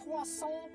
croissant.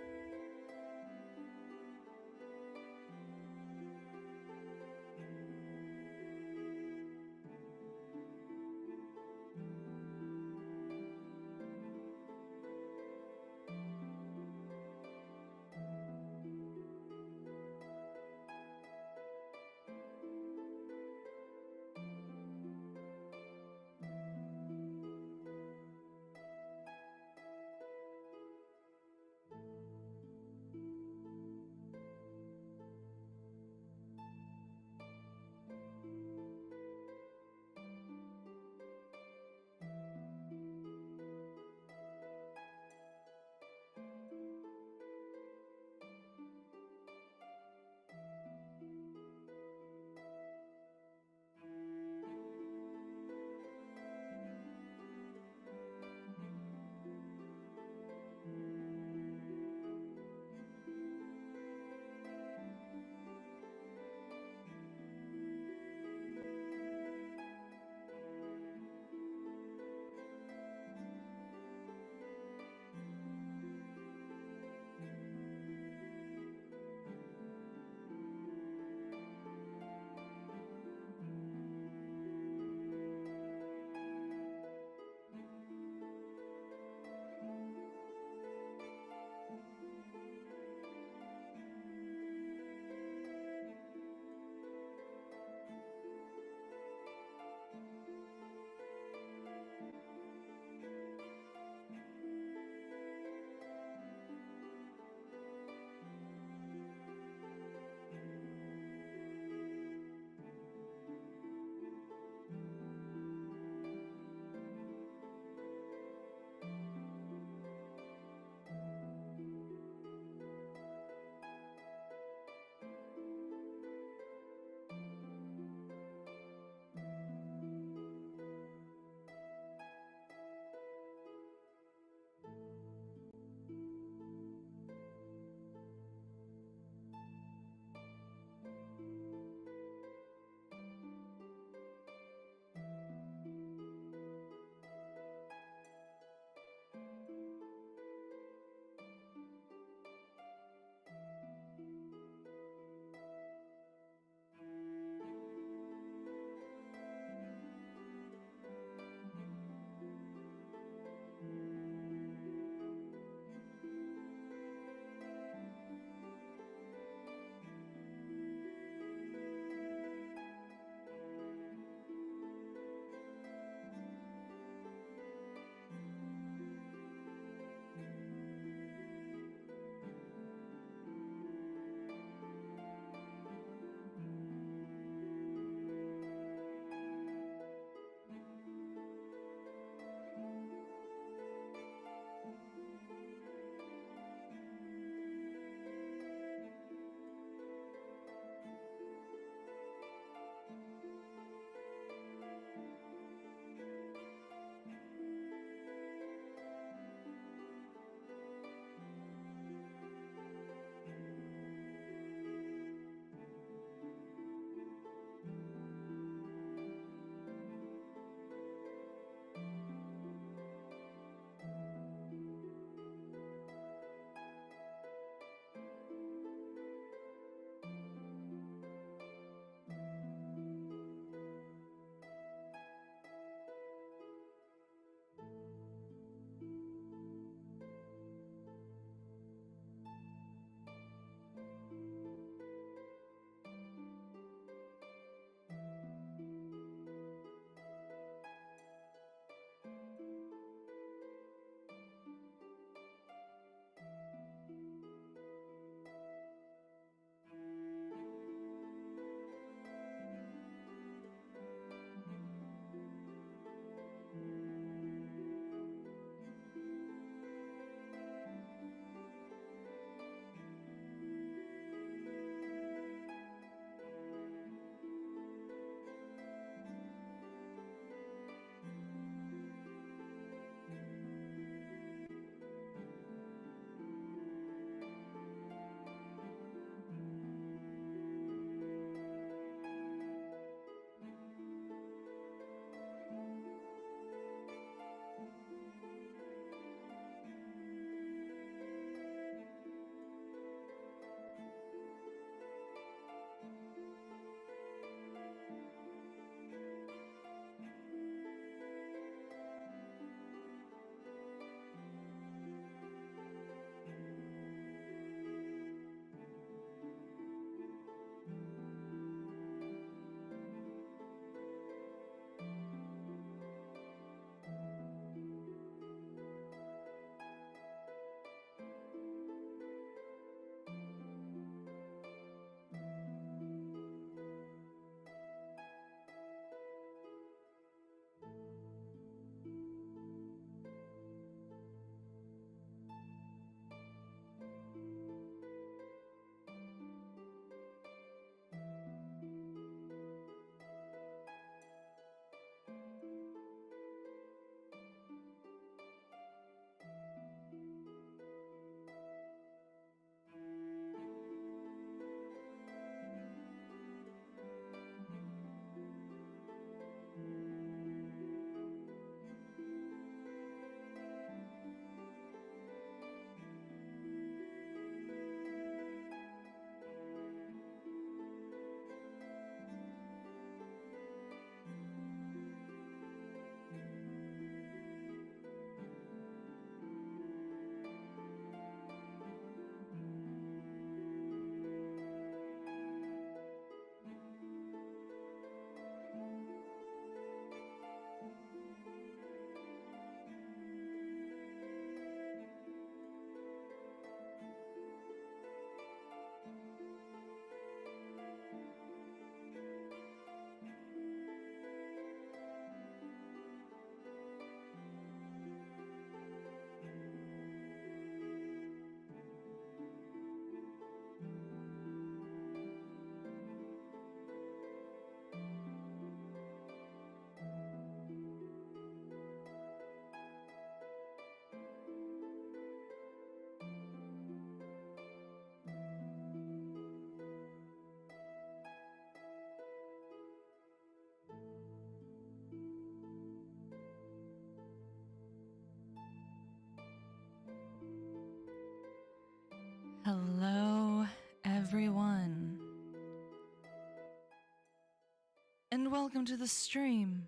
welcome to the stream.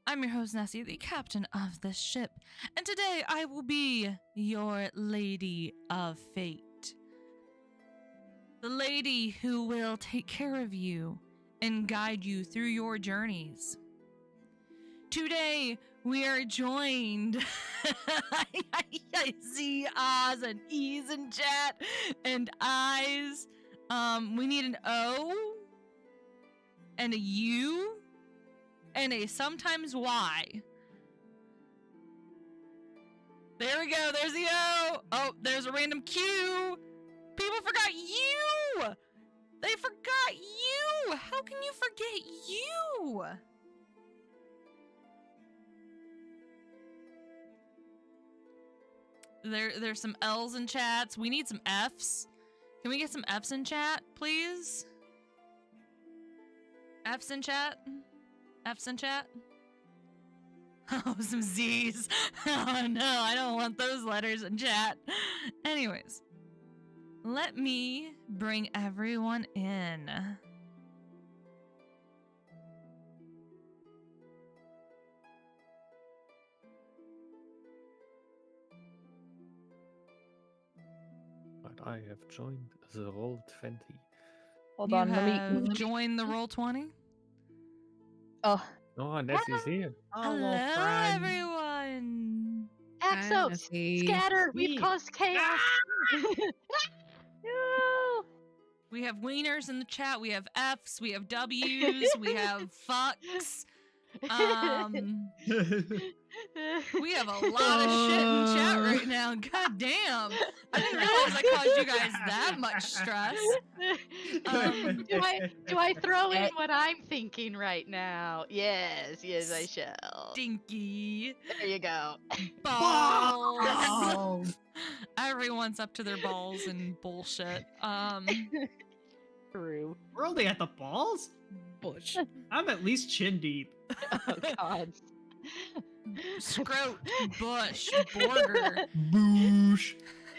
I'm your host, Nessie, the captain of this ship, and today I will be your Lady of Fate. The lady who will take care of you and guide you through your journeys. Today, we are joined. I see Oz and E's in chat, and I's. We need an O, and a U, and a sometimes Y. There we go. There's the O. Oh, there's a random Q. People forgot you. They forgot you. How can you forget you? There's some L's in chats. We need some F's. Can we get some F's in chat, please? F's in chat? F's in chat? Oh, some Z's. Oh no, I don't want those letters in chat. Anyways, let me bring everyone in. But I have joined the Roll20. Hold You on, let have me. joined the Roll20. Oh, Oh, Nessie's here. Hello, everyone. Axos, scatter. We've caused chaos. no! We have wieners in the chat. We have F's. We have W's. We have fucks. We have a lot of shit in chat right now. God damn. I didn't realize I caused you guys that much stress. Do I throw in what I'm thinking right now? Yes, I shall. Stinky. There you go. Balls. Everyone's up to their balls and bullshit. True. We're only at the balls? Bush. I'm at least chin deep. Oh God. Scrote, bush, border. Boosh.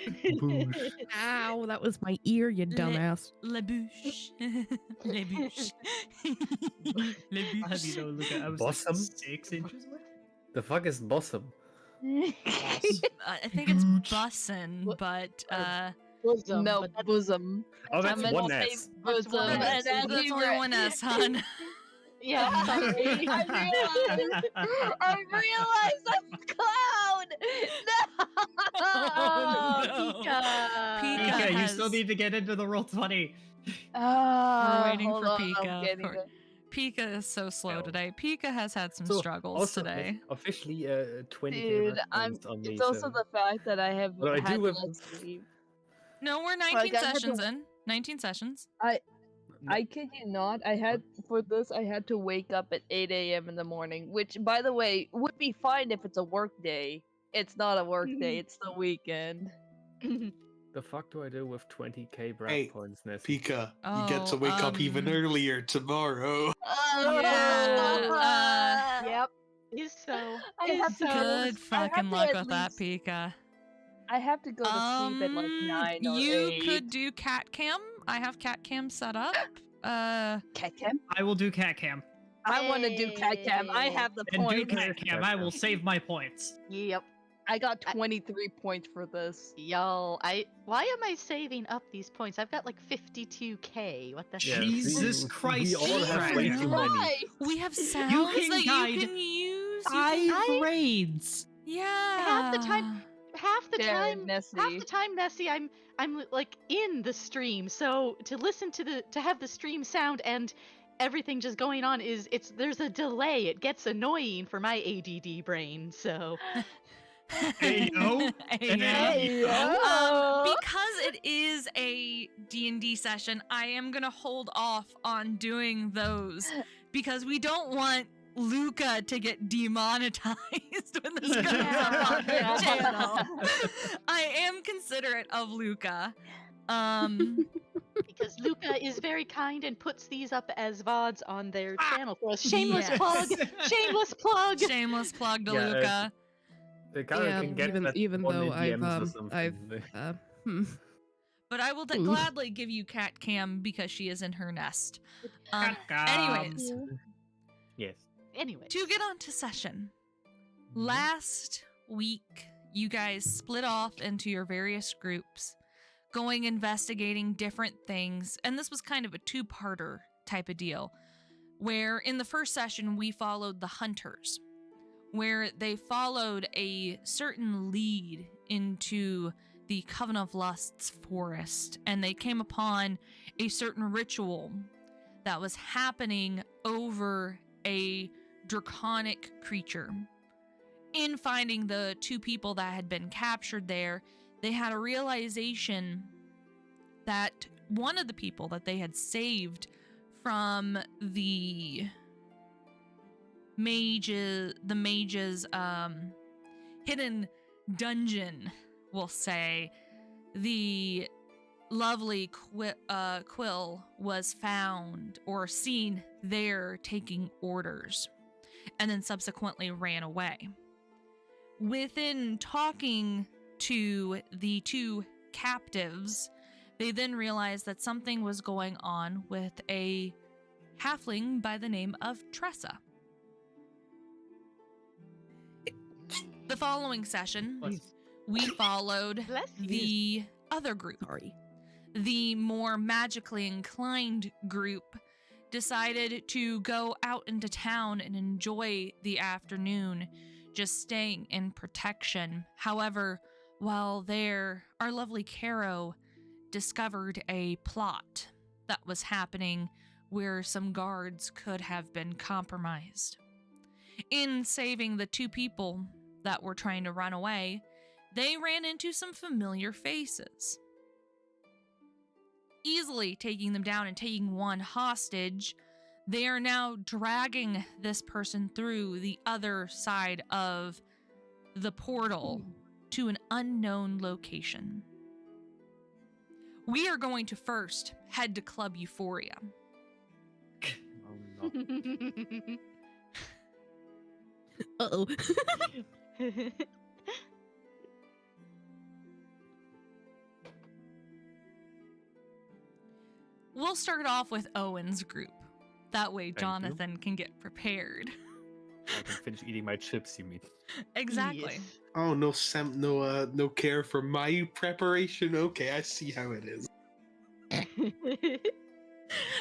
Boosh. Ow, that was my ear, you dumbass. La bouche. La bouche. La How do you know, Luka? I was Bossum? like 6 inches away. The fuck is Bossum? I think it's bussin', but Bosom, No, but that's- bosom. Oh, that's meant one to say S. bosom, one and S. then that's you only were- one S, hon. Yeah, sorry. I realized that's cloud. No. Oh, no. Pika. Pika. Pika, you has- still need to get into the Roll20. We're waiting hold for on, I'm Pika. getting Of course. it. Pika is so slow No. today. Pika has had some So, struggles also, today. Officially, 20 Dude, I'm. on me. It's also so- the fact that I have What do I had do with- less sleep. No, we're 19 Like, I had to- sessions in. 19 sessions. I kid you not. I had to wake up at 8 a.m. in the morning, which, by the way, would be fine if it's a work day. It's not a work day. It's the weekend. The fuck do I do with 20k brag Hey, points, Nessie? Pika, you get to Oh, wake up even earlier tomorrow. Yeah. Yep. Is so. I Is have to so. Good I fucking have to luck at with that, least- Pika. I have to go to sleep at like 9 or You 8. could do cat cam. I have cat cam set up. Cat cam? I will do cat cam. I want to do cat cam. I have the And do point. cat cam. I will save my points. Yep. I got 23 points for this. Yo, why am I saving up these points? I've got like 52k. What the Yeah, heck? Jesus we Christ, all have Jesus way too many. Right. we have sounds can that guide you can use. You 5 can- raids. Yeah. Half the time, Sharon, Nessie. half the time, Nessie, I'm like in the stream. So to listen to have the stream sound and everything just going on there's a delay. It gets annoying for my ADD brain. So Hey, yo. Hey, yo. Because it is a D&D session, I am gonna hold off on doing those because we don't want Luka to get demonetized when this goes up on the channel. I am considerate of Luka. because Luka is very kind and puts these up as VODs on their channel for us. Shameless Yes. plug. Shameless plug. Shameless plug to Yeah, Luka. The guy Yeah, can get even- that even one though in I've, DMs or something. But I will Oof. gladly give you cat cam because she is in her nest. Cat cam. Anyways, Yes. Anyway. To get on to session, last week you guys split off into your various groups, going investigating different things, and this was kind of a two-parter type of deal, where in the first session we followed the hunters, where they followed a certain lead into the Coven of Lust's forest, and they came upon a certain ritual that was happening over a draconic creature. In finding the two people that had been captured there, they had a realization that one of the people that they had saved from the mage's hidden dungeon, we'll say, the lovely Quill was found or seen there taking orders, and then subsequently ran away. Within talking to the two captives, they then realized that something was going on with a halfling by the name of Tressa. The following session, we followed Bless you. the other group. Sorry. The more magically inclined group decided to go out into town and enjoy the afternoon, just staying in protection. However, while there, our lovely Caro discovered a plot that was happening where some guards could have been compromised. In saving the two people that were trying to run away, they ran into some familiar faces. Easily taking them down and taking one hostage, they are now dragging this person through the other side of the portal to an unknown location. We are going to first head to Club Euphoria. Oh, no. Uh-oh. We'll start off with Owen's group. That way you. Jonathan can get prepared. I can finish eating my chips, you mean? Exactly. Oh, no care for my preparation. Okay, I see how it is.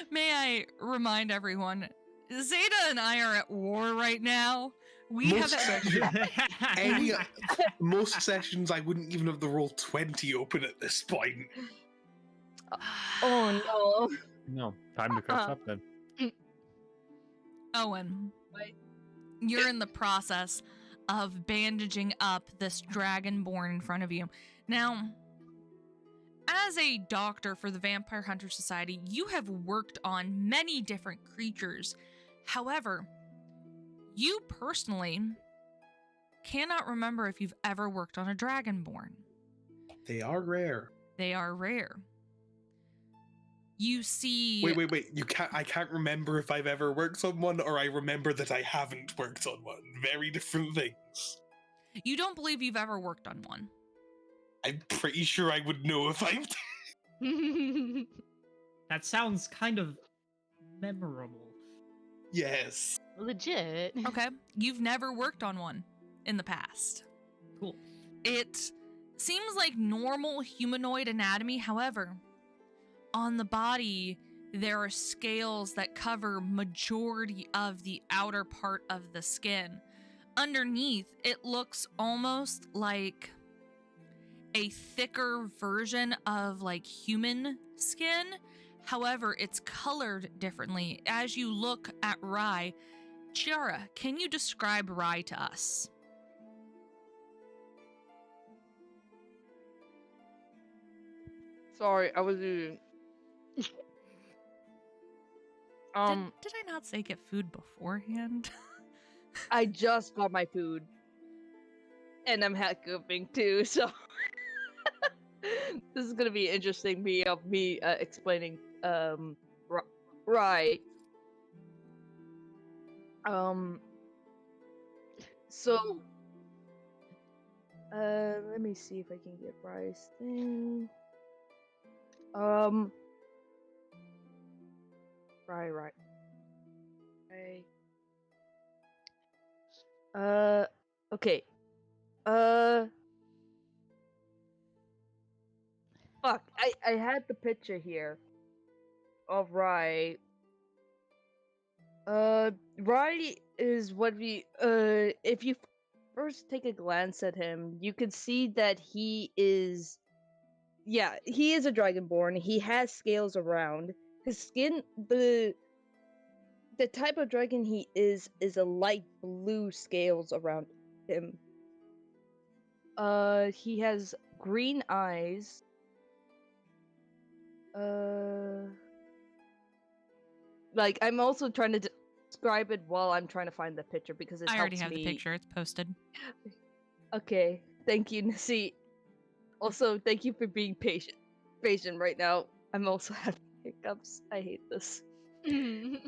May I remind everyone, Zeta and I are at war right now. We Most have sessions, most sessions, I wouldn't even have the roll 20 open at this point. Oh no. No, time to catch up then. Owen, Wait. you're in the process of bandaging up this dragonborn in front of you. Now, as a doctor for the Vampire Hunter Society, you have worked on many different creatures. However, you personally cannot remember if you've ever worked on a dragonborn. They are rare. They are rare. You see... Wait. I can't remember if I've ever worked on one, or I remember that I haven't worked on one. Very different things. You don't believe you've ever worked on one. I'm pretty sure I would know if I That sounds kind of memorable. Yes. Legit. Okay. You've never worked on one in the past. Cool. It seems like normal humanoid anatomy. However, on the body, there are scales that cover majority of the outer part of the skin. Underneath, it looks almost like a thicker version of like human skin. However, it's colored differently. As you look at Rye, Chiara, can you describe Rye to us? Sorry, I was eating. Did I not say get food beforehand? I just got my food. And I'm hiccuping too, so this is gonna be interesting. Me explaining right. So let me see if I can get Bryce thing. Right. Okay. Okay. Fuck. I had the picture here. Of Rai. Rai is what we if you first take a glance at him, you can see that he is he is a dragonborn. He has scales around. His skin the type of dragon he is a light blue scales around him. He has green eyes. Like I'm also trying to describe it while I'm trying to find the picture because it I already helps have me. the picture. It's posted. Okay, thank you, Nasi. Also, thank you for being patient right now. I'm also having hiccups. I hate this. No.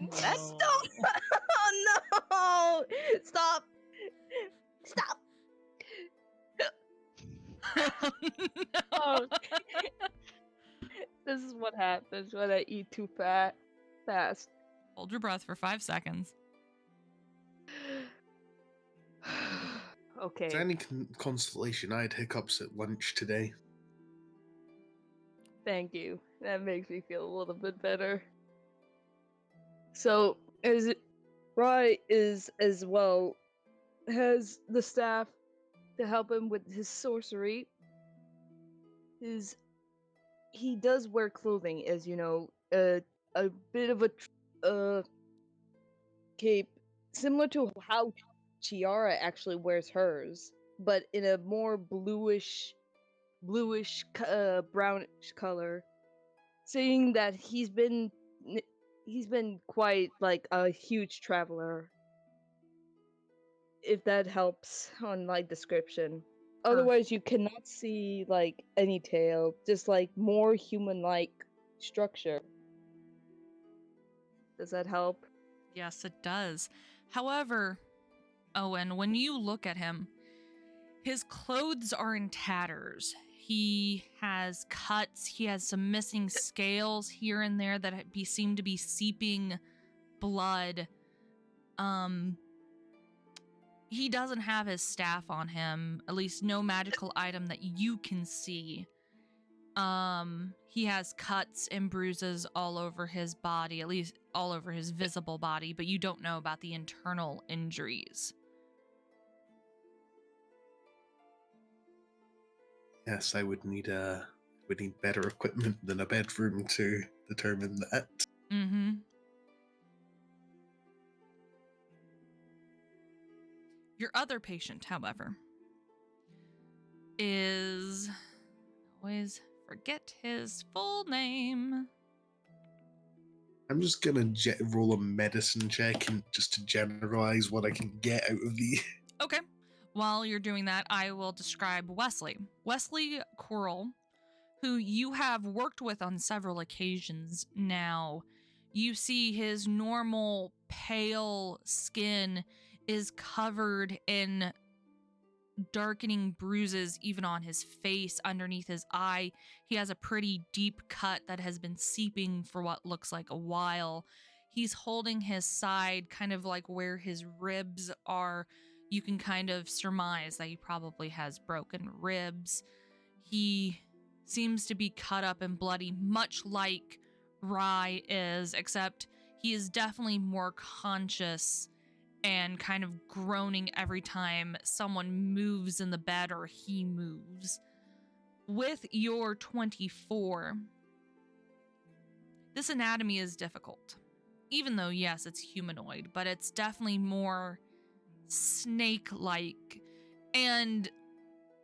That's stop! Oh no! Stop! Stop! Oh. This is what happens when I eat too fast. Hold your breath for 5 seconds. Okay. Is there any consolation? I had hiccups at lunch today. Thank you. That makes me feel a little bit better. So, as Rai is as well, has the staff to help him with his sorcery. He does wear clothing, as you know, a bit of a cape, similar to how Chiara actually wears hers, but in a more bluish, brownish color. Saying that he's been quite like a huge traveler. If that helps on like description. Otherwise, you cannot see like any tail, just like more human-like structure. Does that help? Yes, it does. However, Owen, when you look at him, his clothes are in tatters. He has cuts. He has some missing scales here and there that seem to be seeping blood. He doesn't have his staff on him, at least no magical item that you can see. He has cuts and bruises all over his body, at least all over his visible body, but you don't know about the internal injuries. Yes, I would need better equipment than a bedroom to determine that. Mm-hmm. Your other patient, however, is... always forget his full name. I'm just gonna roll a medicine check and just to generalize what I can get out of the. Okay. While you're doing that, I will describe Wesley. Wesley Coral, who you have worked with on several occasions now. You see his normal pale skin is covered in darkening bruises even on his face, underneath his eye. He has a pretty deep cut that has been seeping for what looks like a while. He's holding his side kind of like where his ribs are. You can kind of surmise that he probably has broken ribs. He seems to be cut up and bloody, much like Rai is, except he is definitely more conscious and kind of groaning every time someone moves in the bed or he moves. With your 24, this anatomy is difficult. Even though, yes, it's humanoid, but it's definitely more snake-like. And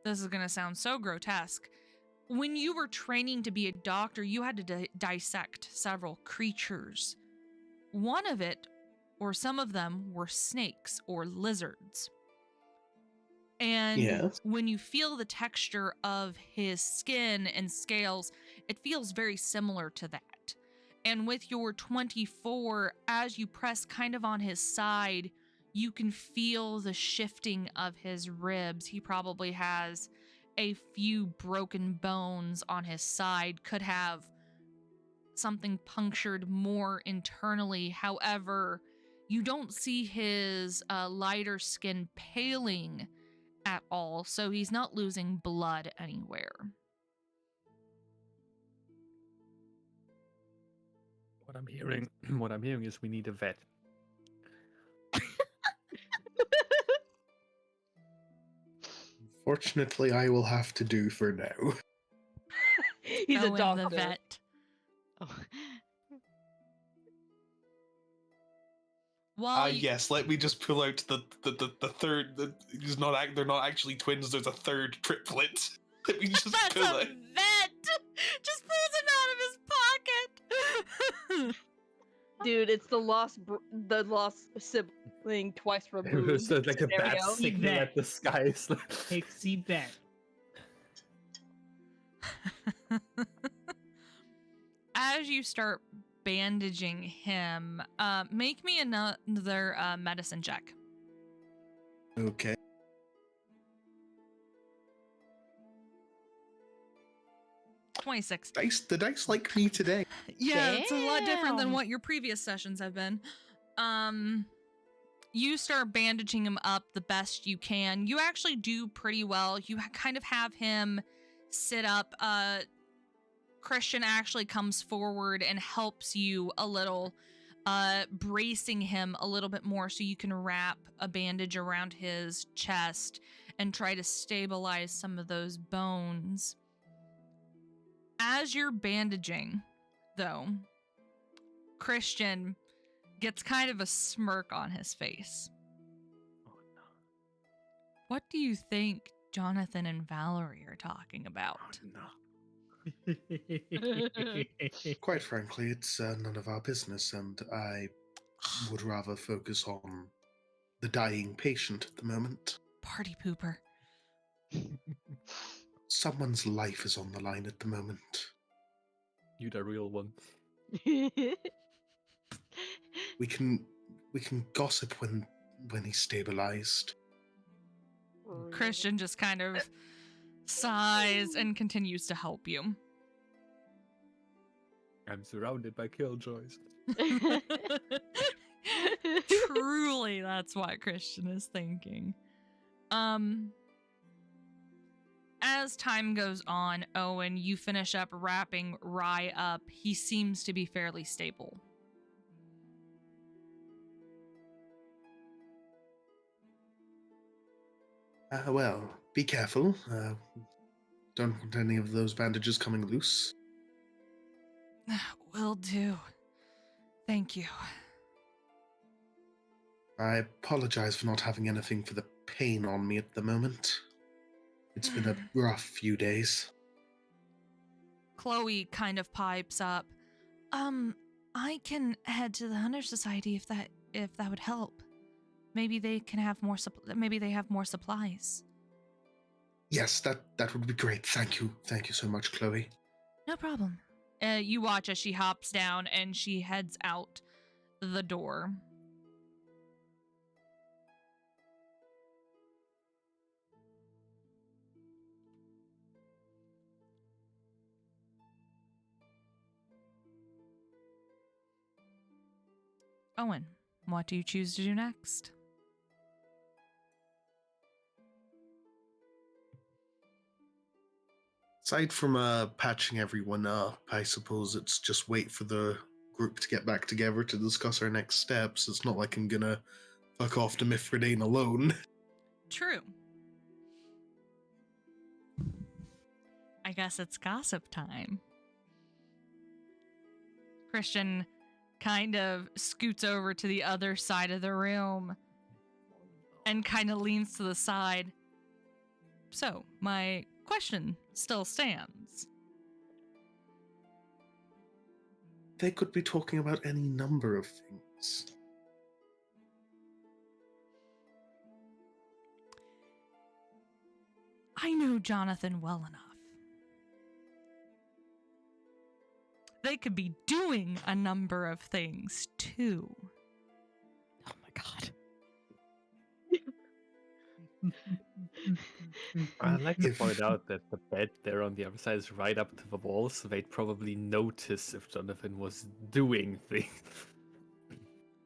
this is going to sound so grotesque. When you were training to be a doctor, you had to dissect several creatures. One of it, or some of them, were snakes or lizards. And Yes. when you feel the texture of his skin and scales, it feels very similar to that. And with your 24, as you press kind of on his side, you can feel the shifting of his ribs. He probably has a few broken bones on his side, could have something punctured more internally. However, you don't see his lighter skin paling at all, so he's not losing blood anywhere. What I'm hearing is we need a vet. Fortunately, I will have to do for now. He's Go a in doctor. the vet. Oh. While you- Yes, let me just pull out the third. They're not actually twins. There's a third triplet. Let me just That's pull a out. vet! Just pulls him out of his pocket! Dude, it's the lost sibling twice removed. It's like a bad scenario. signal Vet. at the skies. Pixie vet. As you start bandaging him, make me another medicine check. Okay. The dice like me today. Yeah, it's a lot different than Damn. what your previous sessions have been. You start bandaging him up the best you can. You actually do pretty well. You kind of have him sit up. Christian actually comes forward and helps you a little, bracing him a little bit more so you can wrap a bandage around his chest and try to stabilize some of those bones. As you're bandaging, though, Christian gets kind of a smirk on his face. Oh no. What do you think Jonathan and Valerie are talking about? Oh no. Quite frankly, it's none of our business, and I would rather focus on the dying patient at the moment. Party pooper. Someone's life is on the line at the moment. You the real one. We can gossip when he's stabilized. Christian just kind of sighs and continues to help you. I'm surrounded by killjoys. Truly, that's what Christian is thinking. As time goes on, Owen, you finish up wrapping Rye up. He seems to be fairly stable. Well, be careful. Don't want any of those bandages coming loose. Will do. Thank you. I apologize for not having anything for the pain on me at the moment. It's been a rough few days. Chloe kind of pipes up. I can head to the Hunter Society if that would help. Maybe they can have more maybe they have more supplies. Yes, that would be great. Thank you so much, Chloe. No problem. You watch as she hops down and she heads out the door. Owen, what do you choose to do next? Aside from patching everyone up, I suppose it's just wait for the group to get back together to discuss our next steps. It's not like I'm gonna fuck off to Mithridane alone. True. I guess it's gossip time. Christian kind of scoots over to the other side of the room and kind of leans to the side. So, my question still stands. They could be talking about any number of things. I know Jonathan well enough. They could be doing a number of things, too. Oh my god. I'd like to If- point out that the bed there on the other side is right up to the wall, so they'd probably notice if Jonathan was doing things.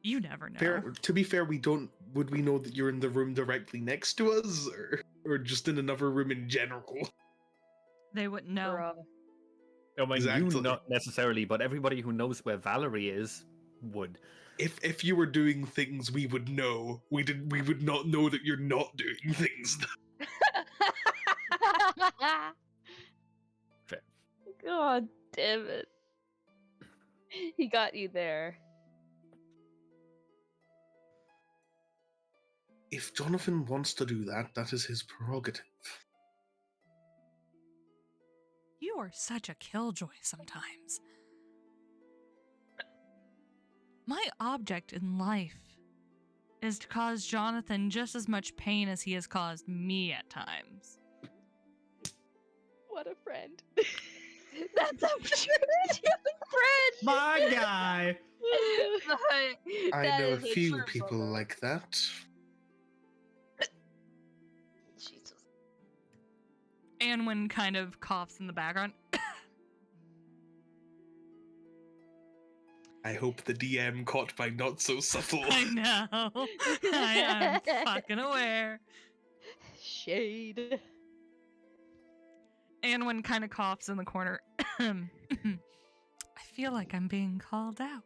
You never know. Fair, to be fair, we don't. Would we know that you're in the room directly next to us, or just in another room in general? They wouldn't know. Bruh. I mean, you Exactly. not necessarily, but everybody who knows where Valerie is would. If you were doing things, we would know. We would not know that you're not doing things. Fair. God damn it. He got you there. If Jonathan wants to do that, that is his prerogative. You are such a killjoy sometimes. My object in life is to cause Jonathan just as much pain as he has caused me at times. What a friend. That's a true friend. My guy. I That know a is few true people brother. like that. Jesus. Anwin kind of coughs in the background. I hope the DM caught my not so subtle. I know. I am fucking aware. Shade. Anwin kind of coughs in the corner. I feel like I'm being called out.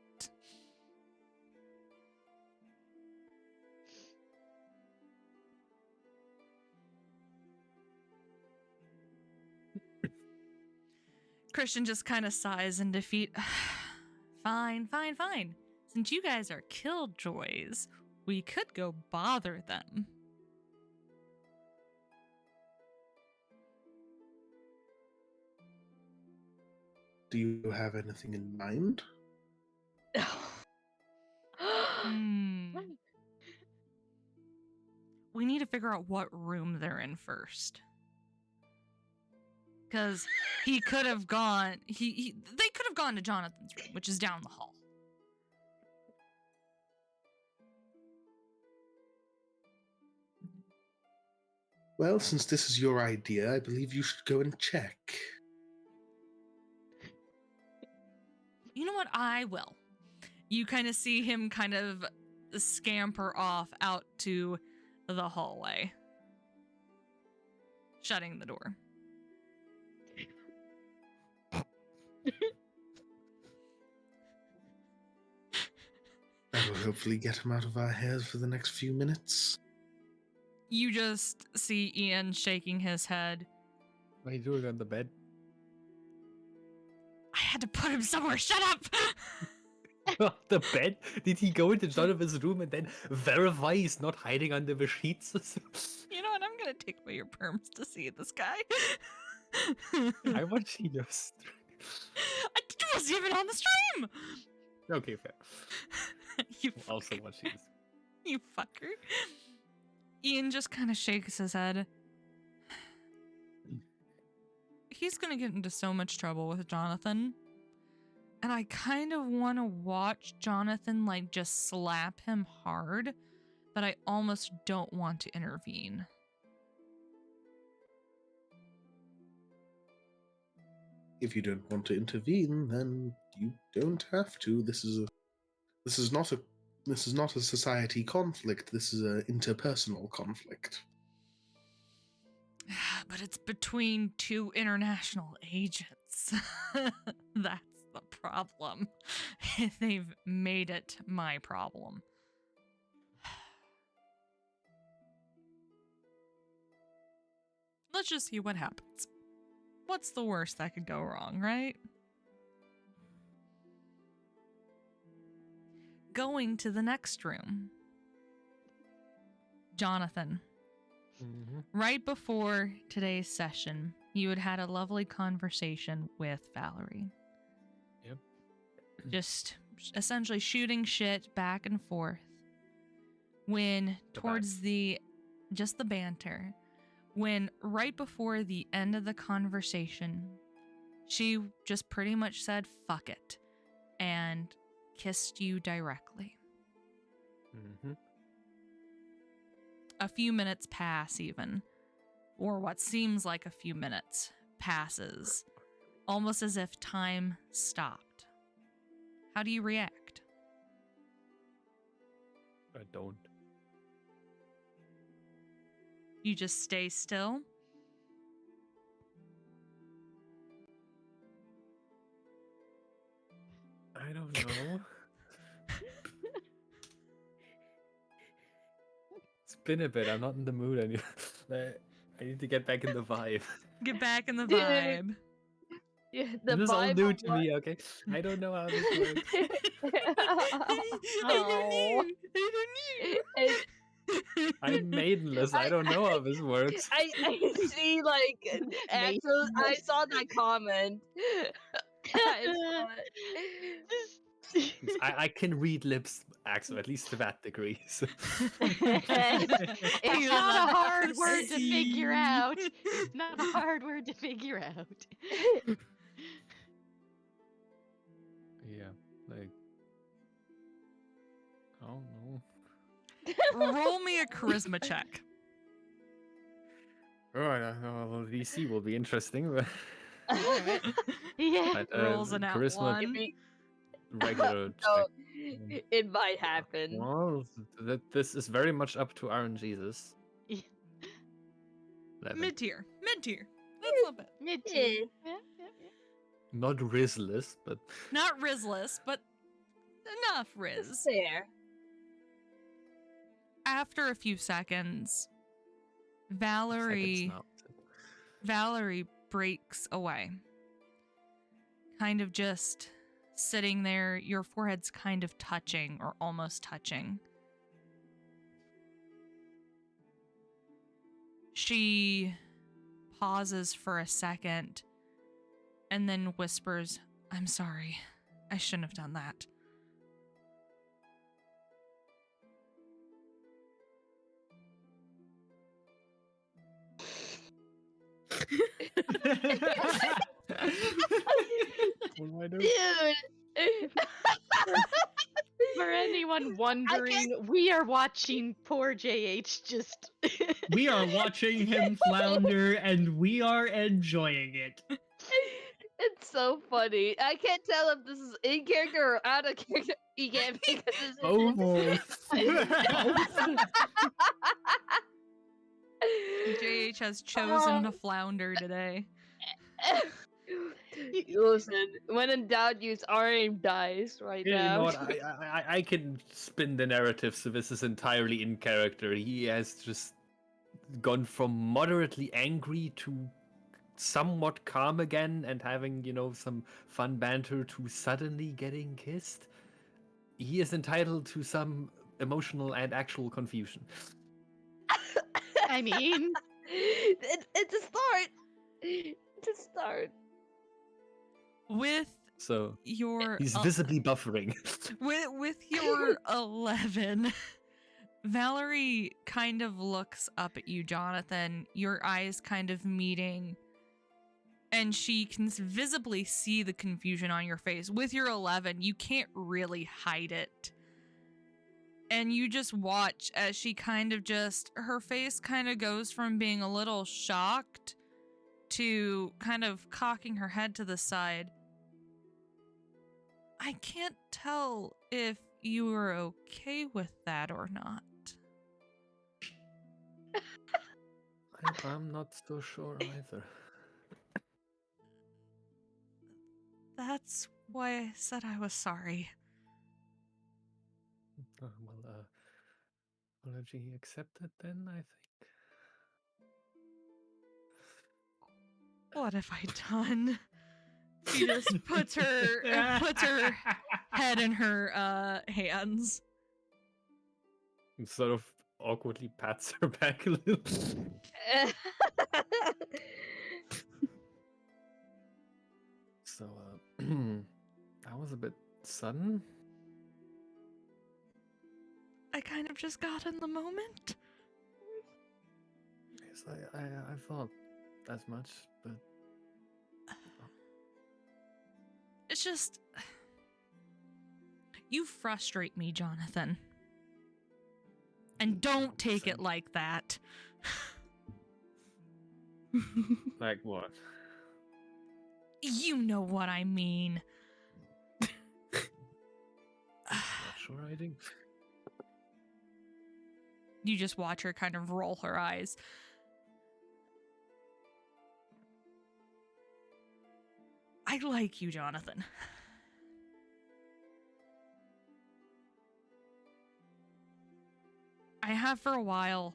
Christian just kind of sighs in defeat. Fine. Since you guys are killjoys, we could go bother them. Do you have anything in mind? We need to figure out what room they're in first. Because he could have gone. They could have gone to Jonathan's room, which is down the hall. Well, since this is your idea, I believe you should go and check. You know what? I will. You kind of see him kind of scamper off out to the hallway, shutting the door. That will hopefully get him out of our hairs for the next few minutes. You just see Ian shaking his head. What are you doing on the bed? I had to put him somewhere. Shut up! The bed? Did he go into Jonathan's room and then verify he's not hiding under the sheets? You know what? I'm gonna take away your perms to see this guy. I want to see your stream. I wasn't even on the stream. Okay, fair. You Also fucker. watch these. You fucker. Ian just kind of shakes his head. He's gonna get into so much trouble with Jonathan. And I kind of want to watch Jonathan, like, just slap him hard, but I almost don't want to intervene. If you don't want to intervene, then you don't have to. This is not a society conflict. This is an interpersonal conflict. But it's between two international agents. That's the problem. They've made it my problem. Let's just see what happens. What's the worst that could go wrong, right? Going to the next room. Jonathan. Mm-hmm. Right before today's session, you had had a lovely conversation with Valerie. Yep. Just essentially shooting shit back and forth. When towards just the banter, when right before the end of the conversation, she just pretty much said, fuck it, and kissed you directly. Mm-hmm. A few minutes pass, even. Or what seems like a few minutes passes. Almost as if time stopped. How do you react? I don't. You just stay still? I don't know. It's been a bit. I'm not in the mood anymore. I need to get back in the vibe. Get back in the Dude. vibe. Yeah, This is all new to me, okay? I don't know how this works. Oh. I'm maidenless. I don't know how this works. I see, like, actual. I saw that comment. I saw it. I can read lips, Axel, at least to that degree. So. It's not a hard word to figure out. It's not a hard word to figure out. Yeah, like, I don't know. Roll me a charisma check. Alright, well, DC will be interesting, but Yeah. but, Rolls an at charisma one. regular So, check. it might happen. Well, this is very much up to RNGesus. Yeah. 11. Mid-tier. Mid-tier. That's not bad. Mid-tier. Yeah. Not Rizless, but Not Rizless, but enough Riz. Fair. After a few seconds, seconds Valerie now. breaks away. Kind of just sitting there, your forehead's kind of touching or almost touching. She pauses for a second and then whispers, "I'm sorry. I shouldn't have done that." What do I do? Dude! For anyone wondering, we are watching poor JH just. We are watching him flounder, and we are enjoying it. It's so funny. I can't tell if this is in character or out of character. You can't because this Both. JH has chosen to flounder today. Listen, when in doubt, use RM dice right Yeah, you know now. what? I can spin the narrative, so this is entirely in character. He has just gone from moderately angry to somewhat calm again and having, some fun banter to suddenly getting kissed. He is entitled to some emotional and actual confusion. I mean, it's a start. It's a start. With So your he's visibly buffering. with your 11, Valerie kind of looks up at you, Jonathan, your eyes kind of meeting, and she can visibly see the confusion on your face. With your 11, you can't really hide it. And you just watch as she kind of her face kind of goes from being a little shocked to kind of cocking her head to the side. I can't tell if you are okay with that or not. I'm not so sure either. That's why I said I was sorry. Apology accepted then, I think. What have I done? She just puts her head in her hands. And sort of awkwardly pats her back a little. So, that was a bit sudden. I kind of just got in the moment. Yes, I thought as much, but It's just... You frustrate me, Jonathan. And don't take it like that. Like what? You know what I mean. Not sure I do. You just watch her kind of roll her eyes. I like you, Jonathan. I have for a while,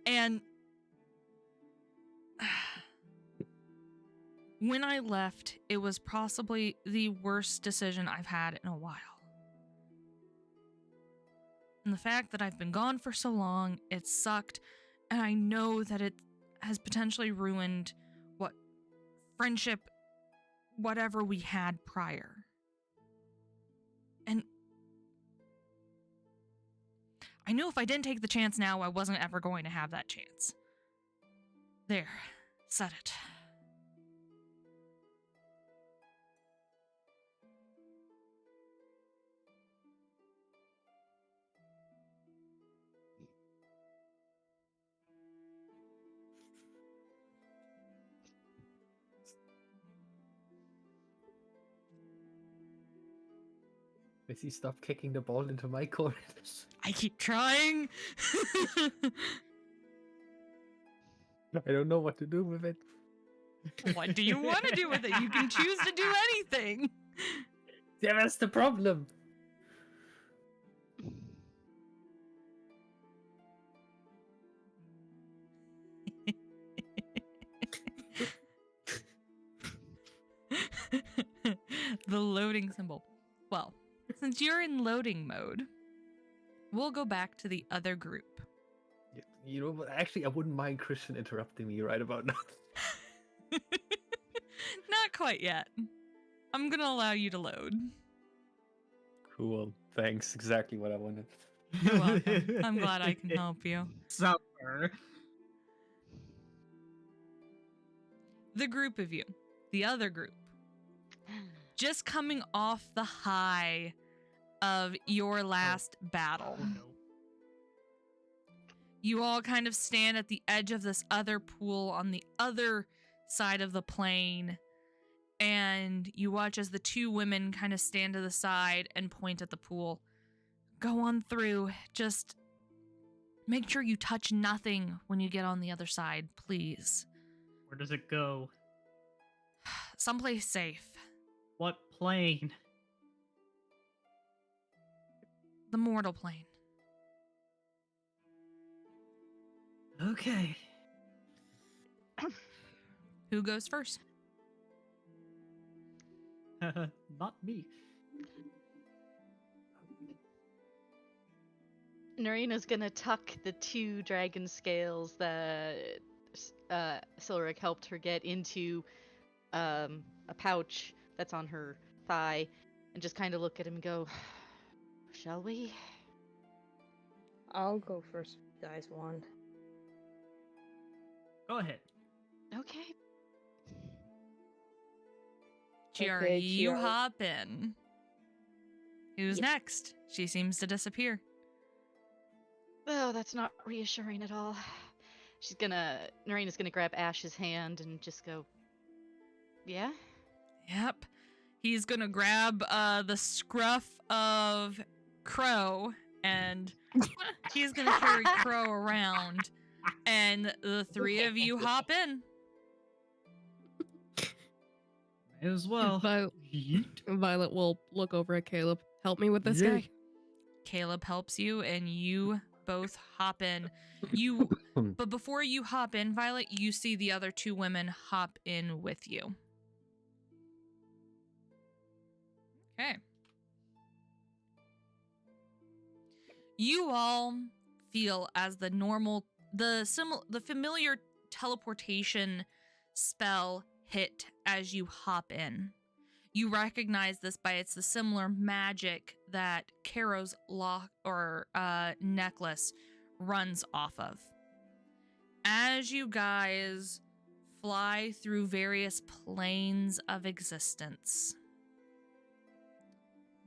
and when I left, it was possibly the worst decision I've had in a while. And the fact that I've been gone for so long, it sucked, and I know that it has potentially ruined what friendship, whatever we had prior. And I knew if I didn't take the chance now, I wasn't ever going to have that chance. There, said it. Missy, stop kicking the ball into my court. I keep trying. I don't know what to do with it. What do you want to do with it? You can choose to do anything. Yeah, that's the problem. The loading symbol. Well, since you're in loading mode, we'll go back to the other group. You know what? Actually, I wouldn't mind Christian interrupting me right about now. Not quite yet. I'm gonna allow you to load. Cool. Thanks. Exactly what I wanted. You're welcome. I'm glad I can help you. Summer. The group of you, the other group, just coming off the high of your last battle. Oh, no. You all kind of stand at the edge of this other pool on the other side of the plane, and you watch as the two women kind of stand to the side and point at the pool. Go on through. Just make sure you touch nothing when you get on the other side, please. Where does it go? Someplace safe. What plane? The mortal plane. Okay. Who goes first? Not me. Neraina's gonna tuck the two dragon scales that Silric helped her get into a pouch that's on her thigh, and just kind of look at him and go, "Shall we?" I'll go first, guys. Wand. Go ahead. Okay. Chiara, Okay, you Chiara. hop in. Who's Yeah. next? She seems to disappear. Oh, that's not reassuring at all. Neraina's gonna grab Ash's hand and just go, "Yeah?" Yep. He's gonna grab the scruff of Crow, and he's gonna carry Crow around, and the three of you hop in. May as well. Violet will look over at Caleb. Help me with this Yeah. guy. Caleb helps you, and you both hop in. But before you hop in, Violet, you see the other two women hop in with you. Okay. You all feel as the familiar teleportation spell hit as you hop in. You recognize this by it's the similar magic that Caro's lock or necklace runs off of. As you guys fly through various planes of existence,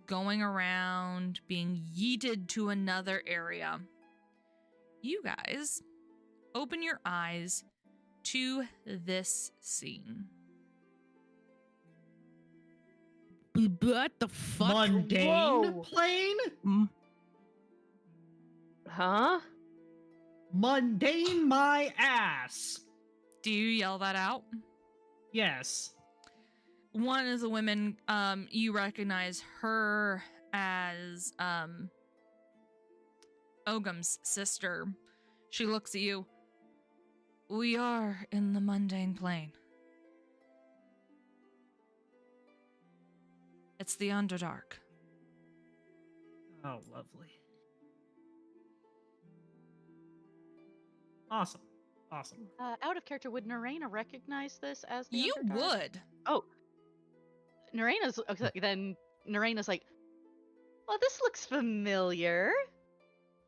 going around, being yeeted to another area, you guys open your eyes to this scene. What the fuck? Mundane Whoa. plane? Huh? Mundane my ass. Do you yell that out? Yes. One of the women, you recognize her as Ogham's sister. She looks at you. We are in the mundane plane. It's the Underdark. Oh, lovely. Awesome. Awesome. Out of character, would Neraina recognize this as the You Underdark? would. Oh, Neraina's okay, then. Neraina's like, well, this looks familiar.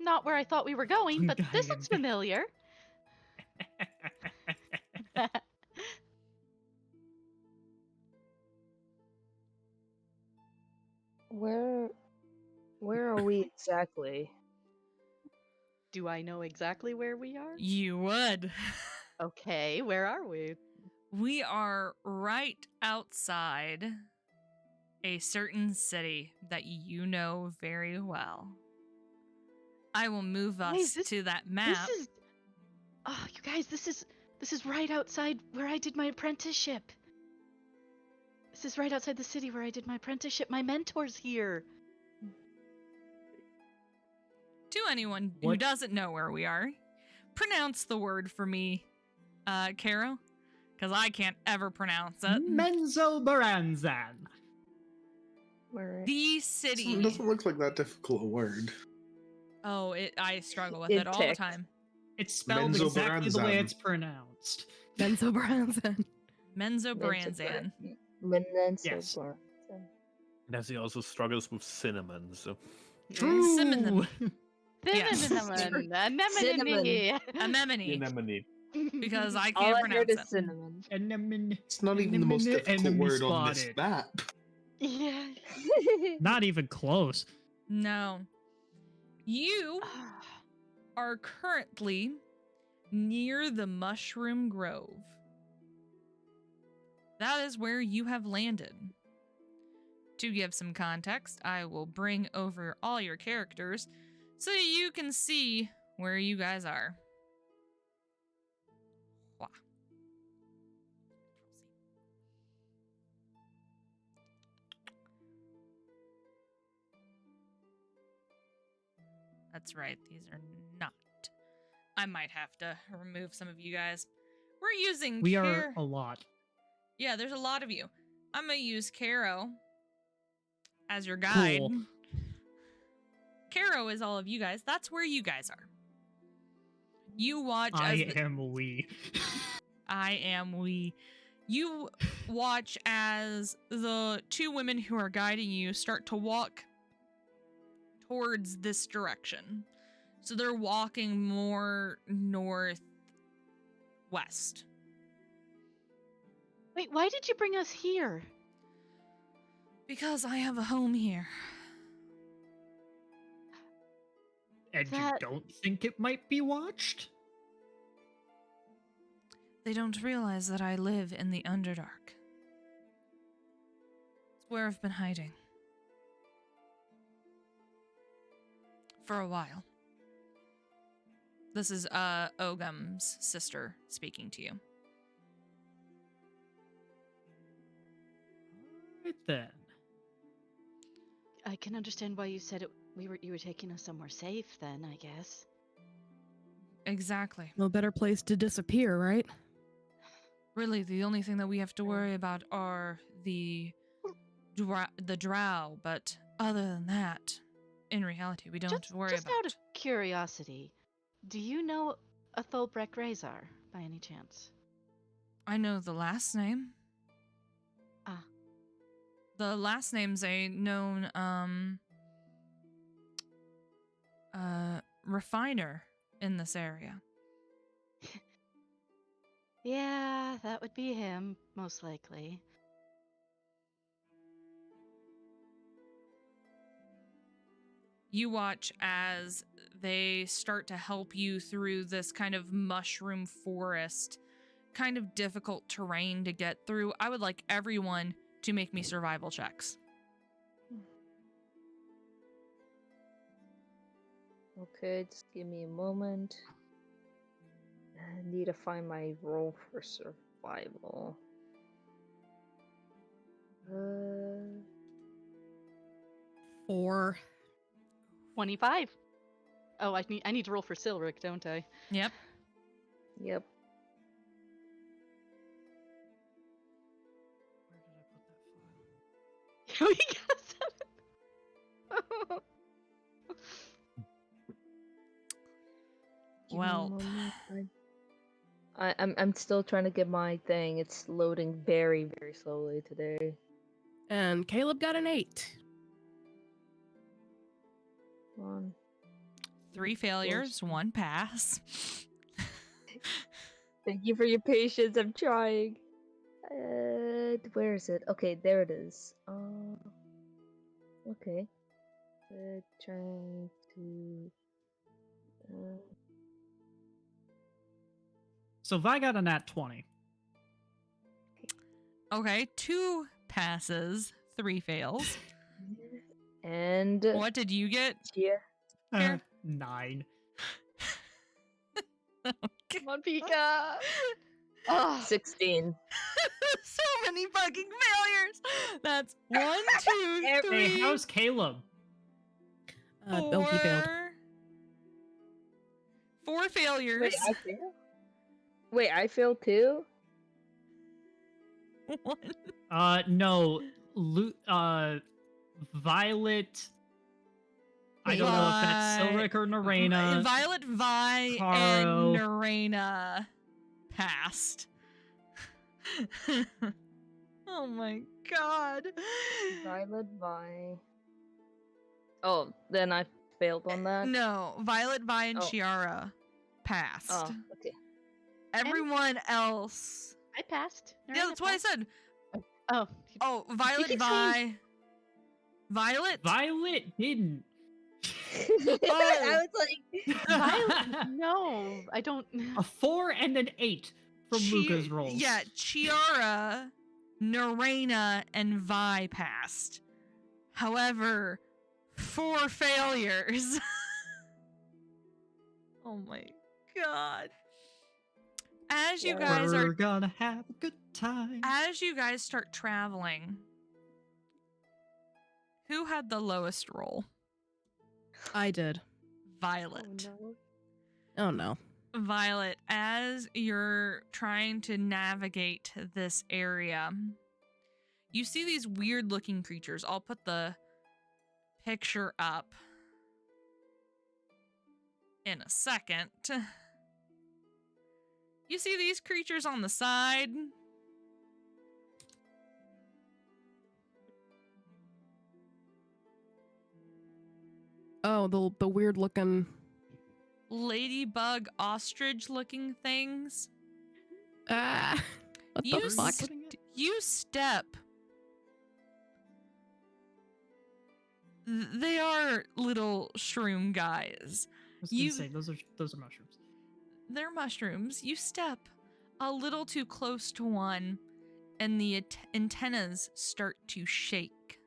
Not where I thought we were going, but this looks familiar. Where are we exactly? Do I know exactly where we are? You would. Okay, where are we? We are right outside a certain city that you know very well. I will move us Guys, this- to that map. This is, oh, you guys, this is right outside where I did my apprenticeship. This is right outside the city where I did my apprenticeship. My mentor's here. To anyone who What? doesn't know where we are, pronounce the word for me, Caro, because I can't ever pronounce it. Menzo Baranzan. Where? The city. It doesn't look like that difficult a word. Oh, I struggle with It it all ticked. the time. It's spelled Menzo exactly the way Baranzan. it's pronounced. Benzo Branson. Menzo Branzan. Yes. Nessie also struggles with cinnamon, so True. Cinnamon. Yes. Cinnamon. Cinnamon. Anemone. Anemone. Because I All can't I pronounce heard is it. cinnamon. Enemy. It's not even the most Enemy- difficult enemy word on this spotted. map. Yeah. Not even close. No. You are currently near the Mushroom Grove. That is where you have landed. To give some context, I will bring over all your characters so you can see where you guys are. Wah. That's right, these are not. I might have to remove some of you guys. We're using We are a lot. Yeah, there's a lot of you. I'm gonna use Caro as your guide. Cool. Caro is all of you guys. That's where you guys are. You watch as I am we. I am we. You watch as the two women who are guiding you start to walk towards this direction. So they're walking more northwest. Wait, why did you bring us here? Because I have a home here. And That- you don't think it might be watched? They don't realize that I live in the Underdark. It's where I've been hiding. For a while. This is Ogham's sister speaking to you. Right then. I can understand why you said it. You were taking us somewhere safe. Then I guess. Exactly. No better place to disappear, right? Really, the only thing that we have to worry about are the drow, but other than that, in reality, we don't have to worry just about. out of curiosity, do you know a Tholbrek Razor by any chance? I know the last name. Ah. The last name's a known refiner in this area. Yeah, that would be him, most likely. You watch as they start to help you through this kind of mushroom forest, kind of difficult terrain to get through. I would like everyone to make me survival checks. Okay, just give me a moment. I need to find my roll for survival. 4. 25. Oh, I need to roll for Silric, don't I? Yep. Yep. We got 7. Give me a Well, moment. I'm still trying to get my thing. It's loading very, very slowly today. And Caleb got an 8. Come on. 3 failures, 1 pass. Thank you for your patience. I'm trying. Where is it? Okay, there it is. Okay. Trying to. So Vi got a nat 20. Okay, 2 passes, 3 fails. And What did you get? yeah. Here. 9. Come on, Pika. Oh, 16. So many fucking failures. That's 1, 2, 3. Hey, how's Caleb? No, he failed. 4 failures. Wait, I failed? Wait, I failed too? 1. No. Violet. I don't know if that's Silric or Neraina. Violet, Vi, Caro. and Neraina passed. Oh my god. Violet, Vi. Oh, then I failed on that? No, Violet, Vi, and Oh. Chiara passed. Oh, okay. Everyone else. I passed. Yeah, that's what I said. Oh, Oh, Violet, keeps Vi. Violet? Violet didn't. I was like, Violet. No, I don't. A 4 and an 8 from Luca's rolls. Yeah, Chiara, Neraina, and Vi passed. However, 4 failures. Oh my god. As you guys We're are gonna have a good time. as you guys start traveling, who had the lowest roll? I did. Violet. Oh no. Violet, as you're trying to navigate this area, you see these weird looking creatures. I'll put the picture up in a second. You see these creatures on the side? Oh, the weird looking. Ladybug ostrich looking things. Ah. What You the fuck? You step. They are little shroom guys. I was gonna You- say those are mushrooms. They're mushrooms. You step a little too close to one, and the antennas start to shake.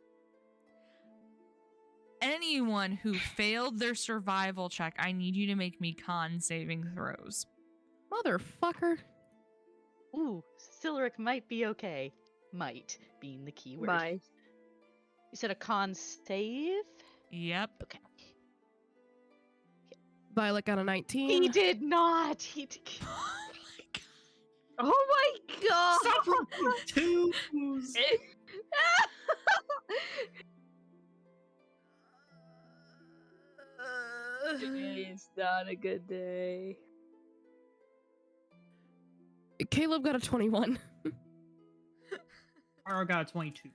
Anyone who failed their survival check, I need you to make me con saving throws. Motherfucker. Ooh, Silric might be okay. Might being the key word. bye. You said a con save? Yep. Okay. Violet got a 19. He did not. He did. Oh my god! Stop rolling twos. Today's not a good day. Caleb got a 21. Caro got a 22.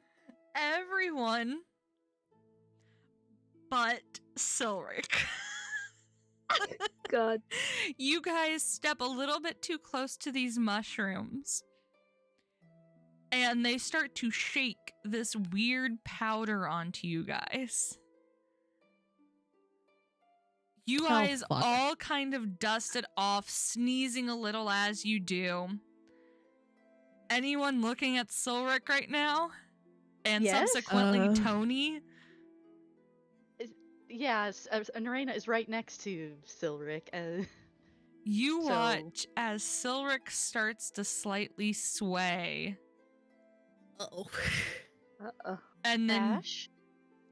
Everyone but Silric. God. You guys step a little bit too close to these mushrooms. And they start to shake this weird powder onto you guys. You Oh, guys fuck. all kind of dust it off, sneezing a little as you do. Anyone looking at Silric right now? And Yes. subsequently Tony? Yes, Neraina is right next to Silric. You So- watch as Silric starts to slightly sway. Uh-oh. And then Ash?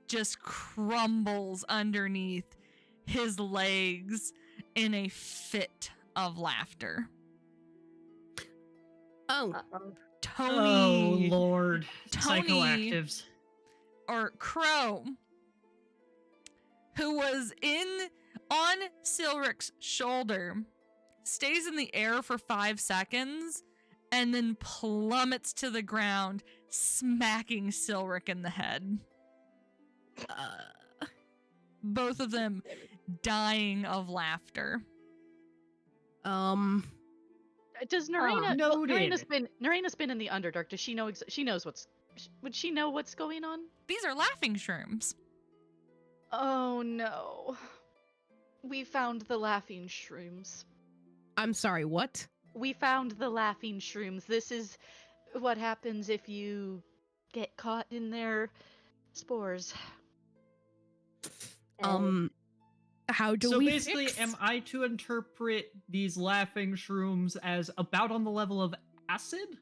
just crumbles underneath his legs in a fit of laughter. Oh, Uh-oh. Tony, Oh Lord, Tony- psychoactives. or Crow, who was on Silric's shoulder, stays in the air for 5 seconds and then plummets to the ground, smacking Silric in the head. Both of them dying of laughter. Does Neraina? Noted. Neraina's been in the Underdark. Does she know? She knows what's. Would she know what's going on? These are laughing shrooms. Oh no. We found the laughing shrooms. I'm sorry, what? We found the laughing shrooms. This is what happens if you get caught in their spores. How do So we basically, fix? am I to interpret these laughing shrooms as about on the level of acid?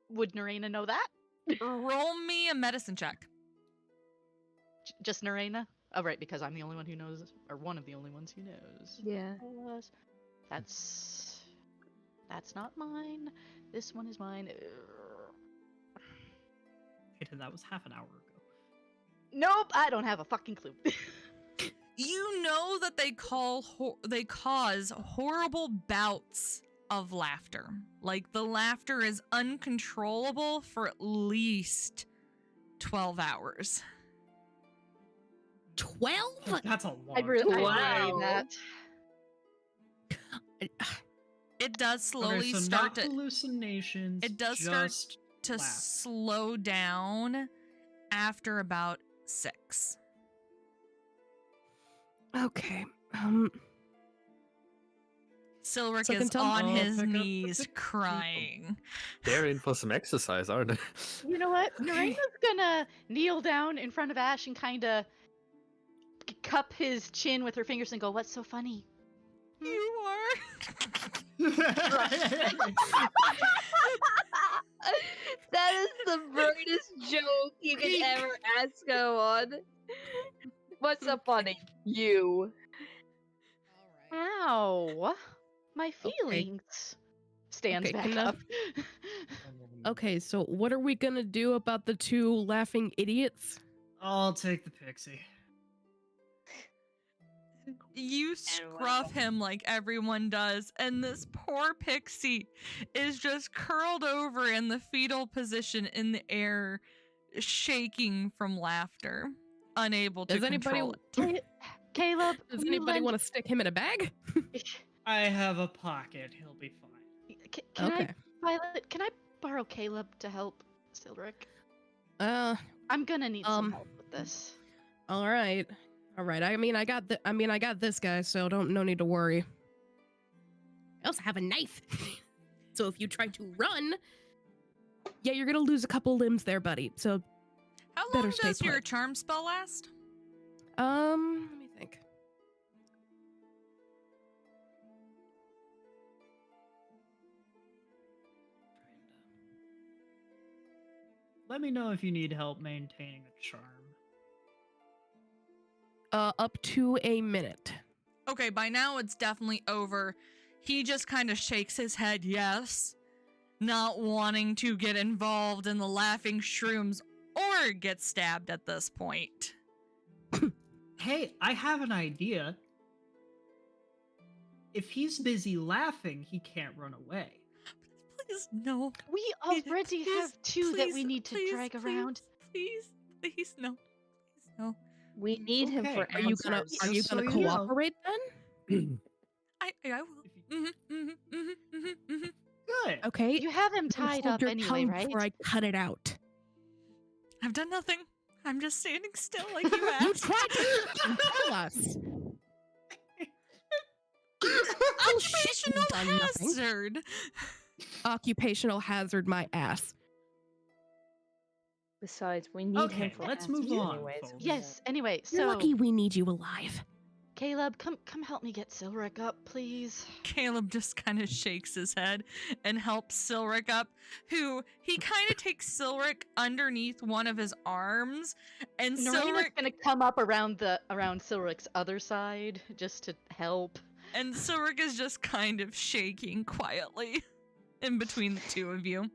Would Neraina know that? Roll me a medicine check. Just Neraina? Oh, right, because I'm the only one who knows, or one of the only ones who knows. Yeah. That's not mine. This one is mine. And that was half an hour ago. Nope, I don't have a fucking clue. You know that they cause horrible bouts of laughter. Like the laughter is uncontrollable for at least 12 hours. 12? That's a long. I really Wow. that. It does slowly Okay, so start not to hallucinations. it does start just to laugh. slow down after about 6. Okay. Silric Second is time? on Oh, his pick up the knees pick- crying. They're in for some exercise, aren't they? You know what? Neraina's gonna kneel down in front of Ash and kind of cup his chin with her fingers and go, "What's so funny?" You are. That is the brightest joke you could ever ask someone. What's so funny? You. Ow! My feelings. Stands Okay, back can I- up. Okay, so what are we gonna do about the 2 laughing idiots? I'll take the pixie. You scruff him like everyone does, and this poor pixie is just curled over in the fetal position in the air, shaking from laughter, unable to Does anybody control it. Caleb, Does anybody want to stick him in a bag? I have a pocket. He'll be fine. Can Okay. Violet, can I borrow Caleb to help Silric? Uh, I'm gonna need some Um, help with this. all right. All right. I mean, I got this guy, so no need to worry. I also have a knife. So if you try to run, yeah, you're going to lose a couple limbs there, buddy. So, How long better stay does your put. charm spell last? let me think. Let me know if you need help maintaining a charm. Up to a minute. Okay, by now it's definitely over. He just kind of shakes his head, yes, not wanting to get involved in the laughing shrooms or get stabbed at this point. Hey, I have an idea. If he's busy laughing, he can't run away. Please, no. We Please, already please, have 2 that we please, need to please, drag please, around. Please, please, no. Please, no. We need him Okay, for Are you gonna answers. are you Just so gonna you know. cooperate then? I will. Good. Okay. You have him then tied hold up your anyway, tongue right? Before I cut it out. I've done nothing. I'm just standing still like you You asked. tried to tell us. Occupational done nothing. hazard. Occupational hazard my ass. Besides, we need him Okay, for let's answers move on, anyways. folks. Yes. Anyway, You're so lucky we need you alive. Caleb, come help me get Silric up, please. Caleb just kind of shakes his head and helps Silric up, who he kind of takes Silric underneath one of his arms, and Neraina's Silric gonna come up around Silric's other side just to help. is just kind of shaking quietly in between the two of you.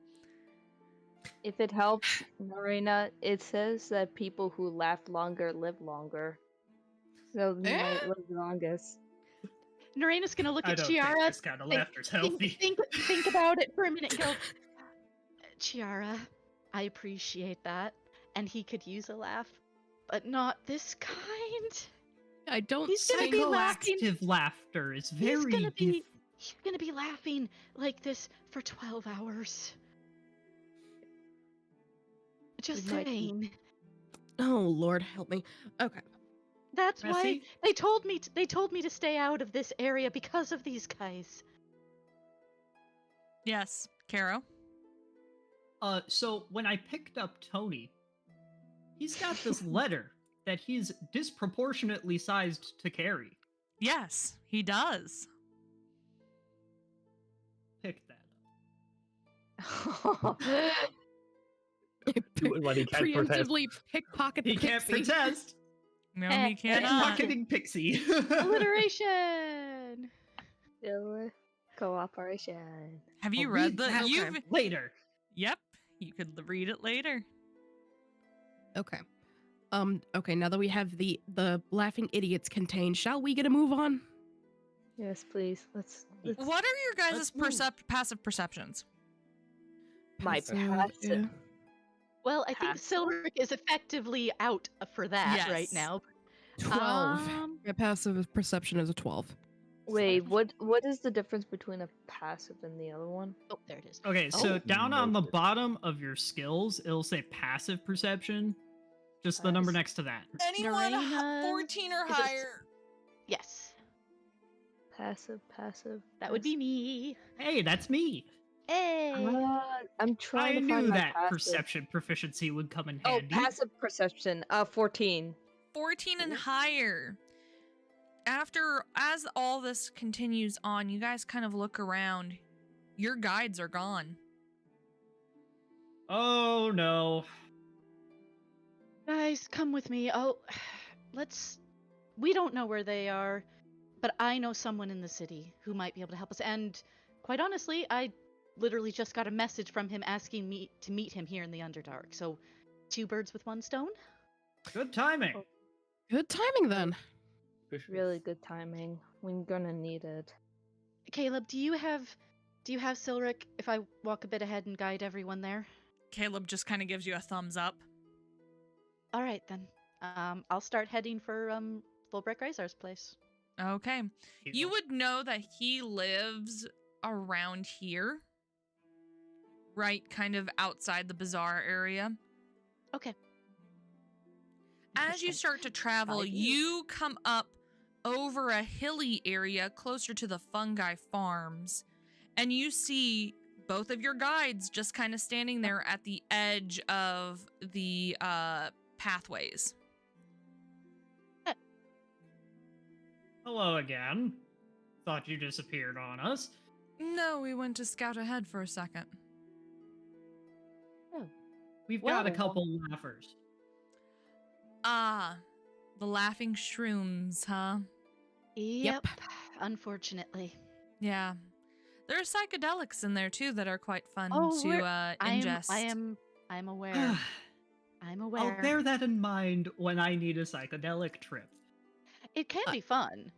If it helps, Neraina, it says that people who laugh longer live longer. So he might live longest. Neraina's gonna look I at don't think Chiara. this kind of laughter's healthy. Think about it for a minute and go, Chiara, I appreciate that, and he could use a laugh, but not this kind. I don't He's gonna think be laughing. Active laughter is very He's gonna be different. he's gonna be laughing like this for 12 hours. Just He might be. saying. Oh Lord, help me. Okay. That's why Messy? they told me to stay out of this area because of these guys. Yes, Caro. So when I picked up Tony, he's got this letter that he's disproportionately sized to carry. Yes, he does. Pick that Doing what he can protest. Preemptively pickpocket the He can't Pixie. protest. No, he cannot. Pocketing Pixie. Alliteration. Still cooperation. Have you I'll read the? that You've. later. Yep, you could read it later. Okay. Okay, now that we have the laughing idiots contained, shall we get a move on? Yes, please. Let's What are your guys' Let's move. passive perceptions? my Passive, passive. yeah. Well, I think Passive. Silric is effectively out for that right Yes. now. 12. My passive perception is a 12. Wait, what is the difference between a passive and the other one? Oh, there it is. Okay, so Oh. down on the Noted. bottom of your skills, it'll say passive perception. Just the number Pass. next to that. Anyone Neraina 14 or is it- higher? Yes, Passive. that would be me. Hey, that's me. Hey. I'm trying I to knew find my that passive. perception proficiency would come in Oh, handy. passive perception. 14. 14 and higher. As all this continues on, you guys kind of look around. Your guides are gone. Oh no. Guys, come with me. We don't know where they are, but I know someone in the city who might be able to help us. And quite honestly, I literally just got a message from him asking me to meet him here in the Underdark. So, 2 birds with 1 stone. Good timing. Good timing then. Really good timing. We're gonna need it. Caleb, do you have Silric if I walk a bit ahead and guide everyone there? Caleb just kind of gives you a thumbs up. All right then. I'll start heading for Fulbright Grazar's place. Okay. You would know that he lives around here. Right, kind of outside the bazaar area. Okay. As you Interesting. start to travel, Five years. you come up over a hilly area closer to the fungi farms, and you see both of your guides just kind of standing there at the edge of the pathways. Hello again. Thought you disappeared on us. No, we went to scout ahead for a second. We've got a Well- couple laughers. Ah, the laughing shrooms, huh? Yep. Unfortunately. Yeah. There are psychedelics in there too that are quite fun Oh, to ingest. I'm aware. I'm aware. I'll bear that in mind when I need a psychedelic trip. It can be fun.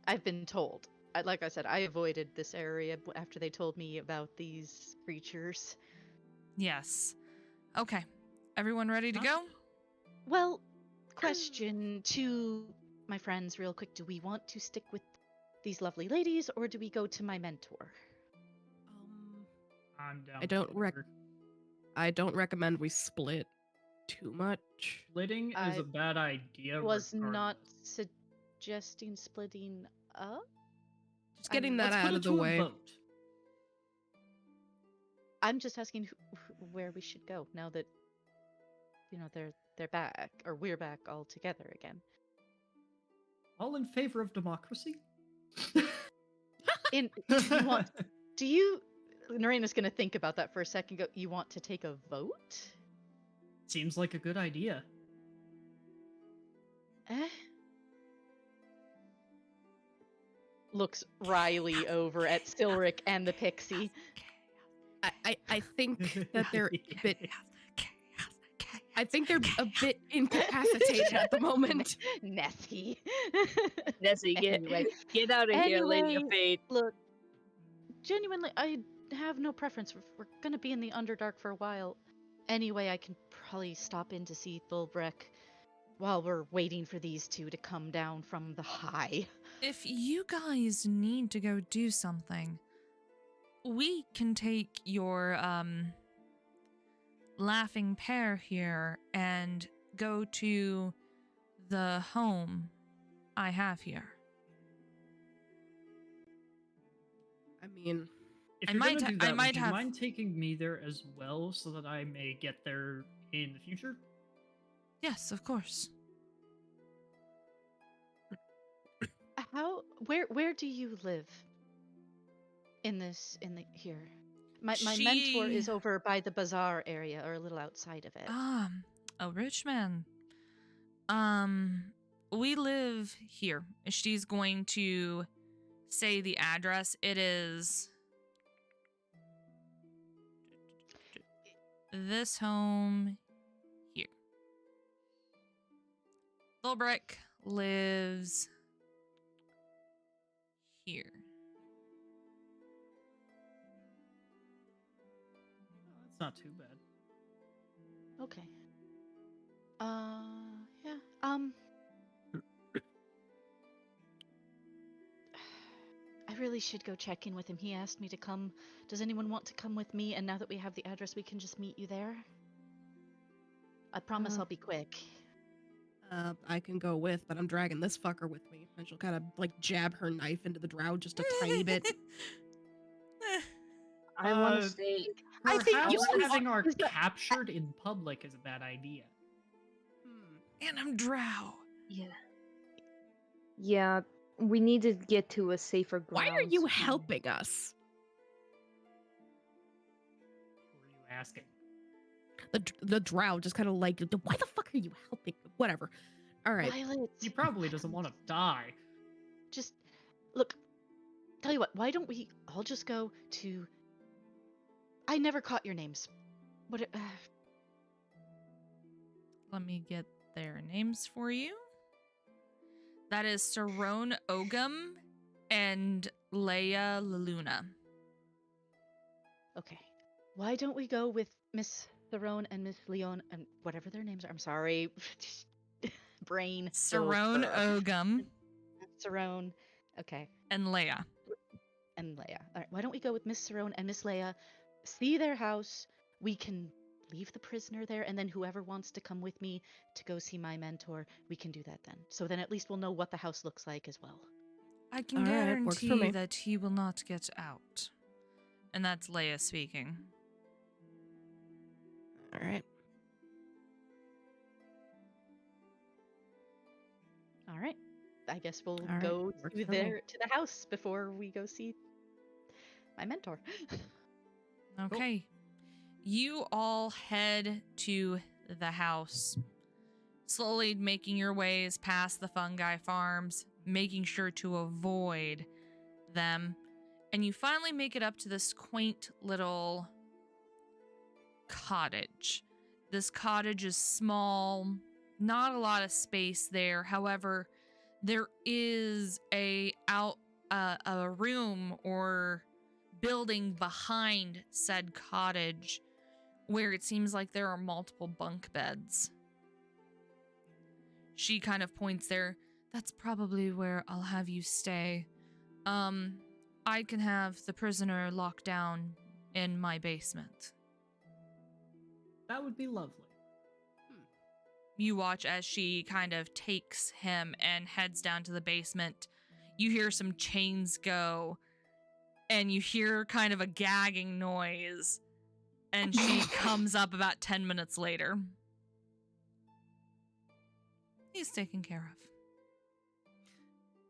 I've been told. Like I said, I avoided this area after they told me about these creatures. Yes. Okay. Everyone ready to Huh? go? Well, question to my friends real quick. Do we want to stick with these lovely ladies or do we go to my mentor? I'm down. I don't for whatever. I don't recommend we split. too much. Splitting is I a bad idea. Was not regardless. suggesting splitting up. Just getting that Let's put out it of the to a way. vote. I'm just asking where we should go now that they're back, or we're back all together again. All in favor of democracy? Do you? Neraina's gonna think about that for a second. Go. You want to take a vote? Seems like a good idea. Looks wryly over at Silric and the Pixie. I think that they're a bit. I think they're a bit incapacitated at the moment. Nessie. Nessie, get out of here, Lady of Anyway, Fate. Look, genuinely, I have no preference. We're gonna be in the Underdark for a while. Anyway, I can probably stop in to see Thulbrek while we're waiting for these two to come down from the high. If you guys need to go do something, we can take your laughing pair here and go to the home I have here. I mean, If I you're might gonna ha- do I that, might would you have- mind taking me there as well so that I may get there in the future? Yes, of course. Where do you live? Here. My mentor is She- over by the bazaar area, or a little outside of it. A rich man. We live here. She's going to say the address. It is this home here. Thulbrek lives here. Oh, that's not too bad. Okay. Yeah. I really should go check in with him. He asked me to come. Does anyone want to come with me? And now that we have the address, we can just meet you there. I promise I'll be quick. I can go with, but I'm dragging this fucker with me. And she'll kind of like jab her knife into the drow just a tiny bit. I want Uh, to stay. I think Perhaps you should- having our is that- captured in public is a bad idea. And I'm drow. Yeah. Yeah, we need to get to a safer ground. Why are you helping us? Who are you asking? The drow just kind of like, why the fuck are you helping? Whatever. All right. Violet, He probably doesn't want to die. just look. Tell you what, why don't we all just go to... I never caught your names. What? Let me get their names for you. That is Sarone Ogum and Leia Laluna. Okay. Why don't we go with Miss Theron and Miss Leon and whatever their names are? I'm sorry. Brain. Sarone Ogum Sarone. Okay. and Leia. And Leia. All right. Why don't we go with Miss Sarone and Miss Leia? See their house. We can leave the prisoner there, and then whoever wants to come with me to go see my mentor, we can do that then. So then at least we'll know what the house looks like as well. I can All right, works for guarantee me. that he will not get out. And that's Leia speaking. All right. All right. I guess we'll All right, go works to for me. to the house before we go see my mentor. Okay. You all head to the house, slowly making your ways past the fungi farms, making sure to avoid them. And you finally make it up to this quaint little cottage. This cottage is small, not a lot of space there. However, there is a room or building behind said cottage where it seems like there are multiple bunk beds. She kind of points there. That's probably where I'll have you stay. I can have the prisoner locked down in my basement. That would be lovely. You watch as she kind of takes him and heads down to the basement. You hear some chains go, and you hear kind of a gagging noise, and she comes up about 10 minutes later. He's taken care of.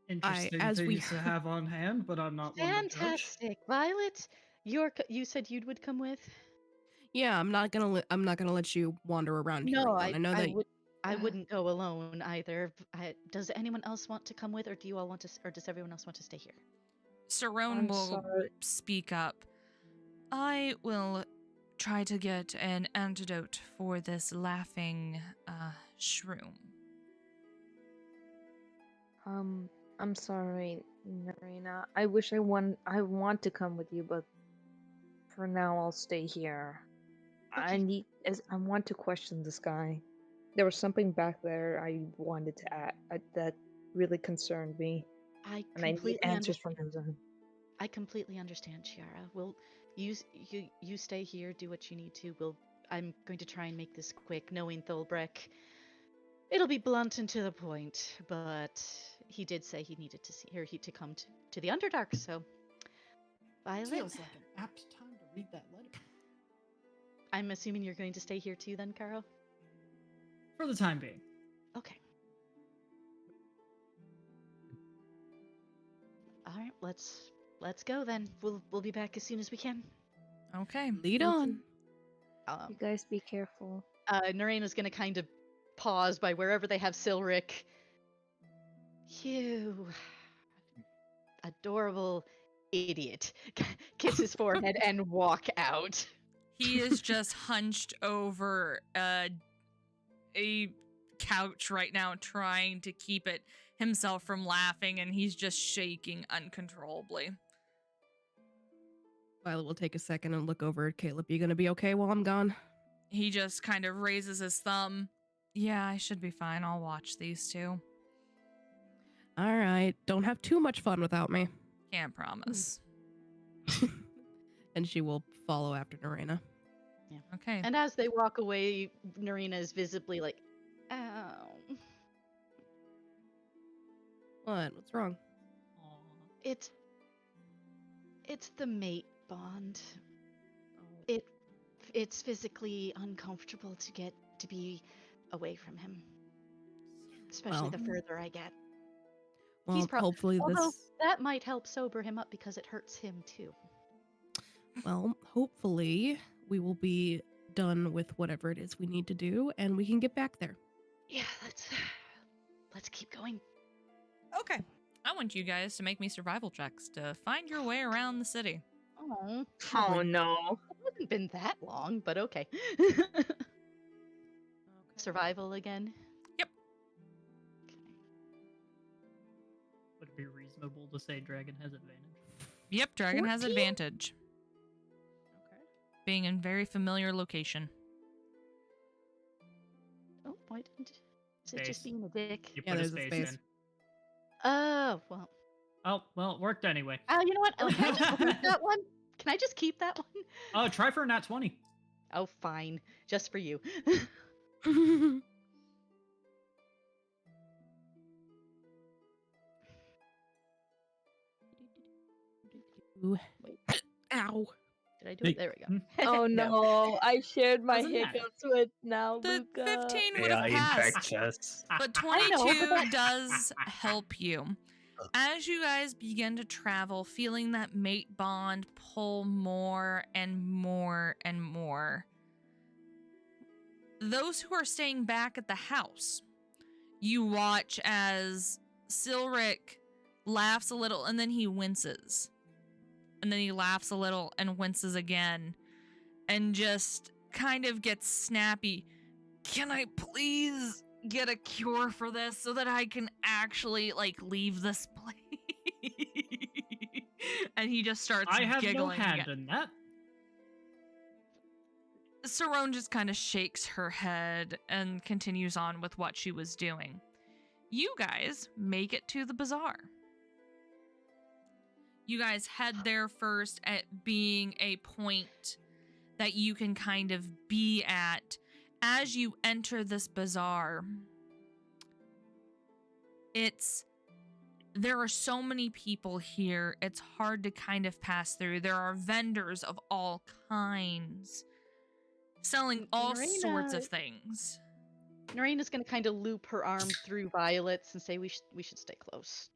Interesting as we things to have on hand, but I'm not one to judge. Fantastic, Violet. You said you would come with. Yeah, I'm not gonna let you wander around here No, alone. I know that. I wouldn't go alone either. Does anyone else want to come with, or do you all want to, or does everyone else want to stay here? Sarone I'm will sorry. speak up. I will try to get an antidote for this laughing shroom. I'm sorry, Neraina. I wish I want to come with you, but for now I'll stay here. Okay. I want to question this guy. There was something back there I wanted to add that really concerned me, I and I need completely answers from understand. him. I completely understand, Chiara. You stay here, do what you need to. I'm going to try and make this quick, knowing Thulbreck. It'll be blunt and to the point, but he did say he needed to to come to the Underdark, so Violet, Feels like an apt time to read that letter. I'm assuming you're going to stay here too then, Caro? For the time being. Okay. Alright, let's go then. We'll be back as soon as we can. Okay. Lead on. You guys be careful. Neraina's gonna kind of pause by wherever they have Silric. You adorable idiot. Kiss his forehead and walk out. He is just hunched over a couch right now, trying to keep himself from laughing, and he's just shaking uncontrollably. Violet will take a second and look over at Caleb. You gonna be okay while I'm gone? He just kind of raises his thumb. Yeah, I should be fine. I'll watch these two. All right. Don't have too much fun without me. Can't promise. And she will follow after Neraina. Yeah. Okay. And as they walk away, Neraina is visibly like, ow. What? What's wrong? It's the mate bond. It's physically uncomfortable to be away from him. Especially the further I get. Well, hopefully although that might help sober him up because it hurts him too. Well, hopefully we will be done with whatever it is we need to do and we can get back there. Yeah, let's keep going. Okay. I want you guys to make me survival checks to find your way around the city. Oh no. It hasn't been that long, but okay. Survival again? Yep. Okay. Would it be reasonable to say dragon has advantage? Yep, dragon has 14? advantage. Okay. Being in very familiar location. Oh, why didn't... Is it Space. just being a dick? You Yeah, put a there's a space space. in. Oh, well. Oh, well, it worked anyway. You know what? Can I just keep that one? Can I just keep that one? Oh, try for a nat 20. Oh, fine. Just for you. Ooh. Wait. Ow. Did I do it? There we go. Oh no, I shared my Doesn't matter. hiccups with now The Luka. 15 would have passed. Infectious. But I know, 22 but that- does help you. As you guys begin to travel, feeling that mate bond pull more and more and more, those who are staying back at the house, you watch as Silric laughs a little and then he winces. And then he laughs a little and winces again. And just kind of gets snappy. Can I please get a cure for this so that I can actually, leave this place? And he just starts I have no giggling hand again. in that. Sarone just kind of shakes her head and continues on with what she was doing. You guys make it to the bazaar. You guys head there first at being a point that you can kind of be at as you enter this bazaar, there are so many people here, it's hard to kind of pass through. There are vendors of all kinds selling all sorts of things. Neraina's gonna kind of loop her arm through Violet's and say, we should stay close.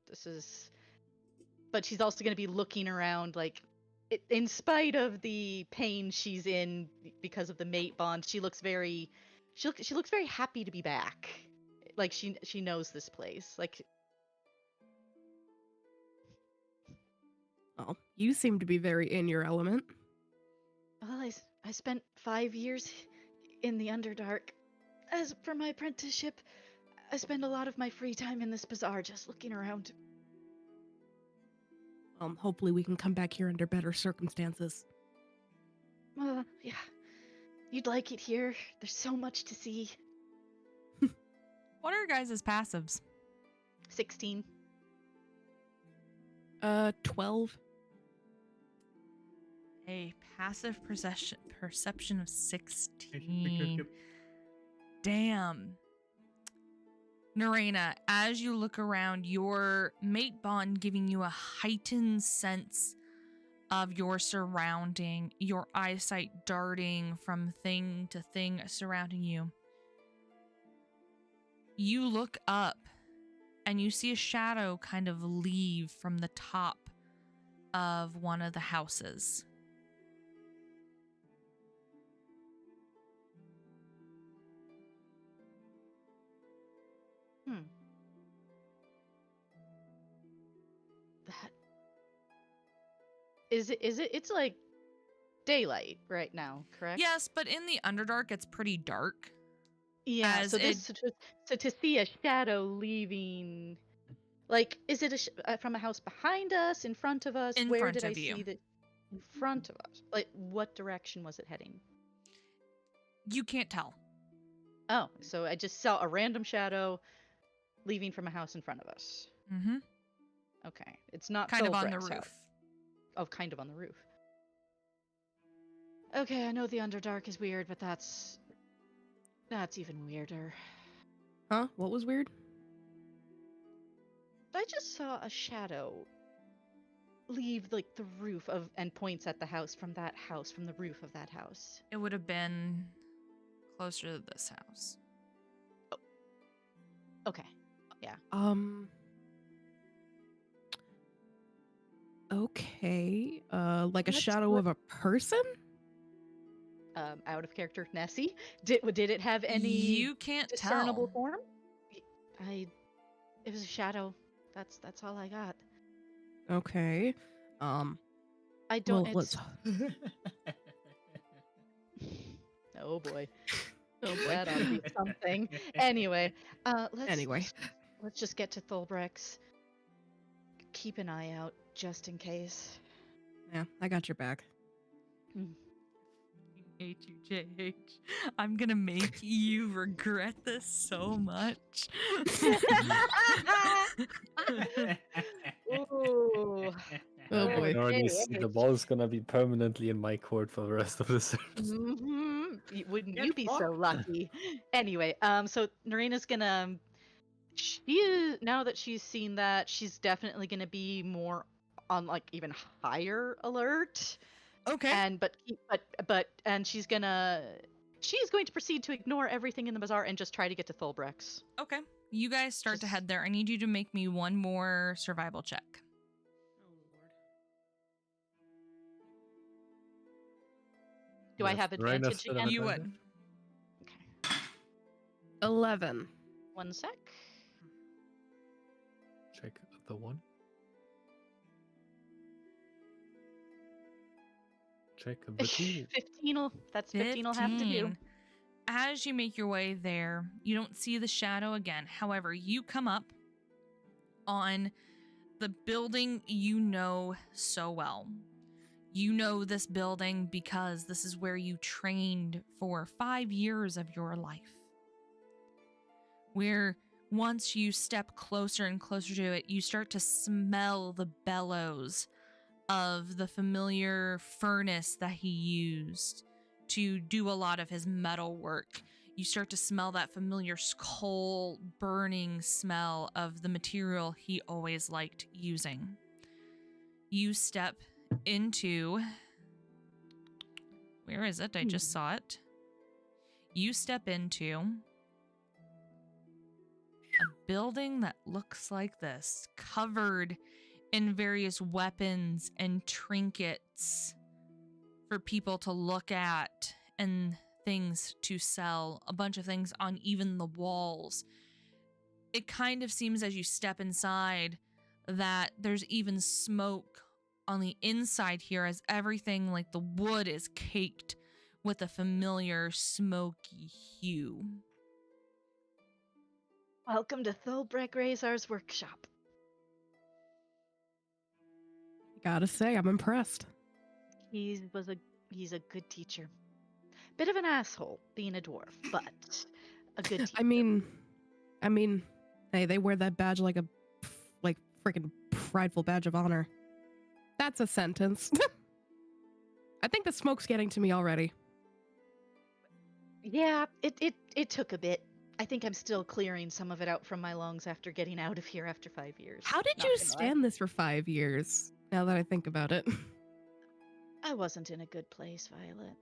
But she's also gonna be looking around, like, in spite of the pain she's in because of the mate bond, she looks very happy to be back. Like she knows this place. Like, Well, you seem to be very in your element. well, I spent 5 years in the Underdark. As for my apprenticeship, I spend a lot of my free time in this bazaar just looking around. Hopefully we can come back here under better circumstances. Yeah. You'd like it here. There's so much to see. What are your guys' passives? 16. 12. A passive perception of 16. Damn. Neraina, as you look around, your mate bond giving you a heightened sense of your surrounding, your eyesight darting from thing to thing surrounding you. You look up and you see a shadow kind of leave from the top of one of the houses. That is it. It's like daylight right now, correct? Yes, but in the Underdark, it's pretty dark. Yeah. As So to see a shadow leaving, like, is it from a house behind us, in front of us? In Where front did I of you. see that? In front of us. Like, what direction was it heading? You can't tell. Oh, so I just saw a random shadow leaving from a house in front of us. Mm-hmm. Okay, it's not Kind of on the Philbreck's roof. house. Oh, kind of on the roof. Okay, I know the Underdark is weird, but that's even weirder. Huh? What was weird? I just saw a shadow leave, like, the roof of, and points at the house, from the roof of that house. It would have been closer to this house. Okay. Yeah. Okay. Like a Let's shadow look- of a person? Out of character, Nessie. Did it have any You can't discernible tell. form? It was a shadow. That's all I got. Okay. I don't. Well, let's. Oh boy. Oh boy. That ought to be something. Anyway, let's just get to Thulbrex. Keep an eye out just in case. Yeah, I got your back. HUJH. I'm gonna make you regret this so much. Ooh. Oh I boy. can already see the ball's gonna be permanently in my court for the rest of the service. Wouldn't Get you be so fucked. lucky? Anyway, so Neraina's gonna. Now that she's seen that, she's definitely gonna be more on, like, even higher alert. Okay. And she's going to proceed to ignore everything in the bazaar and just try to get to Thulbrex. Okay. You guys start to head there. I need you to make me one more survival check. Do I have advantage again? You would. Okay. 11. 1 sec. Check the one. Check the two. 15 that's 15 will have to do. 15. As you make your way there, you don't see the shadow again. However, you come up on the building you know so well. You know this building because this is where you trained for 5 years of your life. Where once you step closer and closer to it, you start to smell the bellows of the familiar furnace that he used to do a lot of his metal work. You start to smell that familiar coal burning smell of the material he always liked using. You step into... Where is it? I just saw it. You step into a building that looks like this, covered in various weapons and trinkets for people to look at and things to sell, a bunch of things on even the walls. It kind of seems as you step inside that there's even smoke on the inside here, as everything, like the wood, is caked with a familiar smoky hue. Welcome to Thulbrek Razor's workshop. Gotta say, I'm impressed. He's a good teacher. Bit of an asshole being a dwarf, but a good teacher. I mean, hey, they wear that badge like freaking prideful badge of honor. That's a sentence. I think the smoke's getting to me already. Yeah, it took a bit. I think I'm still clearing some of it out from my lungs after getting out of here after 5 years. How did Not you gonna lie. stand this for 5 years? Now that I think about it. I wasn't in a good place, Violet.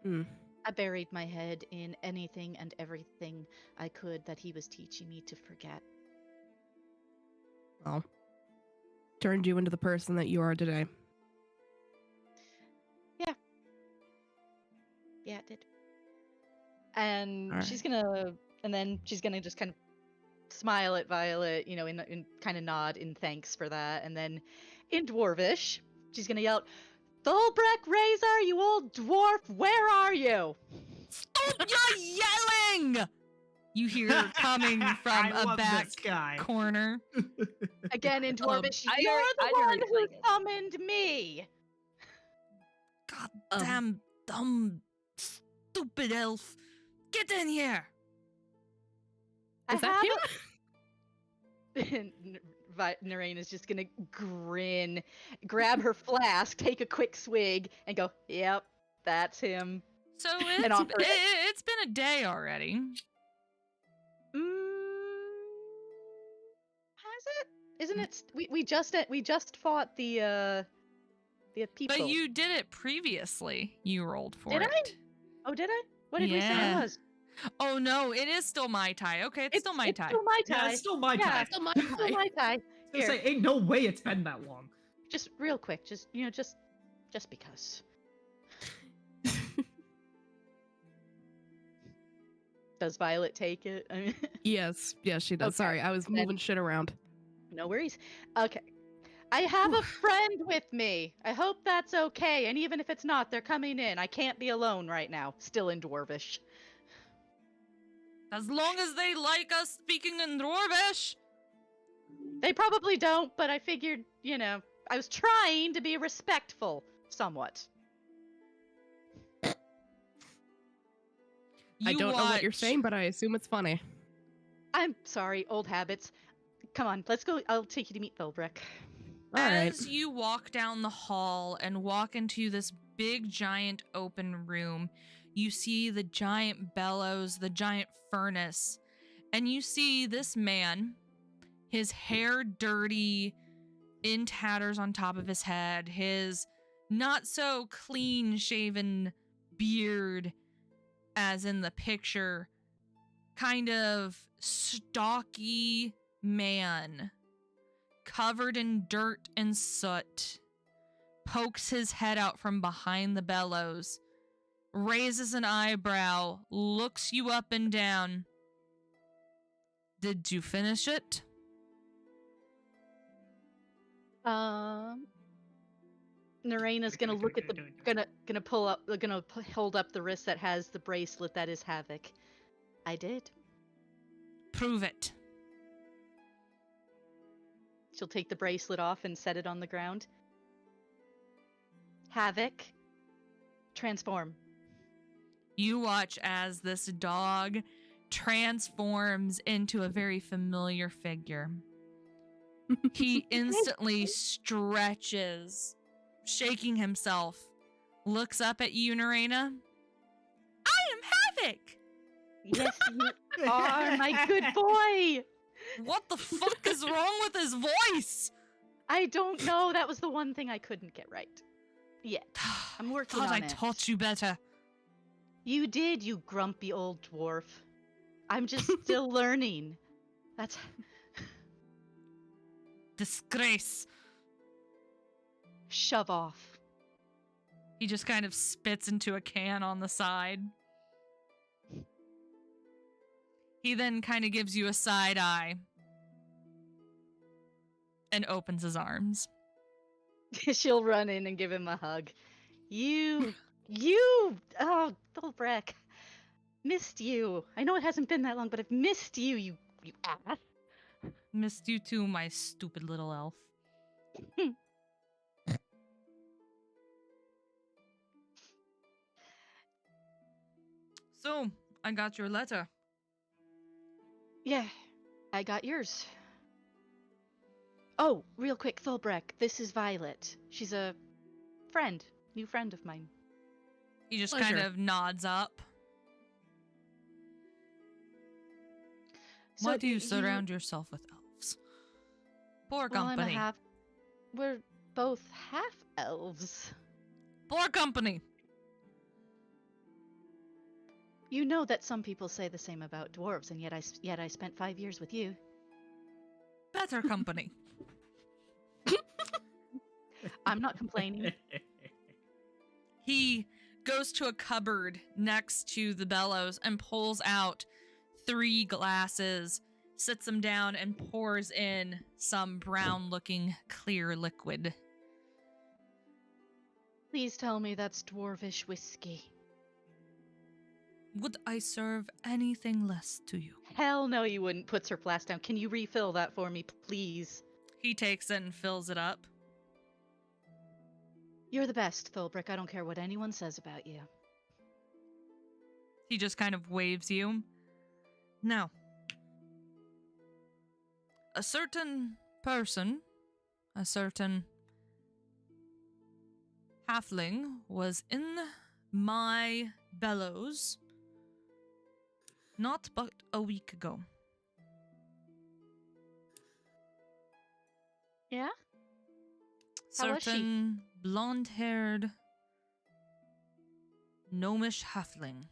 Hmm. I buried my head in anything and everything I could that he was teaching me to forget. Well, turned you into the person that you are today. Yeah, it did. And Alright. then she's gonna just kind of smile at Violet, you know, in kind of nod in thanks for that. And then in Dwarvish, she's gonna yell, "Thulbrek Razor, you old dwarf, where are you?" Stop your yelling! You hear coming from I a love back this guy. corner. Again in Dwarvish, I "You're already- the I one already who like it. summoned me!" God damn, dumb, stupid elf. Get in here! Is that you? Neraina's just gonna grin, grab her flask, take a quick swig, and go, "Yep, that's him." So And offer it. it's been a day already. Has it? Isn't it? We just fought the people. But you did it previously. You rolled for Did it. I? Oh, did I? What did we say Yeah. it was? Oh no, it is still my tie. Okay, it's still my tie. Still my Yeah, tie. it's still my Yeah, time. Still my Still tie. my tie. I was Here, gonna say, ain't no way it's been that long. just real quick, just because. Does Violet take it? I mean, Yes, she does. Okay, Sorry, I was then- moving shit around. no worries. Okay. I have a friend with me. I hope that's okay. And even if it's not, they're coming in. I can't be alone right now. Still in Dwarvish. As long as they like us speaking in Dwarvish. They probably don't, but I figured, you know, I was trying to be respectful, somewhat. I You don't know what you're watch- saying, but I assume it's funny. I'm sorry, old habits. Come on, let's go. I'll take you to meet Thulbrek. Alright. As you walk down the hall and walk into this big, giant open room, you see the giant bellows, the giant furnace, and you see this man, his hair dirty, in tatters on top of his head, his not so clean shaven beard as in the picture, kind of stocky man, covered in dirt and soot, pokes his head out from behind the bellows, raises an eyebrow, looks you up and down. Did you finish it? Neraina's gonna look at the hold up the wrist that has the bracelet that is Havoc. I did. Prove it. She'll take the bracelet off and set it on the ground. Havoc, transform. You watch as this dog transforms into a very familiar figure. He instantly stretches, shaking himself, looks up at you, Neraina. I am Havoc! Yes, you are my good boy. What the fuck is wrong with his voice? I don't know. That was the one thing I couldn't get right. Yet. I'm working Thought on I it. taught you better. You did, you grumpy old dwarf. I'm just still learning. That's... Disgrace. Shove off. He just kind of spits into a can on the side. He then kind of gives you a side eye and opens his arms. She'll run in and give him a hug. Oh, Dolbrek. Missed you. I know it hasn't been that long, but I've missed you, you ass. Missed you too, my stupid little elf. So, I got your letter. Yeah, I got yours. Oh, real quick, Thulbrek, this is Violet. She's a friend, new friend of mine. He just Pleasure. kind of nods up. Why do you surround yourself with elves? Poor Well, company. We're both half elves. Poor company. You know that some people say the same about dwarves, and yet I spent 5 years with you. Better company. I'm not complaining. He goes to a cupboard next to the bellows and pulls out 3 glasses, sits them down, and pours in some brown-looking clear liquid. Please tell me that's dwarvish whiskey. Would I serve anything less to you? Hell no, you wouldn't. Puts her flask down. Can you refill that for me, please? He takes it and fills it up. You're the best, Thulbrek. I don't care what anyone says about you. He just kind of waves you. Now, a certain person, a certain halfling was in my bellows not but a week ago. Yeah? How was she? Certain blonde-haired gnomish halfling.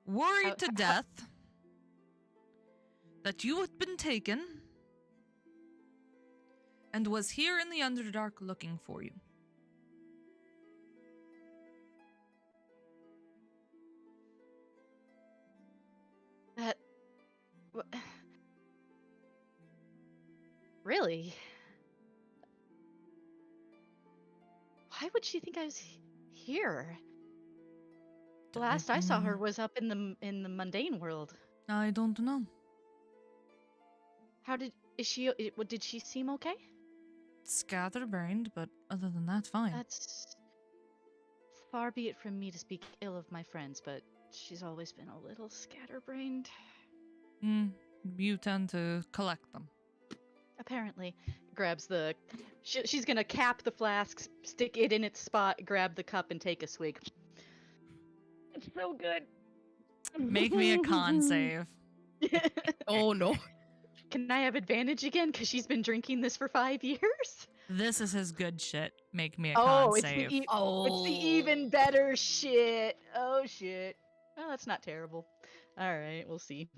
Worried to death that you had been taken and was here in the Underdark looking for you. That... Really? Why would she think I was here? The last I saw her was up in the mundane world. I don't know. How did she seem okay? Scatterbrained, but other than that, fine. That's far be it from me to speak ill of my friends, but she's always been a little scatterbrained. You tend to collect them. Apparently, grabs the. She's gonna cap the flask, stick it in its spot, grab the cup, and take a swig. It's so good. Make me a con save. Oh no. Can I have advantage again? Because she's been drinking this for 5 years? This is his good shit. Make me a con save. It's the even better shit. Oh, shit. Oh, that's not terrible. Alright, we'll see.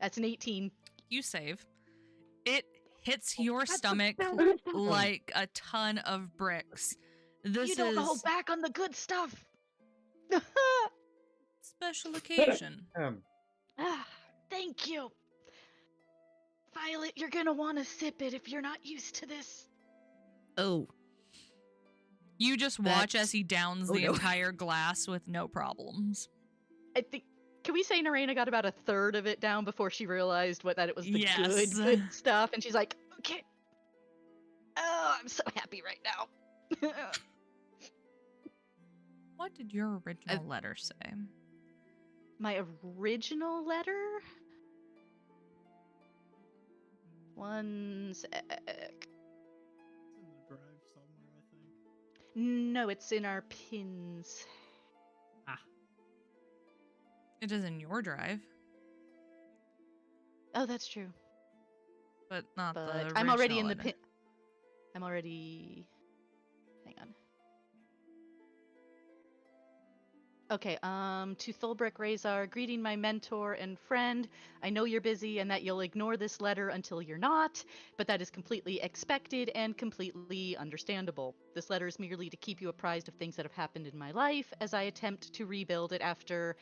That's an 18. You save. It hits your stomach like a ton of bricks. This You don't is hold back on the good stuff. special occasion. Thank you. Violet, you're gonna want to sip it if you're not used to this. Oh. You just watch That's- as he downs Oh, the no. entire glass with no problems. I think. Can we say Neraina got about a third of it down before she realized that it was the Yes. good stuff, and she's like, okay. Oh, I'm so happy right now. What did your original letter say? My original letter? One sec. No, it's in our pins. Ah, It is in your drive, Oh, that's true. but not the But original. I'm already in the letter. pin. I'm already. Hang on. Okay, to Thulbrek Razar, greeting my mentor and friend. I know you're busy and that you'll ignore this letter until you're not, but that is completely expected and completely understandable. This letter is merely to keep you apprised of things that have happened in my life as I attempt to rebuild it after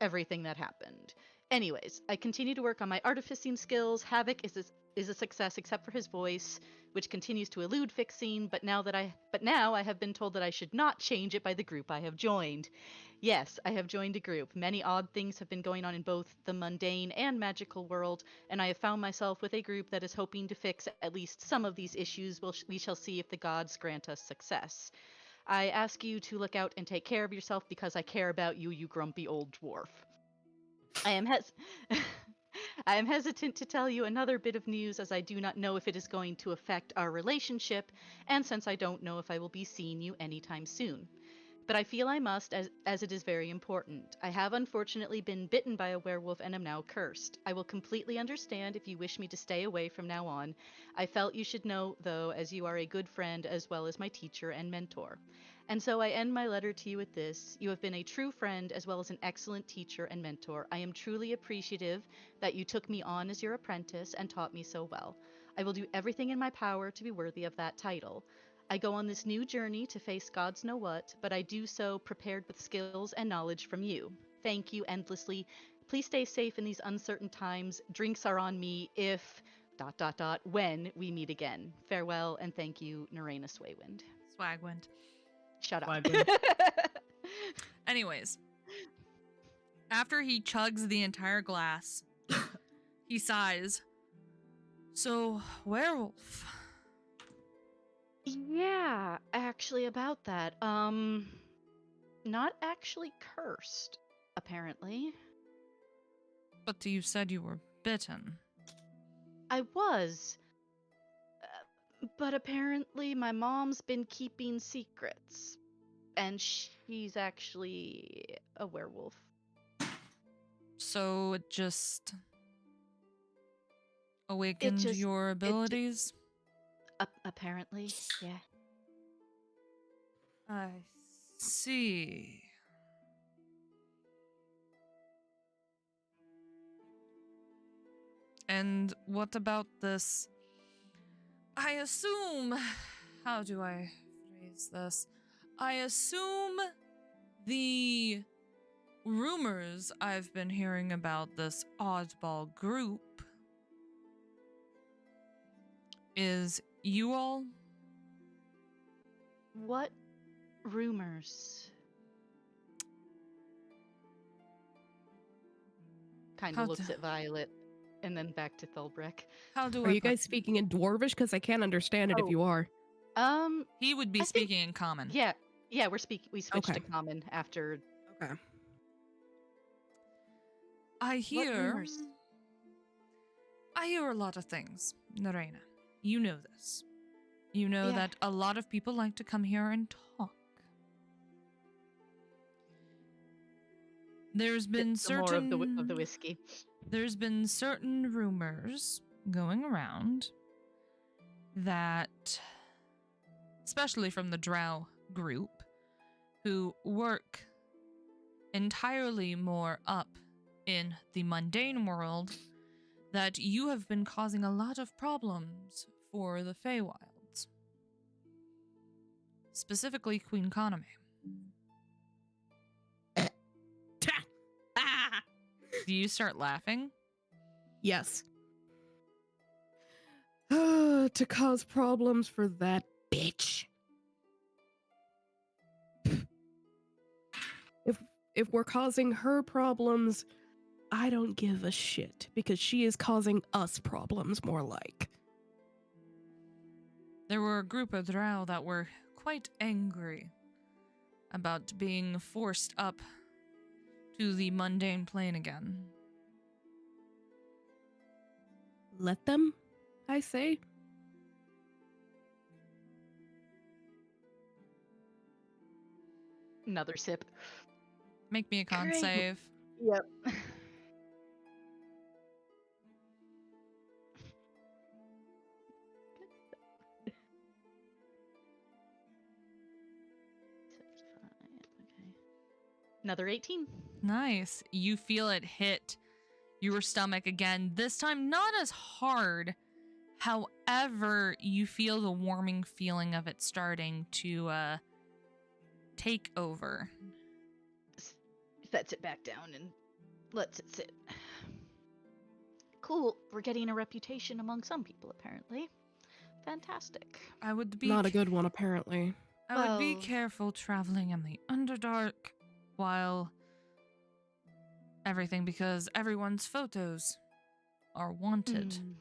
everything that happened. Anyways, I continue to work on my artificing skills. Havoc is a success except for his voice, which continues to elude fixing, but now I have been told that I should not change it by the group I have joined. Yes, I have joined a group. Many odd things have been going on in both the mundane and magical world, and I have found myself with a group that is hoping to fix at least some of these issues. We shall see if the gods grant us success. I ask you to look out and take care of yourself because I care about you, you grumpy old dwarf. I am I am hesitant to tell you another bit of news as I do not know if it is going to affect our relationship, and since I don't know if I will be seeing you anytime soon. But I feel I must, as it is very important. I have unfortunately been bitten by a werewolf and am now cursed. I will completely understand if you wish me to stay away from now on. I felt you should know, though, as you are a good friend as well as my teacher and mentor. And so I end my letter to you with this. You have been a true friend as well as an excellent teacher and mentor. I am truly appreciative that you took me on as your apprentice and taught me so well. I will do everything in my power to be worthy of that title. I go on this new journey to face gods know what, but I do so prepared with skills and knowledge from you. Thank you endlessly. Please stay safe in these uncertain times. Drinks are on me if ... when we meet again. Farewell and thank you, Neraina Swaywind. Swagwind. Shut up. Swagwind. Anyways, after he chugs the entire glass, he sighs. So, werewolf. Yeah, actually about that. Not actually cursed, apparently. But you said you were bitten. I was. But apparently my mom's been keeping secrets. And she's actually a werewolf. So it just awakened your abilities? Apparently, yeah. I see. And what about this? I assume. How do I phrase this? I assume the rumors I've been hearing about this oddball group is you all? What rumors? Kind How of looks to- at Violet and then back to Thulbrek. How do Are I you put- guys speaking in Dwarvish? Because I can't understand it if Oh. you are. He would be I think- speaking in common. Yeah, we switched Okay. to common after. Okay. I hear rumors? I hear a lot of things, Neraina. You know this. You know Yeah. that a lot of people like to come here and talk. There's been Some more certain of the whiskey. There's been certain rumors going around that, especially from the Drow group, who work entirely more up in the mundane world, that you have been causing a lot of problems for the Feywilds. Specifically Queen Kaname. Do you start laughing? Yes. To cause problems for that bitch. If we're causing her problems, I don't give a shit because she is causing us problems more like. There were a group of Drow that were quite angry about being forced up to the mundane plane again. Let them, I say. Another sip. Make me a con Great. save. Yep. Okay. Another 18. Nice. You feel it hit your stomach again. This time, not as hard. However, you feel the warming feeling of it starting to take over. Sets it back down and lets it sit. Cool. We're getting a reputation among some people, apparently. Fantastic. I would be Not a good one, apparently. I would be Well- careful traveling in the Underdark while everything, because everyone's photos are wanted. Mm.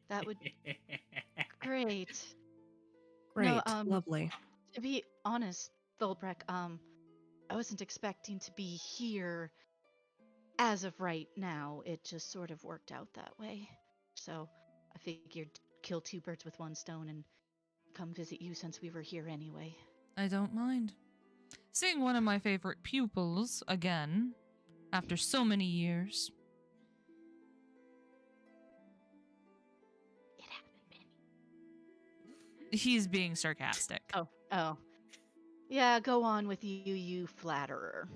That would great. Great. No, Lovely. To be honest, Thulbrek, I wasn't expecting to be here as of right now. It just sort of worked out that way. So I figured kill two birds with one stone and come visit you since we were here anyway. I don't mind. Seeing one of my favorite pupils again after so many years. It hasn't been. He's being sarcastic. Oh. Yeah, go on with you, you flatterer.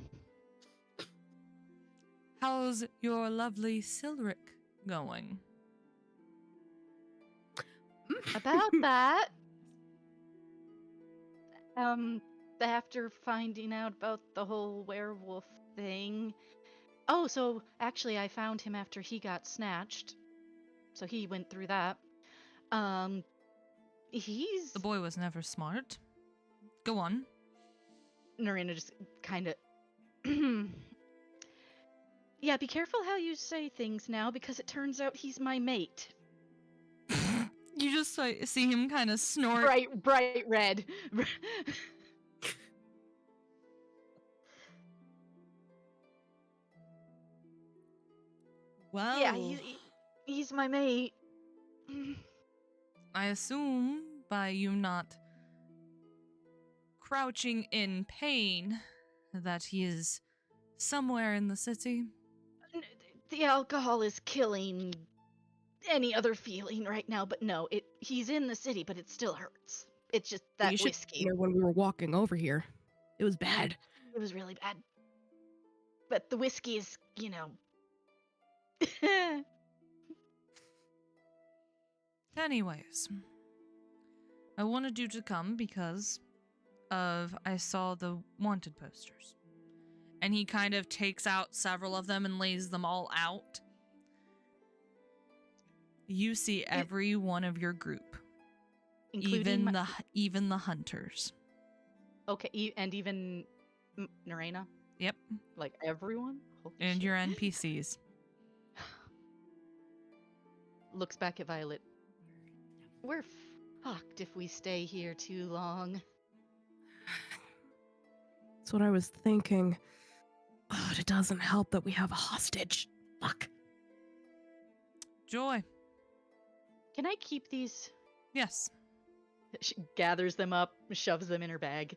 How's your lovely Silric going? About that, after finding out about the whole werewolf thing. Oh, so actually I found him after he got snatched. So he went through that. He's The boy was never smart. Go on. Neraina just kind of Yeah, be careful how you say things now because it turns out he's my mate. You just see him kind of snort. Bright red. Well, Yeah, he's my mate. I assume by you not crouching in pain that he is somewhere in the city. The alcohol is killing any other feeling right now, but no, he's in the city, but it still hurts. It's just You that should whiskey. hear when we were walking over here. It was bad. It was really bad. But the whiskey is, Anyways, I wanted you to come because I saw the wanted posters. And he kind of takes out several of them and lays them all out. You see every one of your group, including even the hunters. Okay, and even Neraina? Yep, Like everyone? Holy and shit. your NPCs. Looks back at Violet. We're fucked if we stay here too long. That's what I was thinking. But it doesn't help that we have a hostage. Fuck. Joy. Can I keep these? Yes. She gathers them up, shoves them in her bag.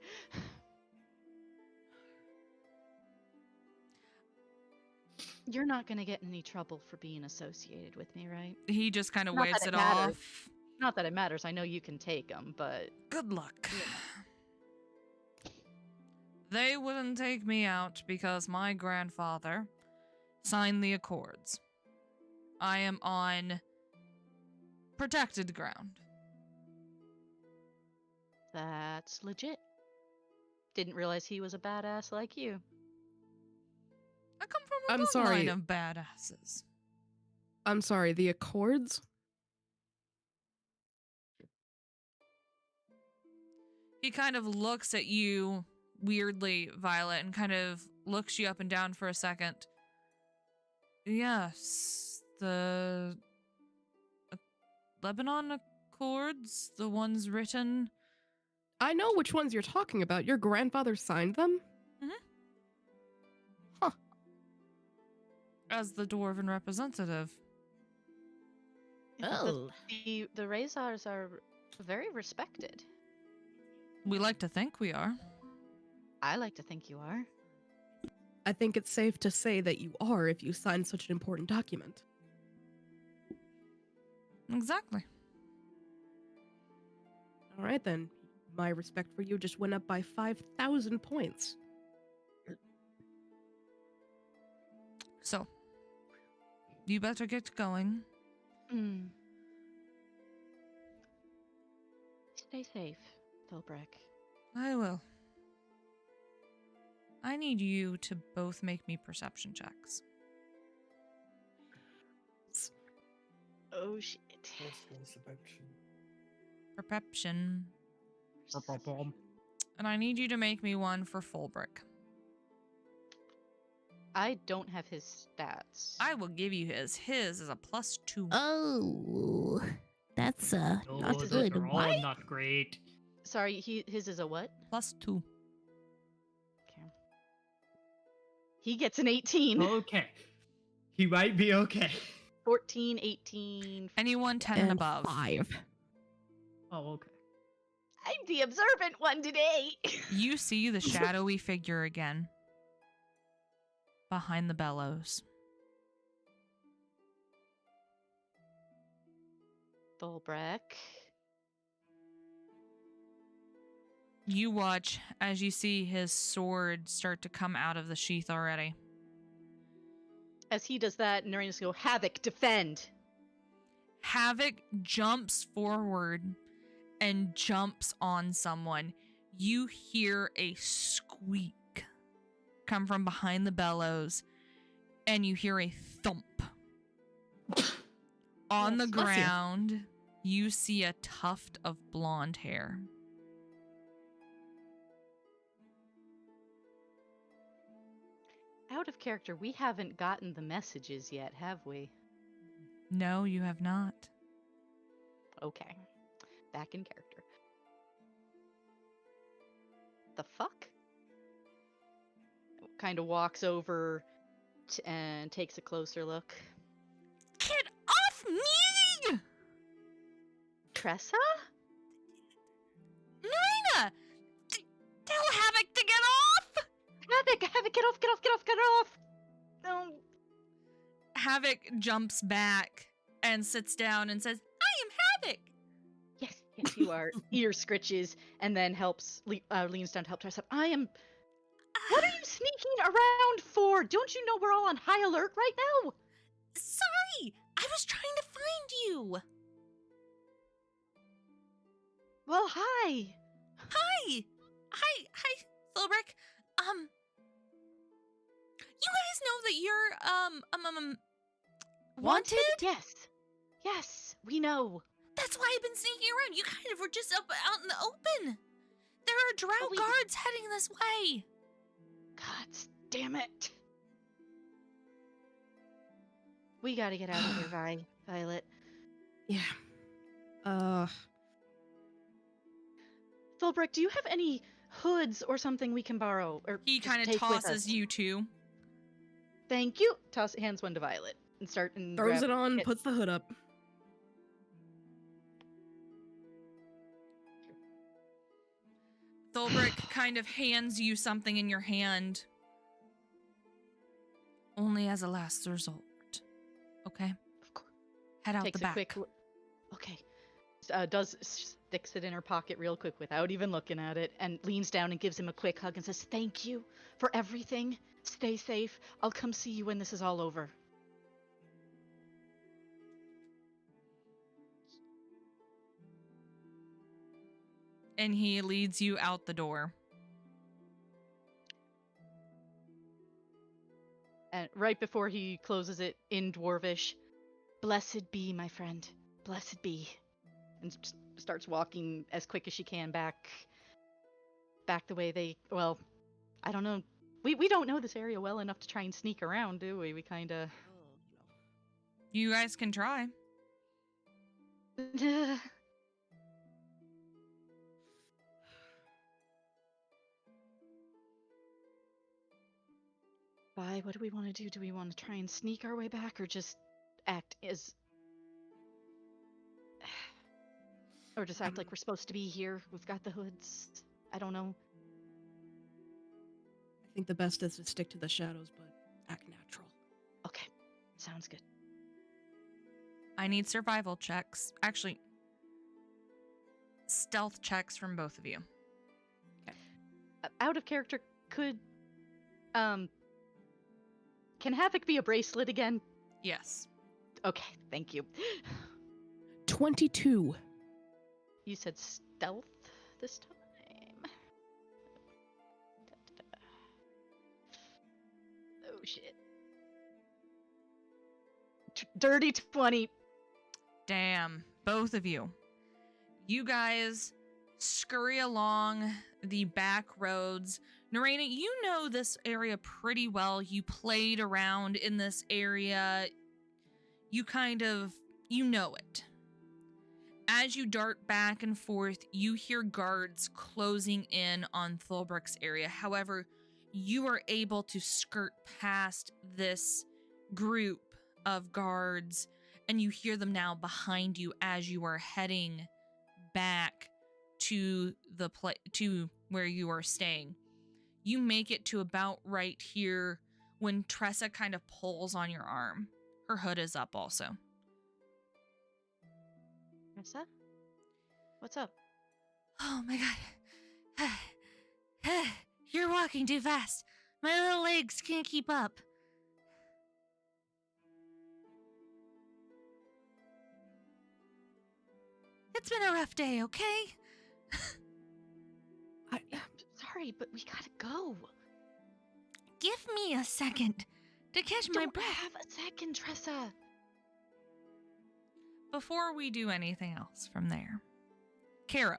You're not gonna get in any trouble for being associated with me, right? He just kind of Not waves that it it matters. off. Not that it matters. I know you can take them, but Good luck. They wouldn't take me out because my grandfather signed the accords. I am on protected ground. that's legit. Didn't realize he was a badass like you. I come from a I'm long sorry. line of badasses. I'm sorry, the Accords? He kind of looks at you weirdly, Violet, and kind of looks you up and down for a second. Yes, the Lebanon Accords, the ones written. I know which ones you're talking about. Your grandfather signed them? As the Dwarven representative. Oh. The Razors are Very respected. We like to think we are. I like to think you are. I think it's safe to say that you are if you sign such an important document. Exactly. All right, then. My respect for you just went up by 5,000 points. So, you better get going. Hmm. Stay safe, Philbrick. I will. I need you to both make me perception checks. Oh shit. Perception. And I need you to make me one for Fulbrick. I don't have his stats. I will give you his. His is a +2. Oh, that's not Those good. are all not great. Sorry, his is a what? +2. Okay. He gets an 18. Okay. He might be okay. 14, 18. Anyone 10 and above. 5. Oh, okay. I'm the observant one today. You see the shadowy figure again. Behind the bellows. Fulbrick. You watch as you see his sword start to come out of the sheath already. As he does that, Neraina's go, Havoc, defend. Havoc jumps forward and jumps on someone. You hear a squeak come from behind the bellows, and you hear a thump. On the Bless you. ground, you see a tuft of blonde hair. Out of character, we haven't gotten the messages yet, have we? No, you have not. Okay. Back in character. The fuck? Kind of walks over and takes a closer look. Get off me! Tressa? Neraina! Tell Havoc to get off! Havoc, get off, get off, get off, get off! No. Havoc jumps back and sits down and says, I am Havoc! Yes, you are. Ear scritches and then leans down to help Tressa. What are you sneaking around for? Don't you know we're all on high alert right now? Sorry! I was trying to find you! Well, hi. Hi! Hi, Philbrick. You guys know that you're, wanted? Yes, we know. That's why I've been sneaking around. You kind of were just up out in the open. There are drow we- guards heading this way. God damn it. We gotta get out of here, Violet. Yeah. Philbrick, do you have any hoods or something we can borrow? Or He just kind of take with tosses us? you two. Thank you. Hands one to Violet and start and Throws grab it on, puts the hood up. Philbrick kind of hands you something in your hand. Only as a last resort. Okay? Of course. Head out Takes the a back. quick look. Okay. Sticks it in her pocket real quick without even looking at it and leans down and gives him a quick hug and says, thank you for everything. Stay safe. I'll come see you when this is all over. And he leads you out the door. And right before he closes it in Dwarvish, blessed be, my friend. Blessed be. And starts walking as quick as she can back the way they, well, I don't know. We don't know this area well enough to try and sneak around, do we? We kind of... You guys can try. What do we want to do? Do we want to try and sneak our way back or just act as... Or just act like we're supposed to be here. We've got the hoods. I don't know. I think the best is to stick to the shadows, but act natural. Okay, sounds good. I need survival checks. Actually, stealth checks from both of you. Out of character, can Havoc be a bracelet again? Yes. Okay, thank you. 22. You said stealth this time? Oh shit. Dirty 20. Damn, both of you. You guys scurry along the back roads. Neraina, you know this area pretty well. You played around in this area. You know it. As you dart back and forth, you hear guards closing in on Thulbrick's area. However, you are able to skirt past this group of guards, and you hear them now behind you as you are heading back to to where you are staying. You make it to about right here when Tressa kind of pulls on your arm. Her hood is up also. Tressa? What's up? Oh my god. You're walking too fast. My little legs can't keep up. It's been a rough day, okay? Sorry, but we gotta go. Give me a second to catch my Don't breath. have a second, Tressa. Before we do anything else from there, Caro,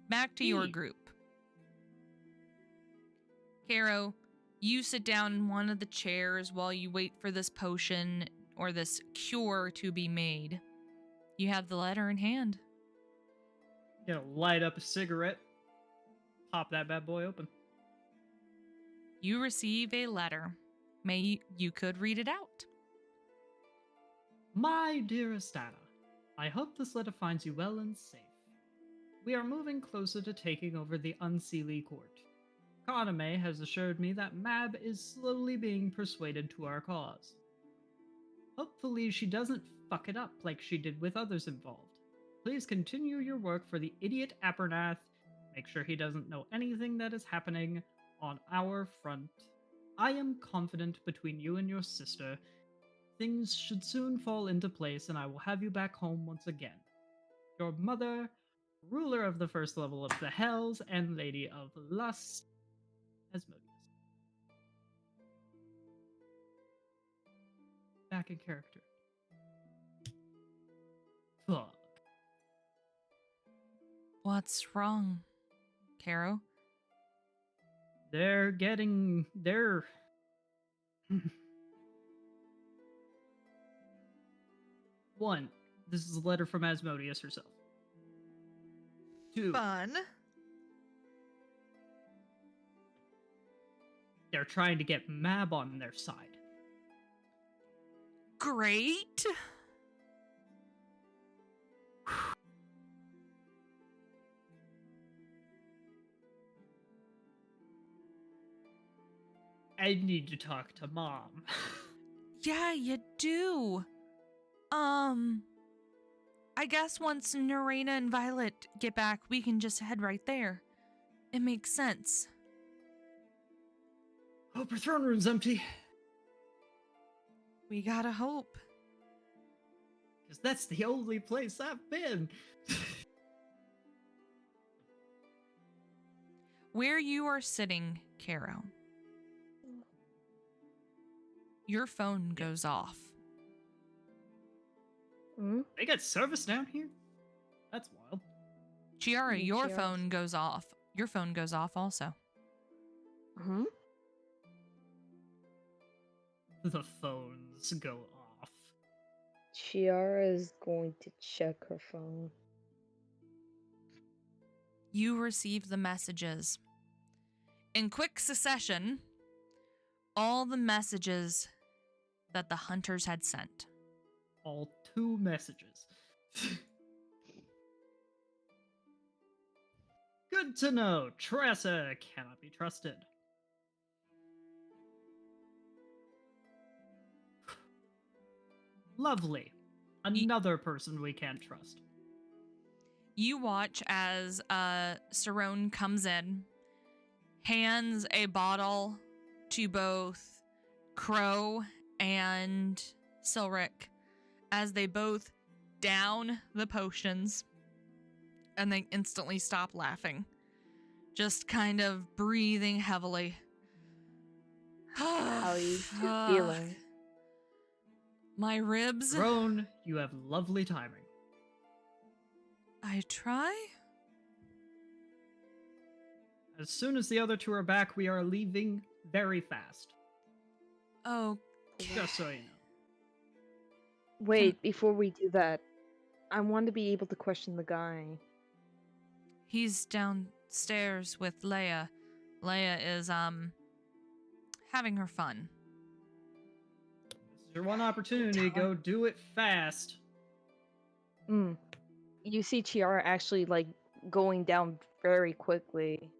back to your Me. group. Caro, you sit down in one of the chairs while you wait for this potion or this cure to be made. You have the letter in hand. Light up a cigarette, pop that bad boy open. You receive a letter. You could read it out. My dearest Anna, I hope this letter finds you well and safe. We are moving closer to taking over the Unseelie Court. Kaname has assured me that Mab is slowly being persuaded to our cause. Hopefully she doesn't fuck it up like she did with others involved. Please continue your work for the idiot Apernath. Make sure he doesn't know anything that is happening on our front. I am confident between you and your sister, things should soon fall into place and I will have you back home once again. Your mother, ruler of the first level of the Hells and Lady of Lust, Asmodeus. Back in character. Fuck. What's wrong, Caro? They're One, this is a letter from Asmodeus herself. 2, Fun. they're trying to get Mab on their side. Great. I need to talk to Mom. Yeah, you do. I guess once Neraina and Violet get back, we can just head right there. It makes sense. Hope her throne room's empty. We gotta hope. Because that's the only place I've been. Where you are sitting, Caro, your phone goes off. Hmm? They got service down here? That's wild. Chiara, your Chiara's- phone goes off. Your phone goes off also. Hmm? The phones go off. Chiara is going to check her phone. You receive the messages. In quick succession, all the messages that the hunters had sent. All 2 messages. Good to know. Tressa cannot be trusted. Lovely. Another person we can't trust. You watch as Sarone comes in, hands a bottle to both Crow and Silric as they both down the potions and they instantly stop laughing. Just kind of breathing heavily. How are you feeling? My ribs. Roan, you have lovely timing. I try? As soon as the other two are back, we are leaving very fast. Oh, Just so you know. Wait, before we do that, I want to be able to question the guy. he's downstairs with Leia. Leia is, having her fun. This is your one opportunity. Go do it fast. You see Chiara actually, like, going down very quickly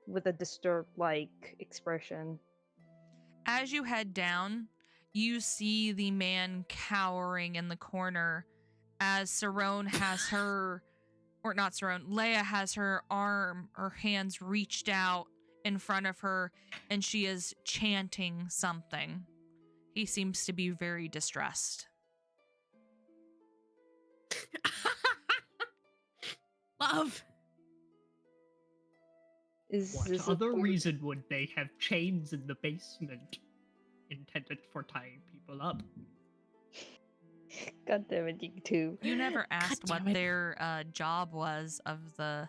with a disturbed, like, expression. As you head down, you see the man cowering in the corner as Sarone has her, or not Sarone, Leia has her hands reached out in front of her, and she is chanting something. He seems to be very distressed. Love. Is What this other reason would they have chains in the basement intended for tying people up? God damn it, you two. You never asked damn what it. their job was of the...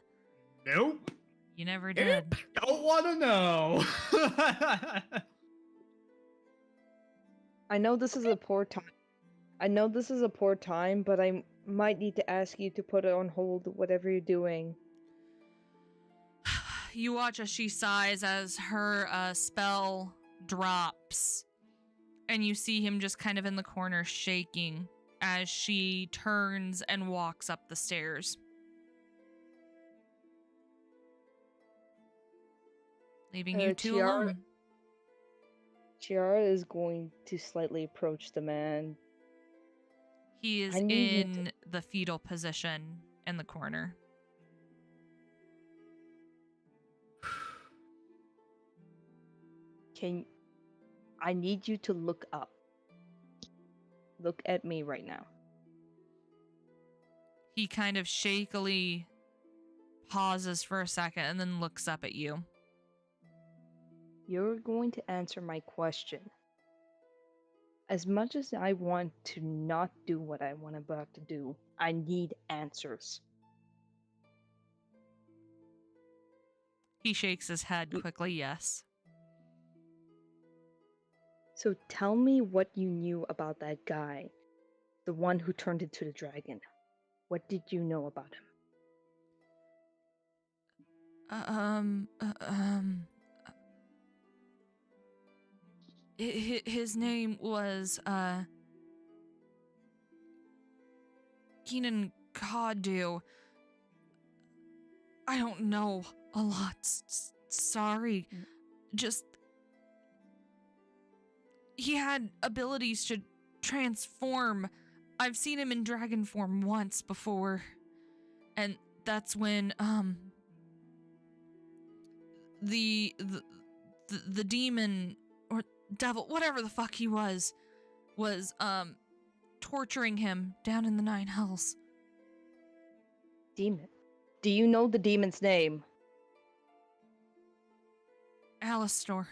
Nope. You never did. Don't want to know. I know this is a poor time. But I might need to ask you to put it on hold, whatever you're doing. You watch as she sighs as her spell drops, and you see him just kind of in the corner shaking as she turns and walks up the stairs. Leaving you two Chiara- alone. Chiara is going to slightly approach the man. He is I need you in the fetal position in the corner. I need you to look up. Look at me right now. He kind of shakily pauses for a second and then looks up at you. You're going to answer my question. As much as I want to not do what I want about to do, I need answers. He shakes his head quickly, yes. So tell me what you knew about that guy, the one who turned into the dragon. What did you know about him? His name was, Keenan Kadu. I don't know a lot. Sorry. Just... He had abilities to transform. I've seen him in dragon form once before. And that's when, the demon, or devil, whatever the fuck he was torturing him down in the Nine Hells. Demon. Do you know the demon's name? Alistor.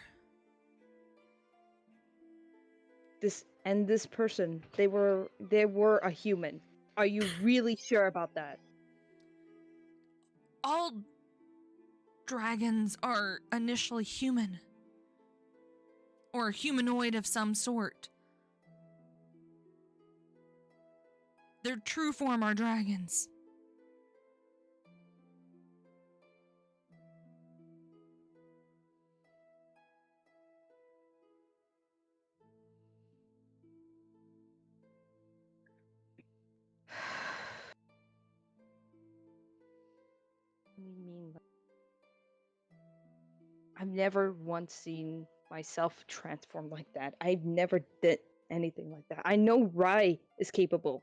This person, they were a human. Are you really sure about that? All dragons are initially human. Or humanoid of some sort. Their true form are dragons. You mean never once seen myself transform like that. I've never did anything like that. I know Rai is capable,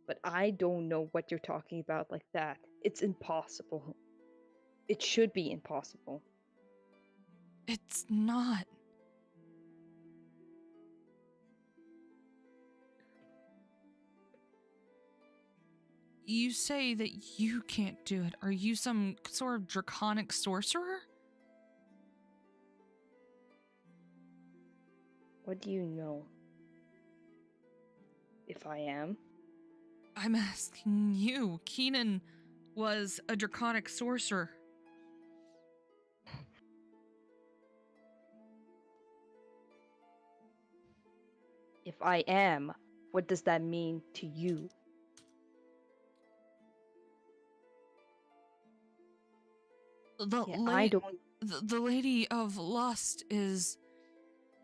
but I don't know what you're talking about like that. It's impossible. It should be impossible. It's not. You say that you can't do it. Are you some sort of draconic sorcerer? What do you know? If I am? I'm asking you. Keenan was a draconic sorcerer. If I am, what does that mean to you? I don't. The Lady of Lust is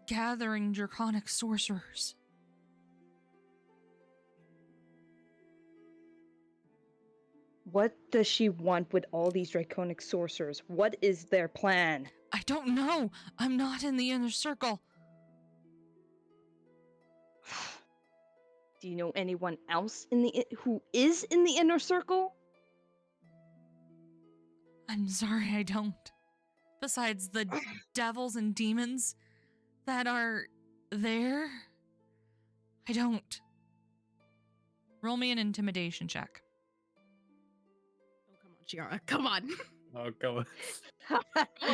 gathering draconic sorcerers. What does she want with all these draconic sorcerers? What is their plan? I don't know. I'm not in the inner circle. Do you know anyone else who is in the inner circle? I'm sorry, I don't. Besides the devils and demons that are there, I don't. Roll me an intimidation check. Oh, come on, Chiara. Come on. Oh, come on.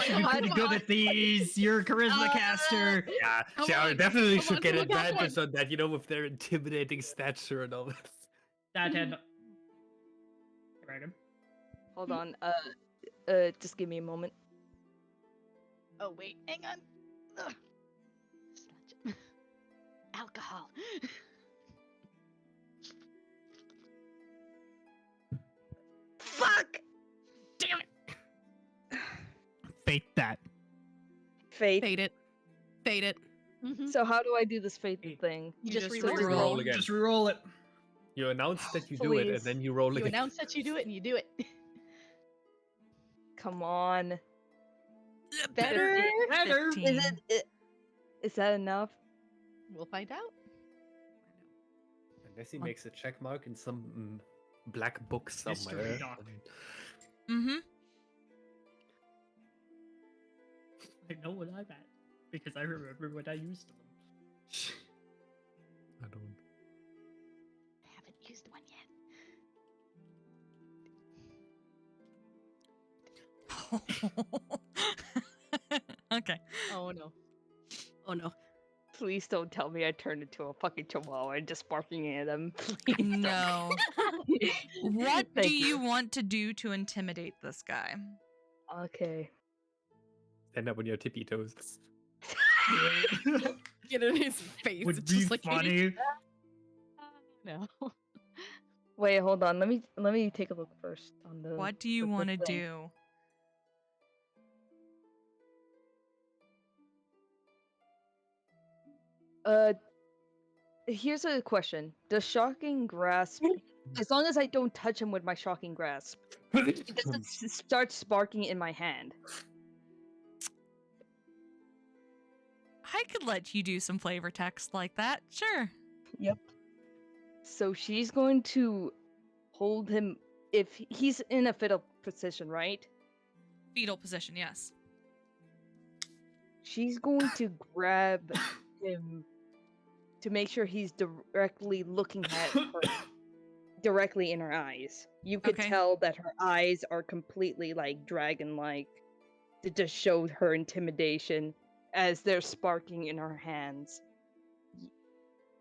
You're pretty good at these. You're a charisma caster. Yeah, Come Shower on, definitely come should on, get come on, advantage on that, you know, with their intimidating stature and all that. That had. Random. Hold on. Just give me a moment. Oh wait, hang on. Ugh. Sludge. Alcohol. Fuck! Damn it. Fate that. Fate. Fade it. Fade it. Mhm. So how do I do this fate thing? You just so reroll. you Roll again. Just reroll it. You announce that you do it, and Please. then you roll You again. announce that you do it, and you do it. Come on. Better. Better. 15. Is that enough? We'll find out. Unless he makes a check mark in some black book somewhere. Mystery doc. Mm-hmm. I know what I'm at because I remember when I used them. I don't. I haven't used one yet. Okay. Oh no. Oh no. Please don't tell me I turned into a fucking chihuahua and just barking at them. Please don't. No. What Thank do you want to do to intimidate this guy? Okay. Stand up on your tippy toes. Get in his face. Would It's be just like, funny. No. Wait, hold on. Let me take a look first on the. What do you the want to thing. do? Here's a question. Does shocking grasp, as long as I don't touch him with my shocking grasp, does it start sparking in my hand? I could let you do some flavor text like that. Sure. So she's going to hold him if he's in a fetal position, right? Fetal position, yes. She's going to grab him to make sure he's directly looking at her, directly in her eyes. You could Okay. tell that her eyes are completely like dragon-like to just show her intimidation as they're sparking in her hands.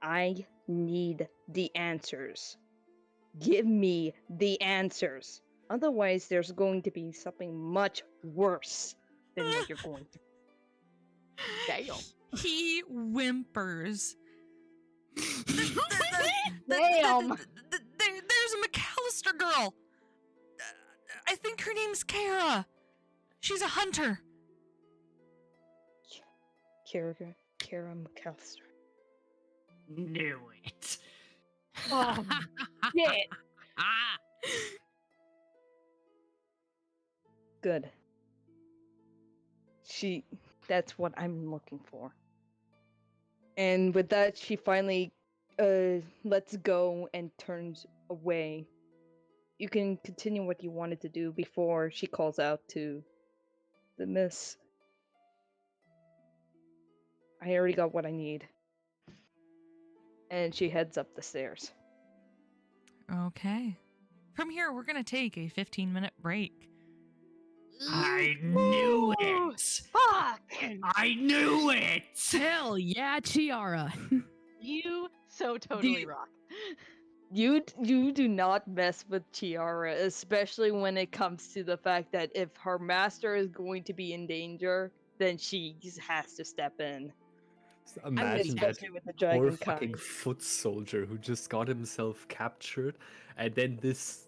I need the answers. Give me the answers. Otherwise, there's going to be something much worse than what you're going to. Damn. He whimpers. Damn! There's a McAllister girl. I think her name's Kara. She's a hunter. Kara McAllister. Knew it. Oh, shit! Good. That's what I'm looking for. And with that, she finally lets go and turns away. You can continue what you wanted to do before she calls out to the miss. I already got what I need. And she heads up the stairs. Okay. From here, we're going to take a 15-minute break. I knew Ooh, it! Fuck! I knew it! Hell yeah, Chiara. You so totally rock. You do not mess with Chiara, especially when it comes to the fact that if her master is going to be in danger, then she just has to step in. Imagine that Especially with the poor dragon fucking kind. foot soldier who just got himself captured, and then this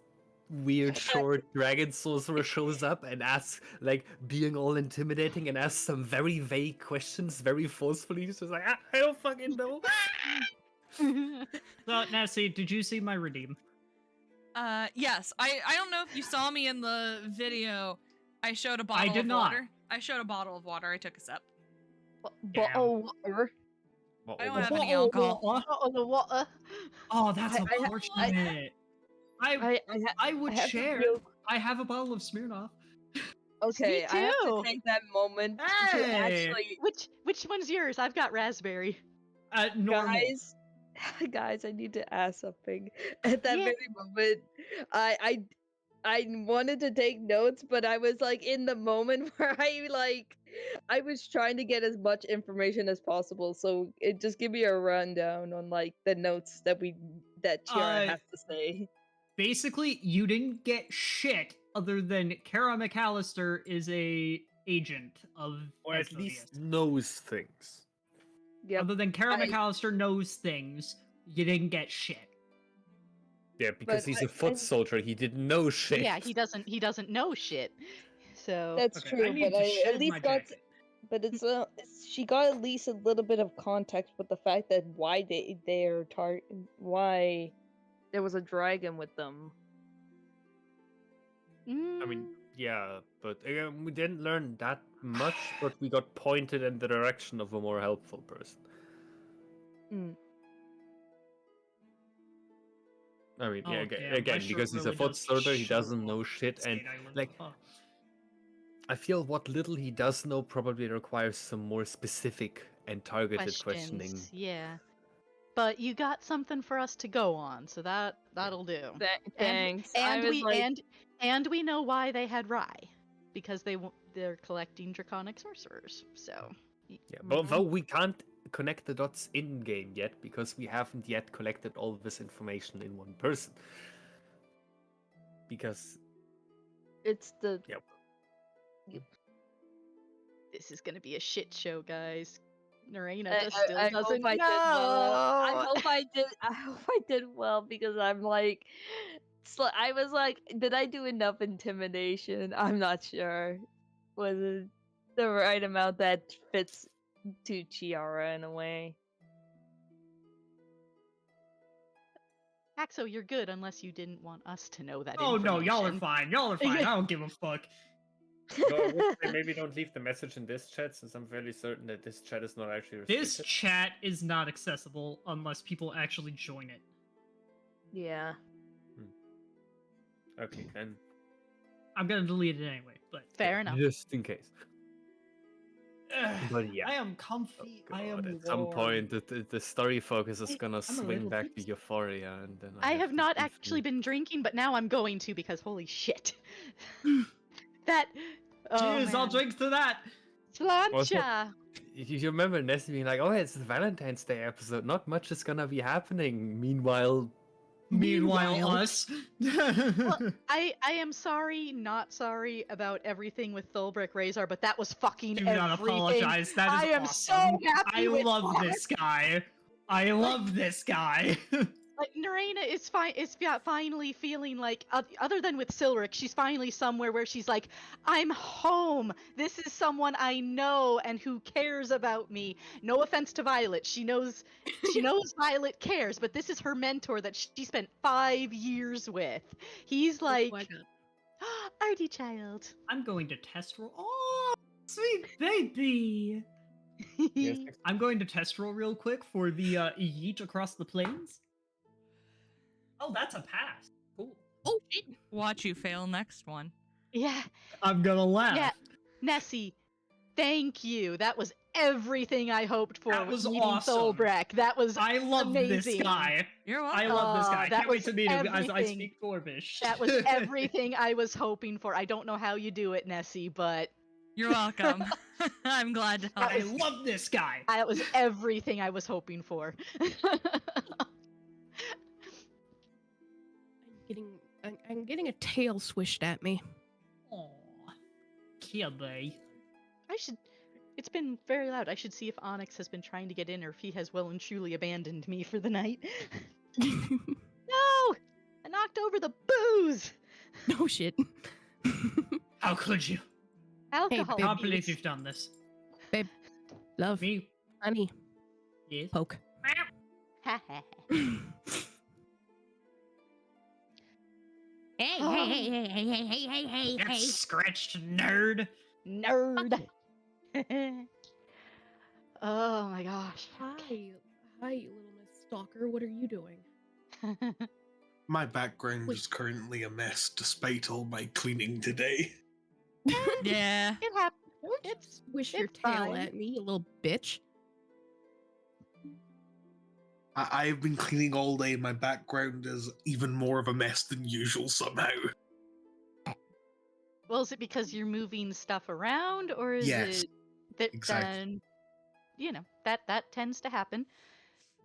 weird short dragon sorcerer shows up and asks, like, being all intimidating and asks some very vague questions very forcefully. He's just like, I don't fucking know. So, Nessie, did you see my redeem? Yes. I don't know if you saw me in the video. I showed a bottle did of not. water. I showed a bottle of water. I took a sip. Bottle water. I don't have any alcohol. The water. Oh, that's I- I- unfortunate. I would I have to share. real- I have a bottle of Smirnoff. Okay, I have to too. take that moment to Hey! actually, Which one's yours? I've got raspberry. Normal. guys, I need to ask something. At that Yeah. very moment, I wanted to take notes, but I was like in the moment where I was trying to get as much information as possible. So just give me a rundown on like the notes that Chiara has to say. Basically, you didn't get shit other than Kara McAllister is a agent of Or at SODS. least knows things. Yep. Other than Kara I- McAllister knows things, you didn't get shit. Yeah, because But he's I- a foot soldier, he didn't know shit. Yeah, he doesn't know shit. So That's Okay, true, I need but to I shed at least my got. jacket. But she got at least a little bit of context with the fact that why why there was a dragon with them. I mean, yeah, but again, we didn't learn that much, but we got pointed in the direction of a more helpful person. Mm. I mean, yeah, Oh, damn, my again, shirt because he's a really foot does soldier, he show doesn't off know shit, the and state I live like, in. I feel what little he does know probably requires some more specific and targeted questioning. questions, yeah. But you got something for us to go on, so that'll do. Thanks. And I was we like, and we know why they had Rye, because they're collecting draconic sorcerers. So Yeah, but though we can't connect the dots in game yet because we haven't yet collected all this information in one person. Because it's the this is gonna be a shit show, guys. Neraina I just still doesn't hope I know. did well. I hope I did well because I'm like, I was like, did I do enough intimidation? I'm not sure. Was it the right amount that fits to Chiara in a way? Axo, you're good unless you didn't want us to know that. Oh no, y'all are information. fine. Y'all are fine. I don't give a fuck. maybe don't leave the message in this chat since I'm fairly certain that this chat is not actually This restricted. chat is not accessible unless people actually join it. Yeah. Okay, then I'm gonna delete it anyway, but Fair enough. just in case. But yeah. I am comfy. God, I am at some warm. point the story focus is gonna I'm a swing little back to tipsy. Euphoria, and then I have to not briefly- actually been drinking, but now I'm going to because holy shit. That. Oh, Cheers, I'll man. drink to that. Slancha. You remember Nessie being like, "Oh, it's the Valentine's Day episode. Not much is gonna be happening." Meanwhile, us. Well, I am sorry, not sorry about everything with Thulbrick Razor, but that was fucking Do everything. not apologize. That is I am awesome. so happy I with love that. this guy. I love this guy. Like Neraina is finally feeling like, other than with Silric, she's finally somewhere where she's like, I'm home. This is someone I know and who cares about me. No offense to Violet, she knows Violet cares, but this is her mentor that she spent 5 years with. He's like, Oh my God. Artie child. I'm going to test roll. Oh, Sweet baby! Yes, I'm going to test roll real quick for the yeet across the plains. Oh, that's a pass. Cool. Oh shit! Watch you fail next one. Yeah, I'm gonna laugh. yeah. Nessie, thank you. That was everything I hoped for That with was meeting awesome. Tholbrak. That was I love this amazing. guy. You're I welcome. love this guy. That Can't wait was to meet him as I everything. speak Dwarvish. That was everything I was hoping for. I don't know how you do it, Nessie, but You're welcome. I'm glad to help. I love this guy. that was everything I was hoping for. I'm getting a tail swished at me. Aww. Kitty. I should. It's been very loud. I should see if Onyx has been trying to get in or if he has well and truly abandoned me for the night. No! I knocked over the booze! Oh shit. How could you? Alcohol. Can't believe abuse. you've done this. Love, Me? honey, Yes. poke. Hey. Get scratched, nerd. Nerd! Oh my gosh. Hi, little Miss Stalker. What are you doing? My background Wait. is currently a mess despite all my cleaning today. Yeah. It happened. Don't you It's swish your it's tail fine. at me, you little bitch. I've been cleaning all day and my background is even more of a mess than usual somehow. Well, is it because you're moving stuff around, or is Yes, it that exactly. that tends to happen?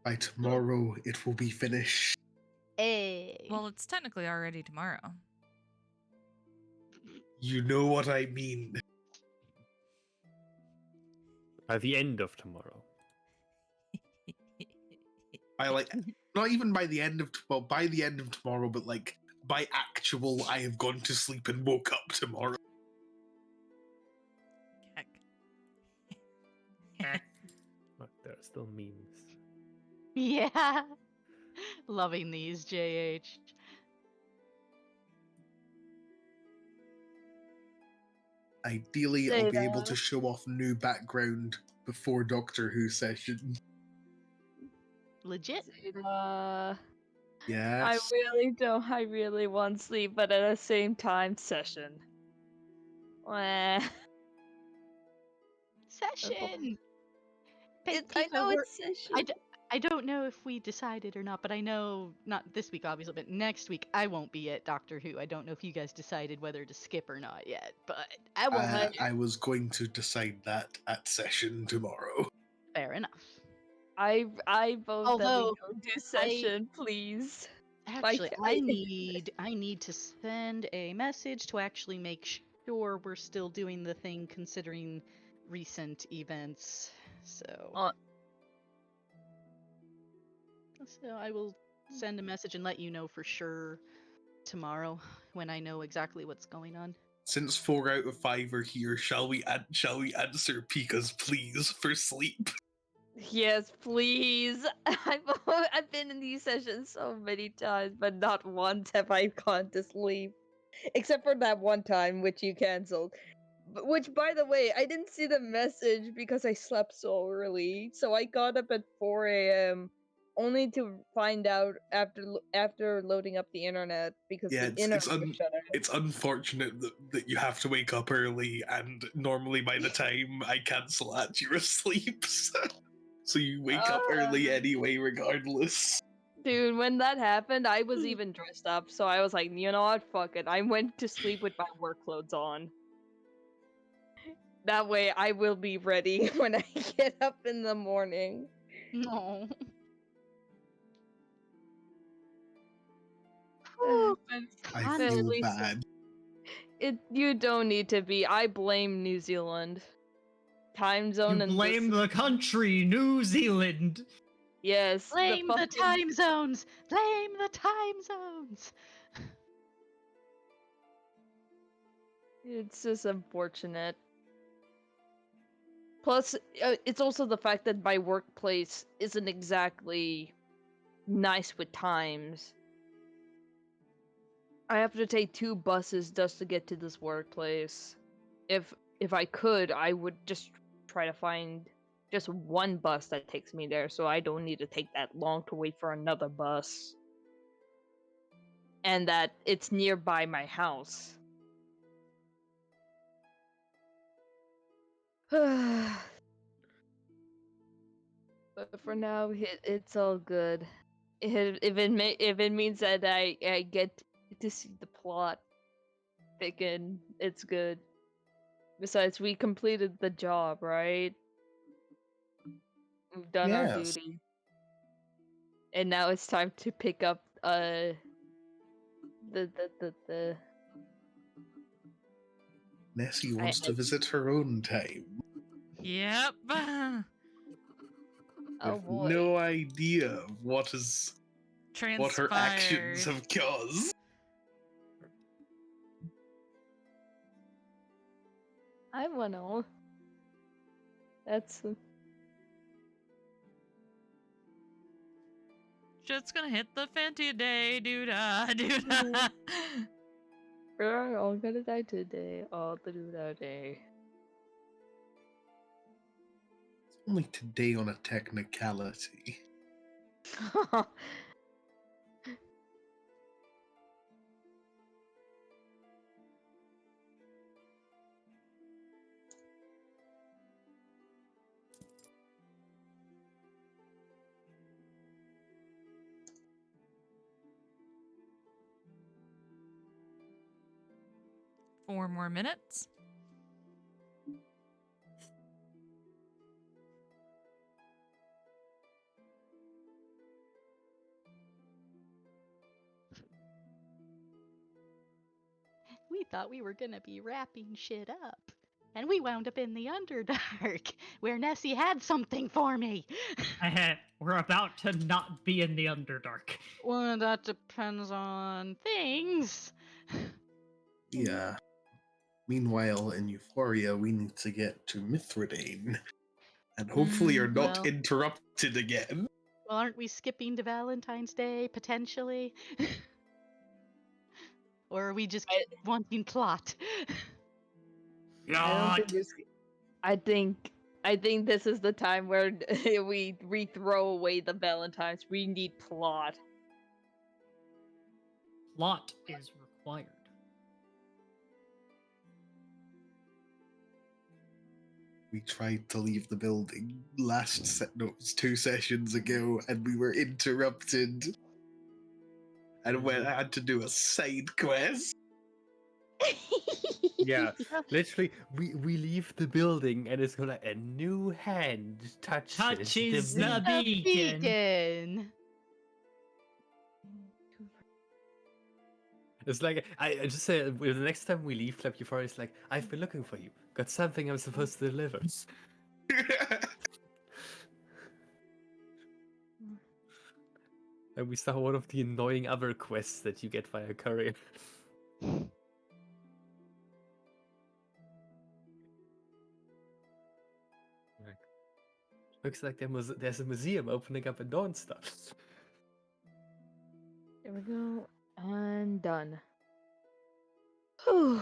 By tomorrow, it will be finished. Hey. Well, it's technically already tomorrow. You know what I mean. By the end of tomorrow. By like, not even by the end of by the end of tomorrow, but like by actual, I have gone to sleep and woke up tomorrow. Heck. But there are still memes. Yeah. Loving these, JH. Ideally, Say I'll be able that. to show off new background before Doctor Who session. Legit. I Yes. really want sleep, but at the same time, session. Wah. Session. I Pipa, know we're- it's session. I don't know if we decided or not, but I know not this week, obviously, but next week I won't be at Doctor Who. I don't know if you guys decided whether to skip or not yet, but I won't. I was going to decide that at session tomorrow. Fair enough. I vote that we Although, don't do session, please. Actually, I- I need to send a message to actually make sure we're still doing the thing considering recent events. So so I will send a message and let you know for sure tomorrow when I know exactly what's going on. Since 4 out of 5 are here, shall we answer Pika's pleas for sleep? Yes, please. I've been in these sessions so many times, but not once have I gone to sleep. Except for that one time which you cancelled. Which, by the way, I didn't see the message because I slept so early. So I got up at 4 a.m. only to find out after loading up the internet because Yeah, the internet was shut down. it's unfortunate that you have to wake up early, and normally by the time I cancel that, you're asleep. So you wake up early anyway, regardless. Dude, when that happened, I was even dressed up, so I was like, you know what, fuck it. I went to sleep with my work clothes on. That way I will be ready when I get up in the morning. No. I At feel least bad. you don't need to be. I blame New Zealand. Time zone You and blame the country, New Zealand. Yes. Blame the fucking- time zones! Blame the time zones! It's just unfortunate. Plus, it's also the fact that my workplace isn't exactly nice with times. I have to take 2 buses just to get to this workplace. If if I could, I would just try to find just one bus that takes me there, so I don't need to take that long to wait for another bus. And that it's nearby my house. But for now, it's all good. If it means that I get to see the plot thicken, it's good. Besides, we completed the job, right? We've done our Yes. duty. And now it's time to pick up the Nessie wants to visit her own time. Yep. oh With boy. no idea of what her actions Transpired. have caused. I wanna. That's Shit's gonna hit the fan today, doo-da, doo-da. we're all gonna die today. All the do that day. It's only today on a technicality. Four more minutes. We thought we were gonna be wrapping shit up. And we wound up in the Underdark, where Nessie had something for me. We're about to not be in the Underdark. Well, that depends on things. Yeah. Meanwhile, in Euphoria, we need to get to Mithridane. And hopefully are not well. interrupted again. Well, aren't we skipping to Valentine's Day, potentially? Or are we just wanting plot? I don't think this. I think this is the time where we throw away the Valentines. We need plot. Plot is required. We tried to leave the building two sessions ago, and we were interrupted. And when I had to do a side quest. Yeah, literally, we leave the building and it's gonna a new hand touches the beacon. Beacon. It's like I just say the next time we leave Club Euphoria, it's like I've been looking for you. Got something I'm supposed to deliver. And we saw one of the annoying other quests that you get via courier. Looks like there's a museum opening up in Dawnstar. There we go. And done. Whew.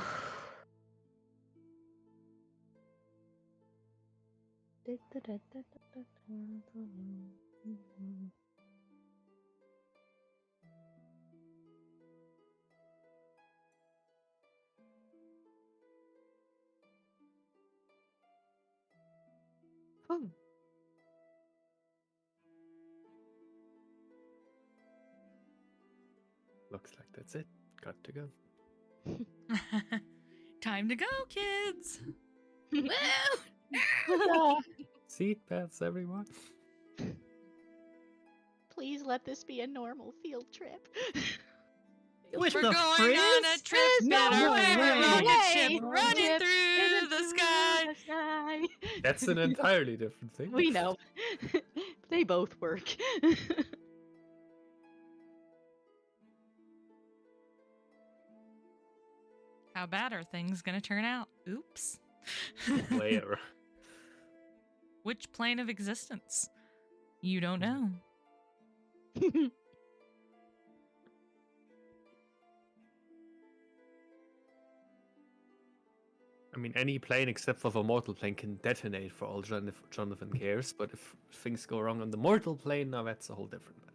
Whew. Looks like that's it. Got to go. Time to go, kids. Seat belts, everyone. Please let this be a normal field trip. With We're the going frizz? on a trip in No our favorite way. rocket Yay. ship running Ship through the sky. The sky. That's an entirely different thing. We know. They both work. How bad are things gonna turn out? Oops. Where? Which plane of existence? You don't know. I mean, any plane except for the mortal plane can detonate for all Jonathan cares, but if things go wrong on the mortal plane, now that's a whole different matter.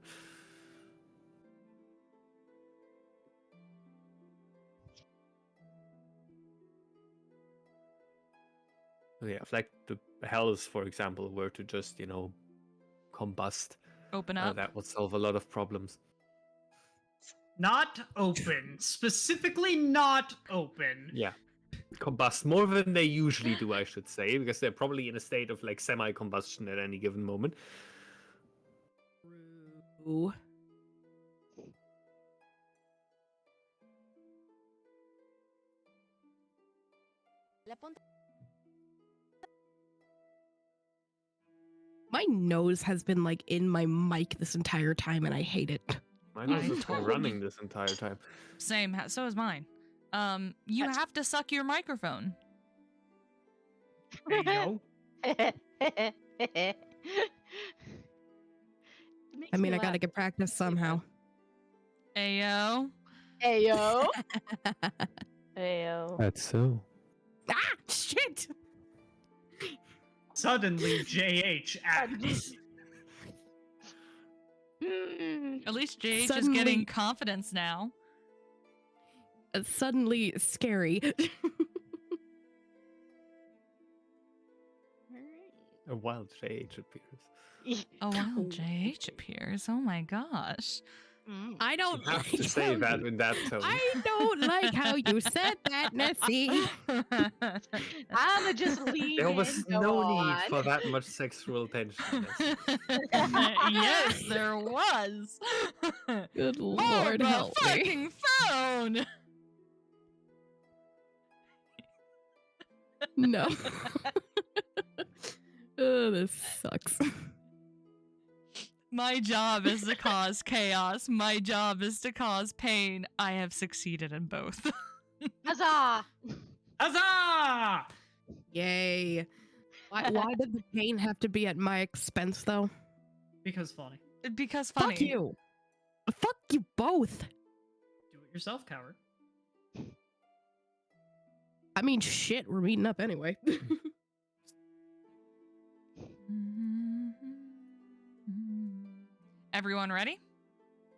Yeah, if like the hells, for example, were to just, combust, Open up. that would solve a lot of problems. Not open. Specifically not open. Yeah. Combust more than they usually do, I should say, because they're probably in a state of like semi-combustion at any given moment. Ooh. My nose has been like in my mic this entire time and I hate it. My nose I has been told running this entire time. Same. So is mine. You That's- have to suck your microphone. Hey, yo. I mean, I gotta get practice somehow. Ayo. Ayo. Ayo. That's so. Ah, shit! Suddenly, JH acts. At least JH is Suddenly- getting confidence now. Suddenly scary. A wild JH appears. Oh wow, JH appears. Oh my gosh. I don't You have like to say how that you- in that tone. I don't like how you said that, Nessie. I'ma just leave There it was and go no on. need for that much sexual tension. Yes, there was. Good Hold Lord, the help me. fucking phone. No. Oh, this sucks. My job is to cause chaos. My job is to cause pain. I have succeeded in both. Huzzah! Huzzah! Yay. Why did the pain have to be at my expense, though? Because funny. Because funny. Fuck you. Fuck you both. Do it yourself, coward. I mean, shit, we're meeting up anyway. Everyone ready?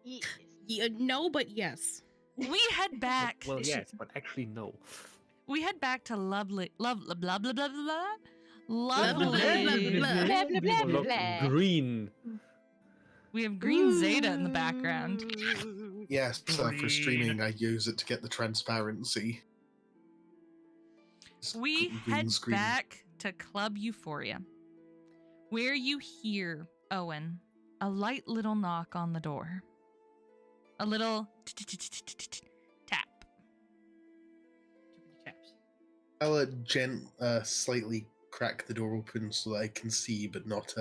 Yes. Yeah, no, but yes. We head back. Well, yes, but actually, no. We head back to lovely, blah blah blah blah blah blah. Lovely. Lovely. Blah, Blah, blah, blah, Look, blah. green. We have green Zeta in the background. Yes, for Green. streaming, I use it to get the transparency. Just We green head screen. back to Club Euphoria, where you hear, Owen, a light little knock on the door. A little tap. Too many taps. I'll slightly crack the door open so that I can see, but not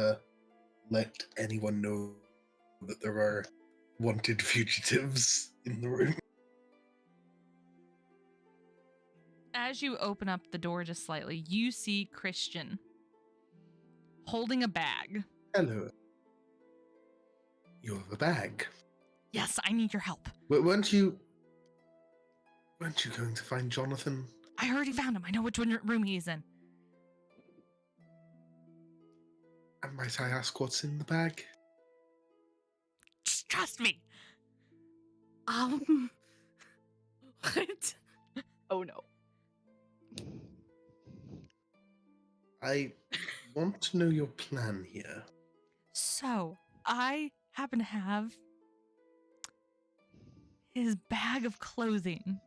let anyone know that there are wanted fugitives in the room. As you open up the door just slightly, you see Christian holding a bag. Hello. You have a bag. Yes, I need your help. Weren't you going to find Jonathan? I already found him. I know which room he's in. And might I ask what's in the bag? Just trust me. What? Oh no. I want to know your plan here. So, I happen to have his bag of clothing.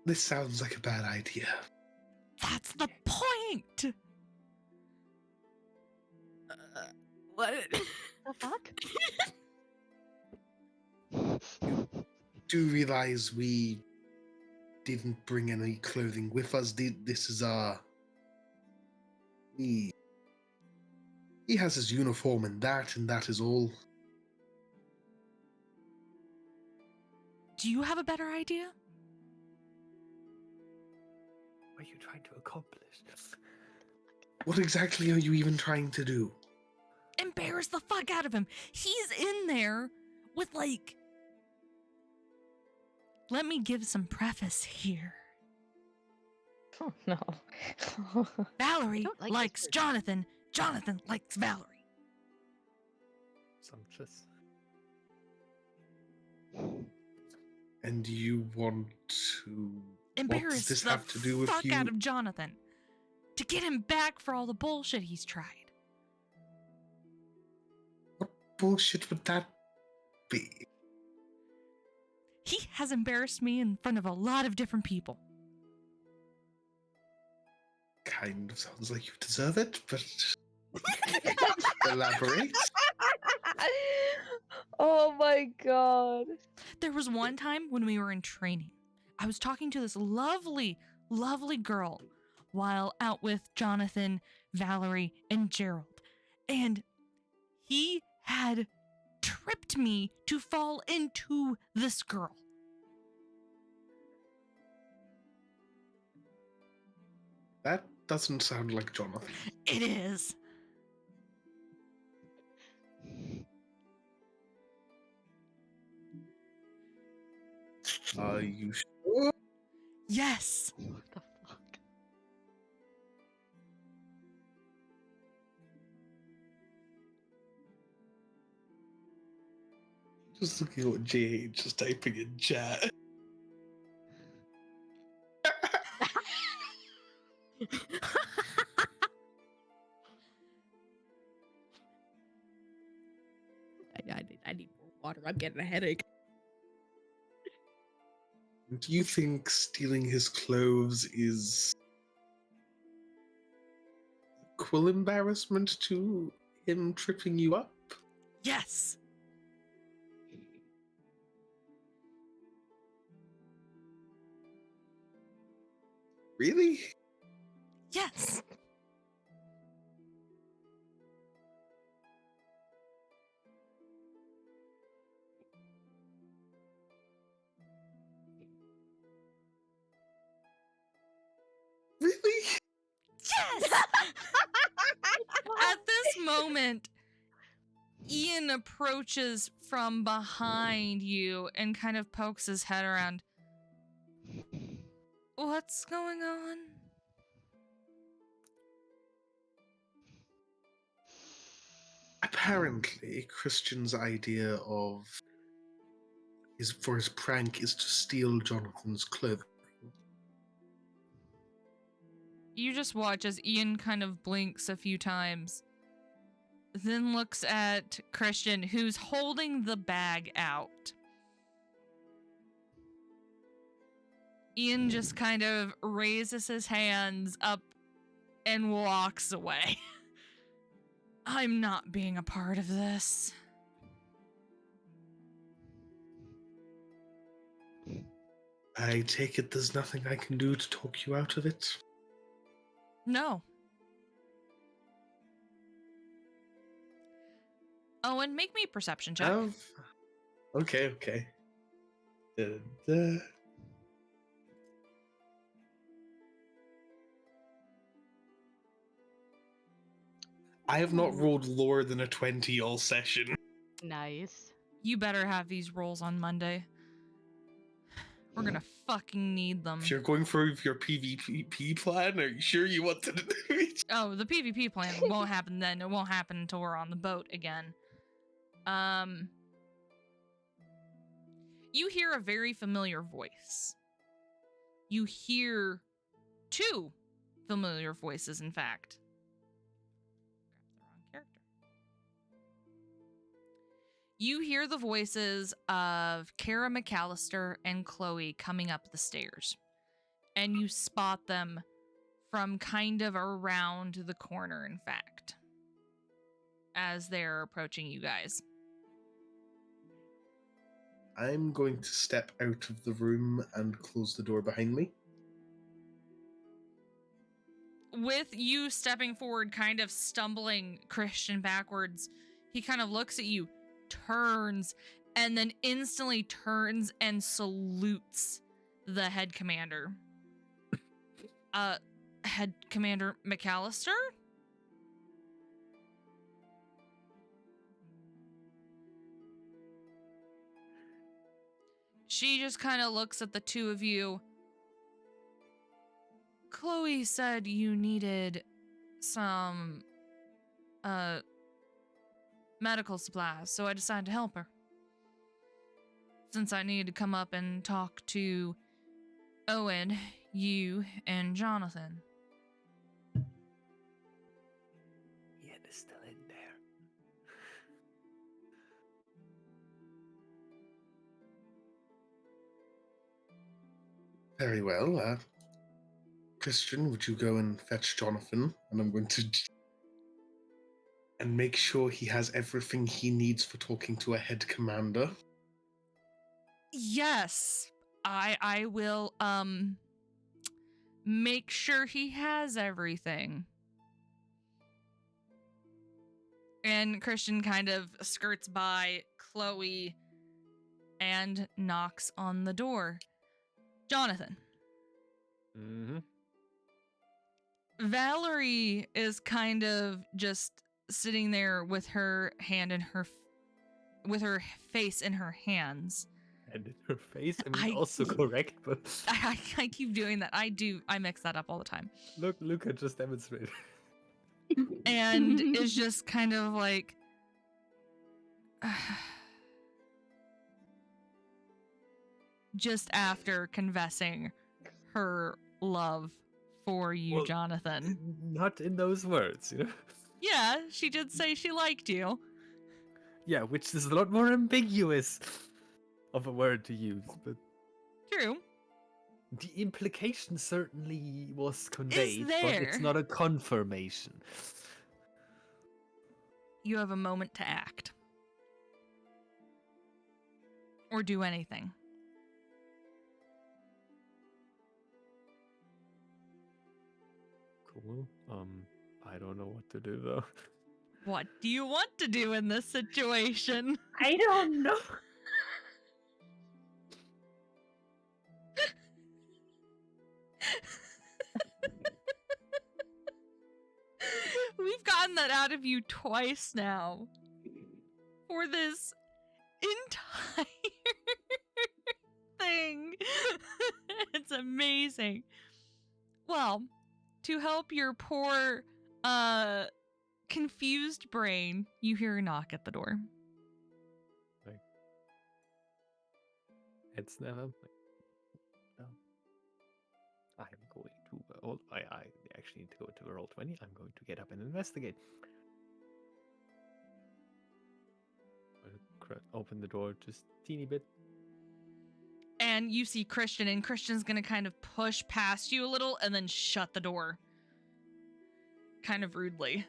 This sounds like a bad idea. That's the point. What? The fuck? Do realize we didn't bring any clothing with us. This is our... He has his uniform and that is all. Do you have a better idea? What are you trying to accomplish? What exactly are you even trying to do? Embarrass the fuck out of him. He's in there with like let me give some preface here. Oh no. Valerie don't like likes this word. Jonathan. Jonathan likes Valerie. Sumptuous. And you want to... What does Embarrass this the have to do with fuck you? out of Jonathan to get him back for all the bullshit he's tried. What bullshit would that be? He has embarrassed me in front of a lot of different people. Kind of sounds like you deserve it, but... Elaborate. Oh my god. There was one time when we were in training. I was talking to this lovely, lovely girl while out with Jonathan, Valerie, and Gerald. And he had tripped me to fall into this girl. That doesn't sound like Jonathan. It is. Are you sure? Yes. What the fuck? Just looking at what JH is typing in chat. I need more water. I'm getting a headache. Do you think stealing his clothes is equal embarrassment to him tripping you up? Yes. Really? Yes. Really? Yes. At this moment, Ian approaches from behind you and kind of pokes his head around. What's going on? Apparently, Christian's idea of his prank is to steal Jonathan's clothing. You just watch as Ian kind of blinks a few times, then looks at Christian, who's holding the bag out. Ian just kind of raises his hands up and walks away. I'm not being a part of this. I take it there's nothing I can do to talk you out of it? No. Owen, make me a perception check. Okay. Da. I have not rolled lower than a 20 all session. Nice. You better have these rolls on Monday. We're gonna fucking need them. If you're going for your PvP plan, are you sure you want to do it? Oh, the PvP plan won't happen then. It won't happen until we're on the boat again. You hear a very familiar voice. You hear two familiar voices, in fact. Grab the wrong character. You hear the voices of Kara McAllister and Chloe coming up the stairs. And you spot them from kind of around the corner, in fact, as they're approaching you guys. I'm going to step out of the room and close the door behind me. With you stepping forward, kind of stumbling Christian backwards, he kind of looks at you, turns, and then instantly turns and salutes the head commander. Head Commander McAllister? she just kind of looks at the two of you. Chloe said you needed some medical supplies, so I decided to help her. Since I needed to come up and talk to Owen, you, and Jonathan. Ian is still in there. Very well. Christian, would you go and fetch Jonathan? And I'm going to... And make sure he has everything he needs for talking to a head commander. Yes, I will, make sure he has everything. And Christian kind of skirts by Chloe and knocks on the door. Jonathan. Mm-hmm. Valerie is kind of just sitting there with her hand in her, with her face in her hands. And in her face, I mean, I- also correct, but I keep doing that. I mix that up all the time. look, Luca just demonstrated. And is just kind of like, just after confessing her love for you, Well, Jonathan. Not in those words, you know? Yeah, she did say she liked you. Yeah, which is a lot more ambiguous of a word to use, but True. the implication certainly was conveyed, but it's there. not a confirmation. You have a moment to act. Or do anything. Cool. I don't know what to do though. What do you want to do in this situation? I don't know. We've gotten that out of you twice now. For this entire thing. It's amazing. Well, to help your poor, confused brain, you hear a knock at the door. It's never. No. I'm going to. I actually need to go to roll 20. I'm going to get up and investigate. Open the door just teeny bit. And you see Christian, and Christian's gonna kind of push past you a little and then shut the door. Kind of rudely.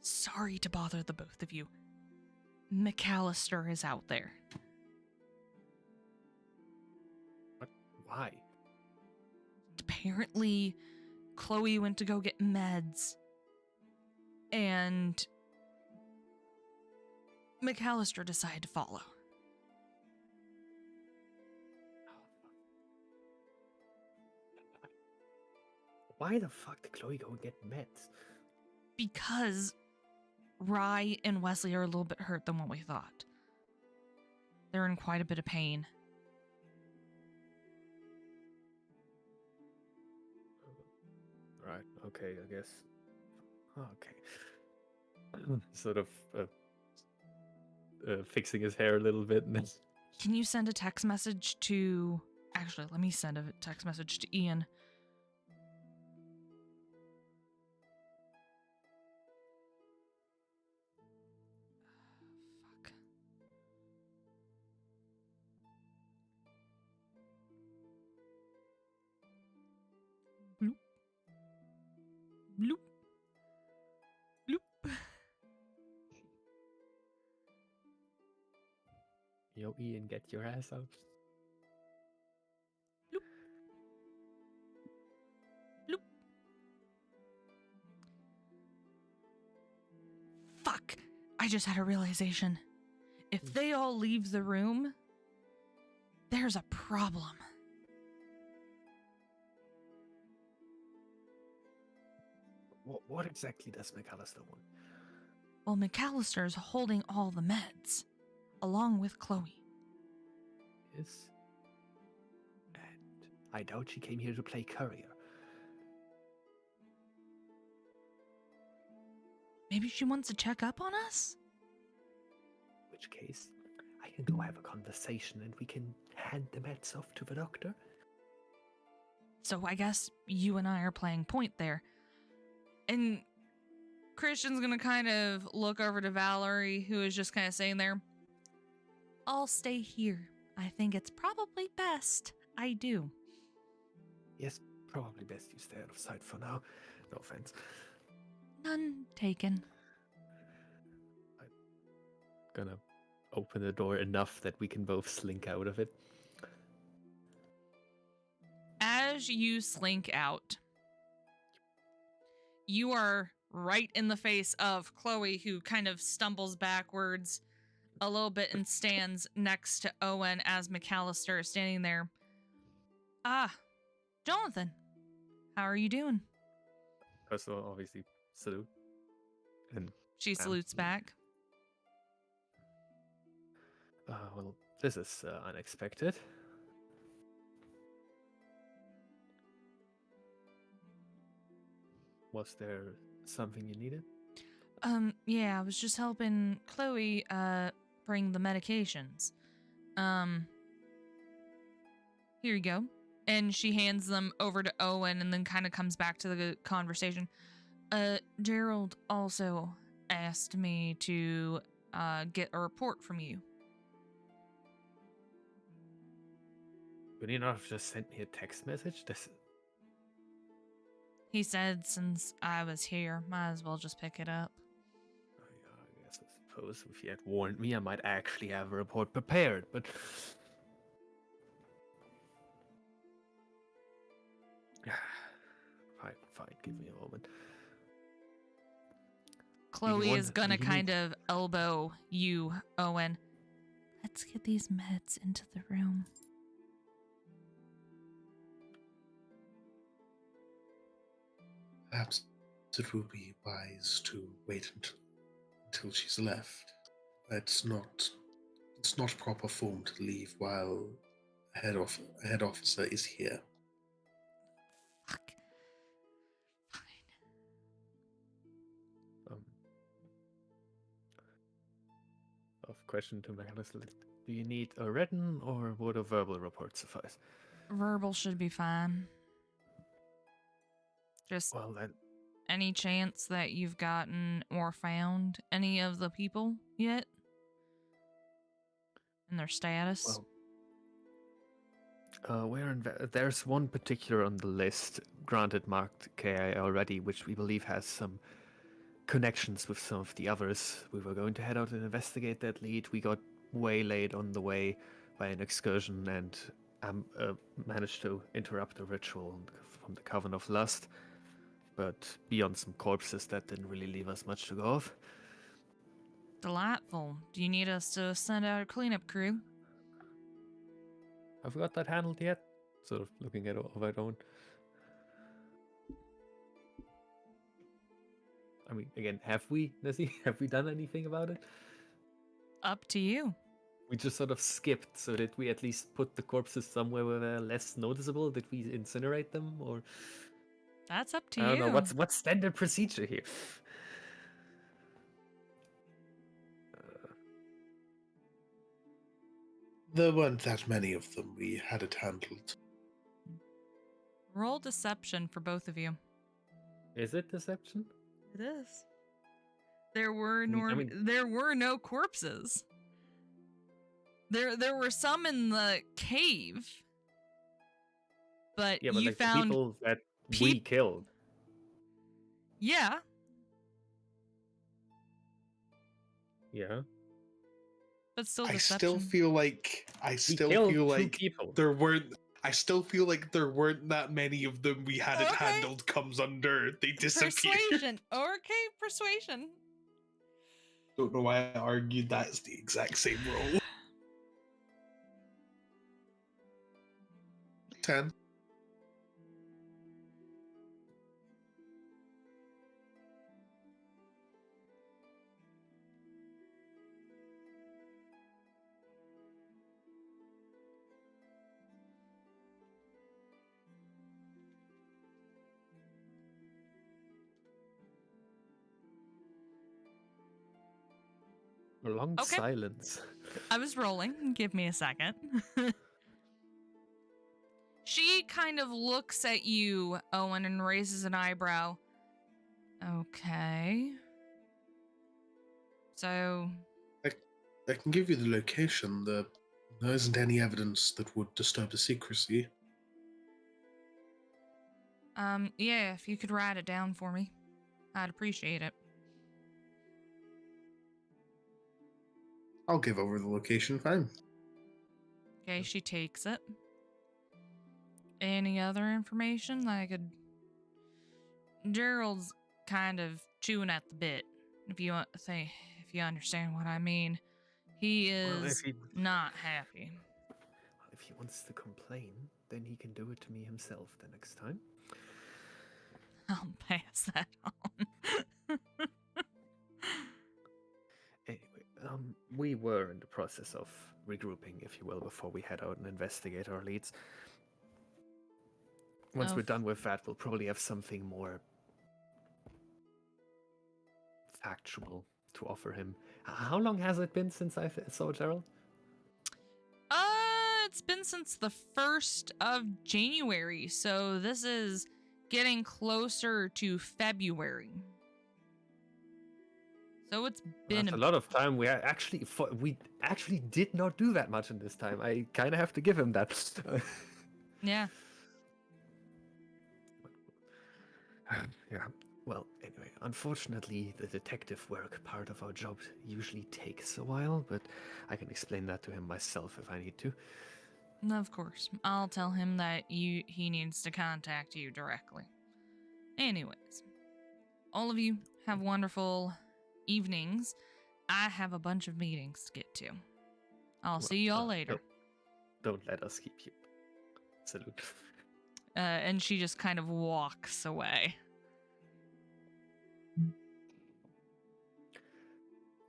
Sorry to bother the both of you. McAllister is out there. What? Why? Apparently, Chloe went to go get meds. And McAllister decided to follow. Why the fuck did Chloe go and get meds? Because Rye and Wesley are a little bit hurt than what we thought. They're in quite a bit of pain. Right, okay, I guess. Okay. Sort of fixing his hair a little bit. And then... Can you send a text message to... Actually, let me send a text message to Ian. Fuck. Bloop. Bloop. Bloop. Yo, Ian, get your ass up. Bloop. Bloop. Fuck! I just had a realization. If they all leave the room, there's a problem. What exactly does McAllister want? Well, McAllister's holding all the meds, along with Chloe. Yes. And I doubt she came here to play courier. Maybe she wants to check up on us? In which case, I can go have a conversation and we can hand the meds off to the doctor. So I guess you and I are playing point there. And Christian's gonna kind of look over to Valerie, who is just kind of saying there, I'll stay here. I think it's probably best I do. Yes, probably best you stay out of sight for now. No offense. None taken. Gonna open the door enough that we can both slink out of it. As you slink out, you are right in the face of Chloe, who kind of stumbles backwards a little bit and stands next to Owen as McAllister is standing there. Ah, Jonathan, how are you doing? First of all, obviously, salute. And She salutes back. well, this is unexpected. Was there something you needed? Yeah, I was just helping Chloe, bring the medications. Here you go. And she hands them over to Owen and then kind of comes back to the conversation. Gerald also asked me to, get a report from you. Would you not have just sent me a text message? He said since I was here, might as well just pick it up. I guess I suppose if you had warned me, I might actually have a report prepared, but... Fine, give me a moment. Chloe is want- gonna do you kind need- of elbow you, Owen. Let's get these meds into the room. Perhaps it will be wise to wait until she's left. It's not proper form to leave while a head officer is here. Fuck. Fine. Question to McAllister. Do you need a written or would a verbal report suffice? Verbal should be fine. Just Well then, any chance that you've gotten or found any of the people yet? And their status? well, there's one particular on the list, granted marked KI already, which we believe has some connections with some of the others. We were going to head out and investigate that lead. We got waylaid on the way by an excursion and managed to interrupt a ritual from the Coven of Lust. But beyond some corpses, that didn't really leave us much to go off. Delightful. Do you need us to send out a cleanup crew? Have we got that handled yet? Sort of looking at if I don't. I mean, again, have we, Nessie? Have we done anything about it? Up to you. We just sort of skipped, so that we at least put the corpses somewhere where they're less noticeable. Did we incinerate them, or That's up to I don't you. know what's standard procedure here? There weren't that many of them. We had it handled. Roll deception for both of you. Is it deception? It is. There were I mean- there were no corpses. There were some in the cave. But Yeah, but you like the found people that we peop- killed. Yeah. Yeah, But still I deception. still feel like we killed two people. there weren't. I still feel like there weren't that many of them. We had it Okay. handled. Comes under. They disappeared. Persuasion. Okay, persuasion. Don't know why I argued that's the exact same roll. 10. A long Okay. silence. I was rolling. Give me a second. She kind of looks at you, Owen, and raises an eyebrow. Okay. So, I can give you the location. There isn't any evidence that would disturb the secrecy. yeah, if you could write it down for me, I'd appreciate it. I'll give over the location, fine. Okay, she takes it. Any other information I could... Gerald's kind of chewing at the bit, if you understand what I mean. He Well, is not happy. If he wants to complain, then he can do it to me himself the next time. I'll pass that on. Anyway, we were in the process of regrouping, if you will, before we head out and investigate our leads. Once we're done with that, we'll probably have something more factual to offer him. How long has it been since I saw Gerald? It's been since the 1st of January, so this is getting closer to February. So it's been That's a lot of time. We actually did not do that much in this time. I kind of have to give him that. Yeah. Yeah. Well, anyway, unfortunately, the detective work part of our job usually takes a while, but I can explain that to him myself if I need to. Of course. I'll tell him that he needs to contact you directly. Anyways, all of you have wonderful evenings. I have a bunch of meetings to get to. I'll see you all later. Don't let us keep you. Salute. And she just kind of walks away.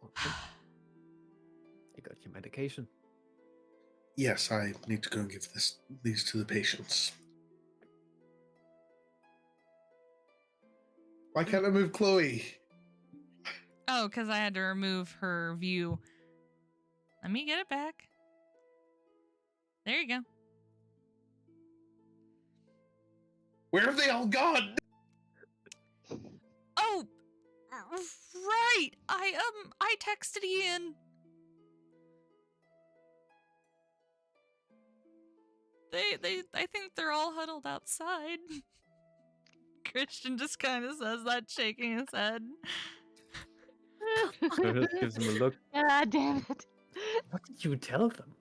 Okay. You got your medication? Yes, I need to go and give these to the patients. Why can't I move Chloe? Oh, because I had to remove her view. Let me get it back. There you go. Where have they all gone? Oh, right. I texted Ian. I think they're all huddled outside. Christian just kind of says that, shaking his head. Gives him a look. God damn it. What did you tell them?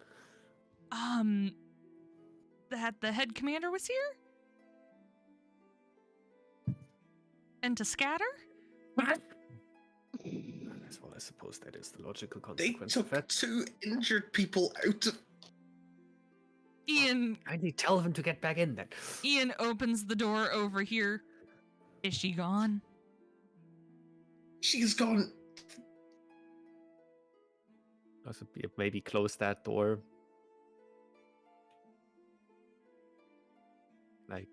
That the head commander was here? And to scatter? What? Well, I suppose that is the logical They consequence of took that. 2 injured people out of... Ian I need to tell them to get back in then. Ian opens the door over here. Is she gone? She's gone. Also, maybe close that door. Like,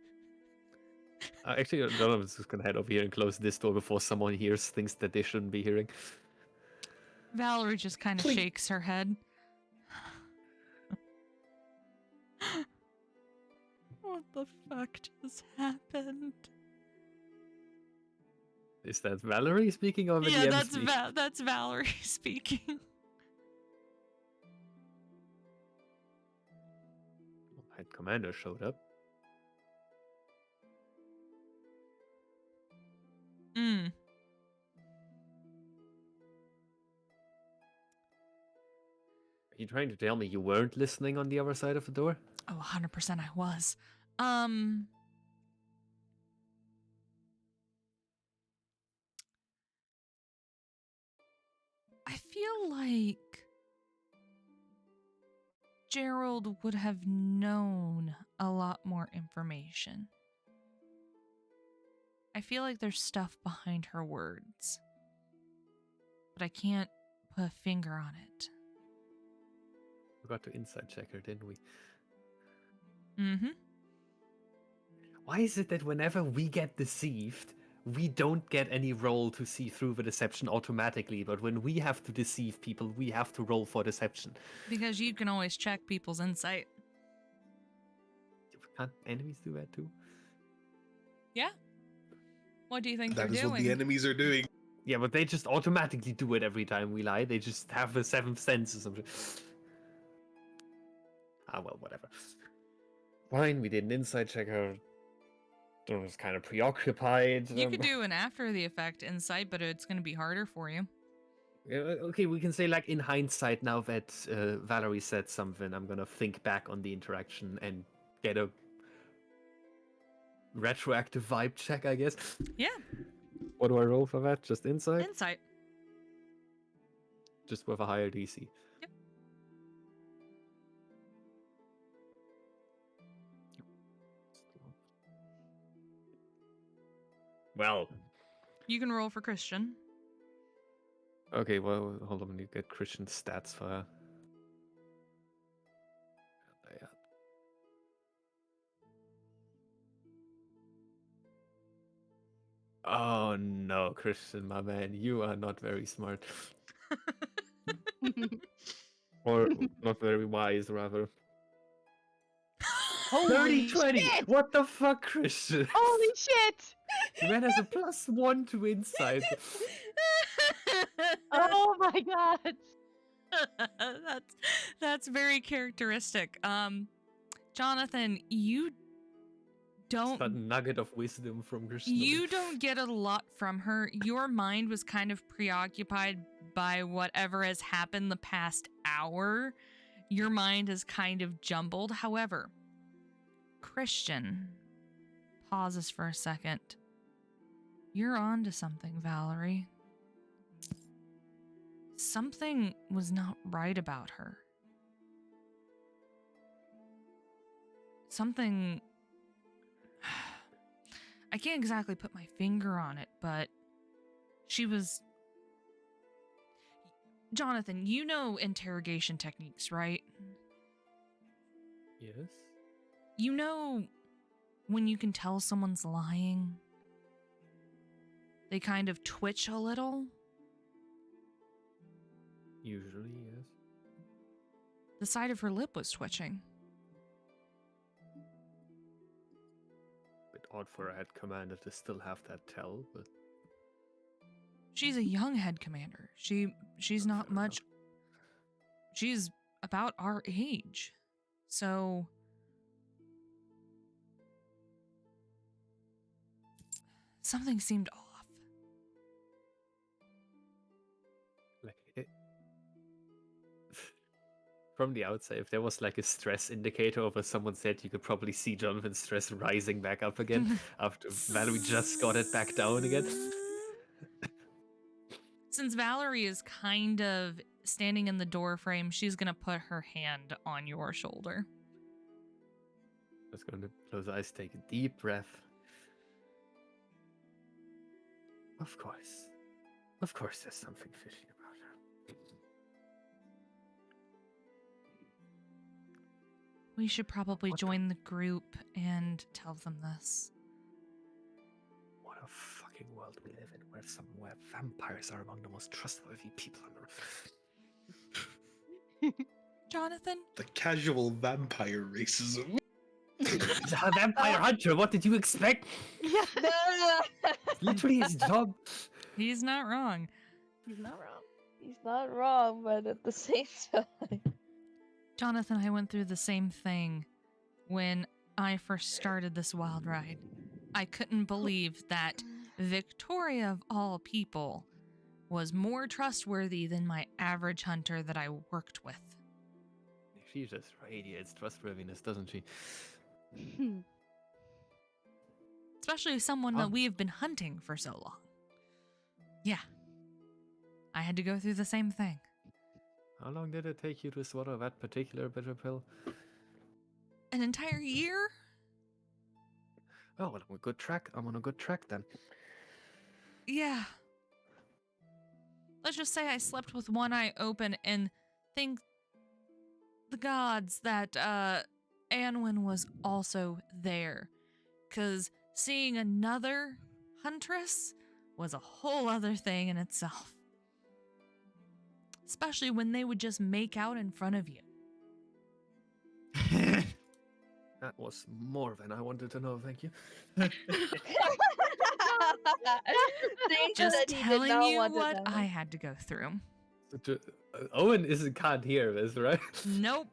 actually, I don't know if I'm just gonna head over here and close this door before someone hears things that they shouldn't be hearing. Valerie just kind of Please. shakes her head. What the fuck just happened? Is that Valerie speaking or the Yeah, DM speaking? that's Valerie speaking. Head commander showed up. Hmm. Are you trying to tell me you weren't listening on the other side of the door? Oh, 100% I was. I feel like Gerald would have known a lot more information. I feel like there's stuff behind her words, but I can't put a finger on it. Forgot to inside check her, didn't we? Mm-hmm. Why is it that whenever we get deceived, we don't get any roll to see through the deception automatically, but when we have to deceive people, we have to roll for deception. Because you can always check people's insight. Can't enemies do that too? Yeah. What do you think That they're is doing? what the enemies are doing. Yeah, but they just automatically do it every time we lie. They just have a seventh sense or something. Ah, well, whatever. Fine, we did an insight check. I was kind of preoccupied. You could do an after the effect insight, but it's going to be harder for you. Okay, we can say, like, in hindsight, now that Valerie said something, I'm gonna think back on the interaction and get a retroactive vibe check, I guess. Yeah. What do I roll for that? Just insight? Insight. Just with a higher DC. Yep. Well. You can roll for Christian. Okay, well, hold on, let me get Christian stats for her. Yeah. Oh no, Christian, my man, you are not very smart. Or not very wise, rather. Holy 30-20! shit! What the fuck, Christian? Holy shit! Man has a +1 to insight. Oh my god! That's very characteristic. Jonathan, you A don't nugget of wisdom from Christian. you don't get a lot from her. Your mind was kind of preoccupied by whatever has happened the past hour. Your mind is kind of jumbled. However, Christian pauses for a second. You're on to something, Valerie. Something was not right about her. Something... I can't exactly put my finger on it, but she was... Jonathan, you know interrogation techniques, right? Yes? You know when you can tell someone's lying? They kind of twitch a little? Usually, yes. The side of her lip was twitching. Bit odd for a head commander to still have that tell, but She's a young head commander. She's not fair much. She's about our age. So something seemed off. like it, from the outside, if there was like a stress indicator over someone's head, you could probably see Jonathan's stress rising back up again after Valerie just got it back down again. Since Valerie is kind of standing in the door frame, she's gonna put her hand on your shoulder. Just going to close eyes, take a deep breath. Of course there's something fishy about her. We should probably What the- join the group and tell them this. What a fucking world we live in, where vampires are among the most trustworthy people on earth. Jonathan? The casual vampire racism. A vampire hunter, what did you expect? Yeah. Literally his job. He's not wrong. He's not wrong. He's not wrong, but at the same time. Jonathan, I went through the same thing when I first started this wild ride. I couldn't believe that Victoria, of all people, was more trustworthy than my average hunter that I worked with. She just radiates trustworthiness, doesn't she? Especially someone that we have been hunting for so long. Yeah. I had to go through the same thing. How long did it take you to swallow that particular bitter pill? An entire year? Oh, well, I'm on a good track. I'm on a good track then. Yeah. Let's just say I slept with one eye open and thank the gods that Anwin was also there. 'Cause seeing another huntress was a whole other thing in itself. Especially when they would just make out in front of you. That was more than I wanted to know, thank you. Things Just that he did telling not you want to what know. I had to go through. Owen can't hear this, right? Nope.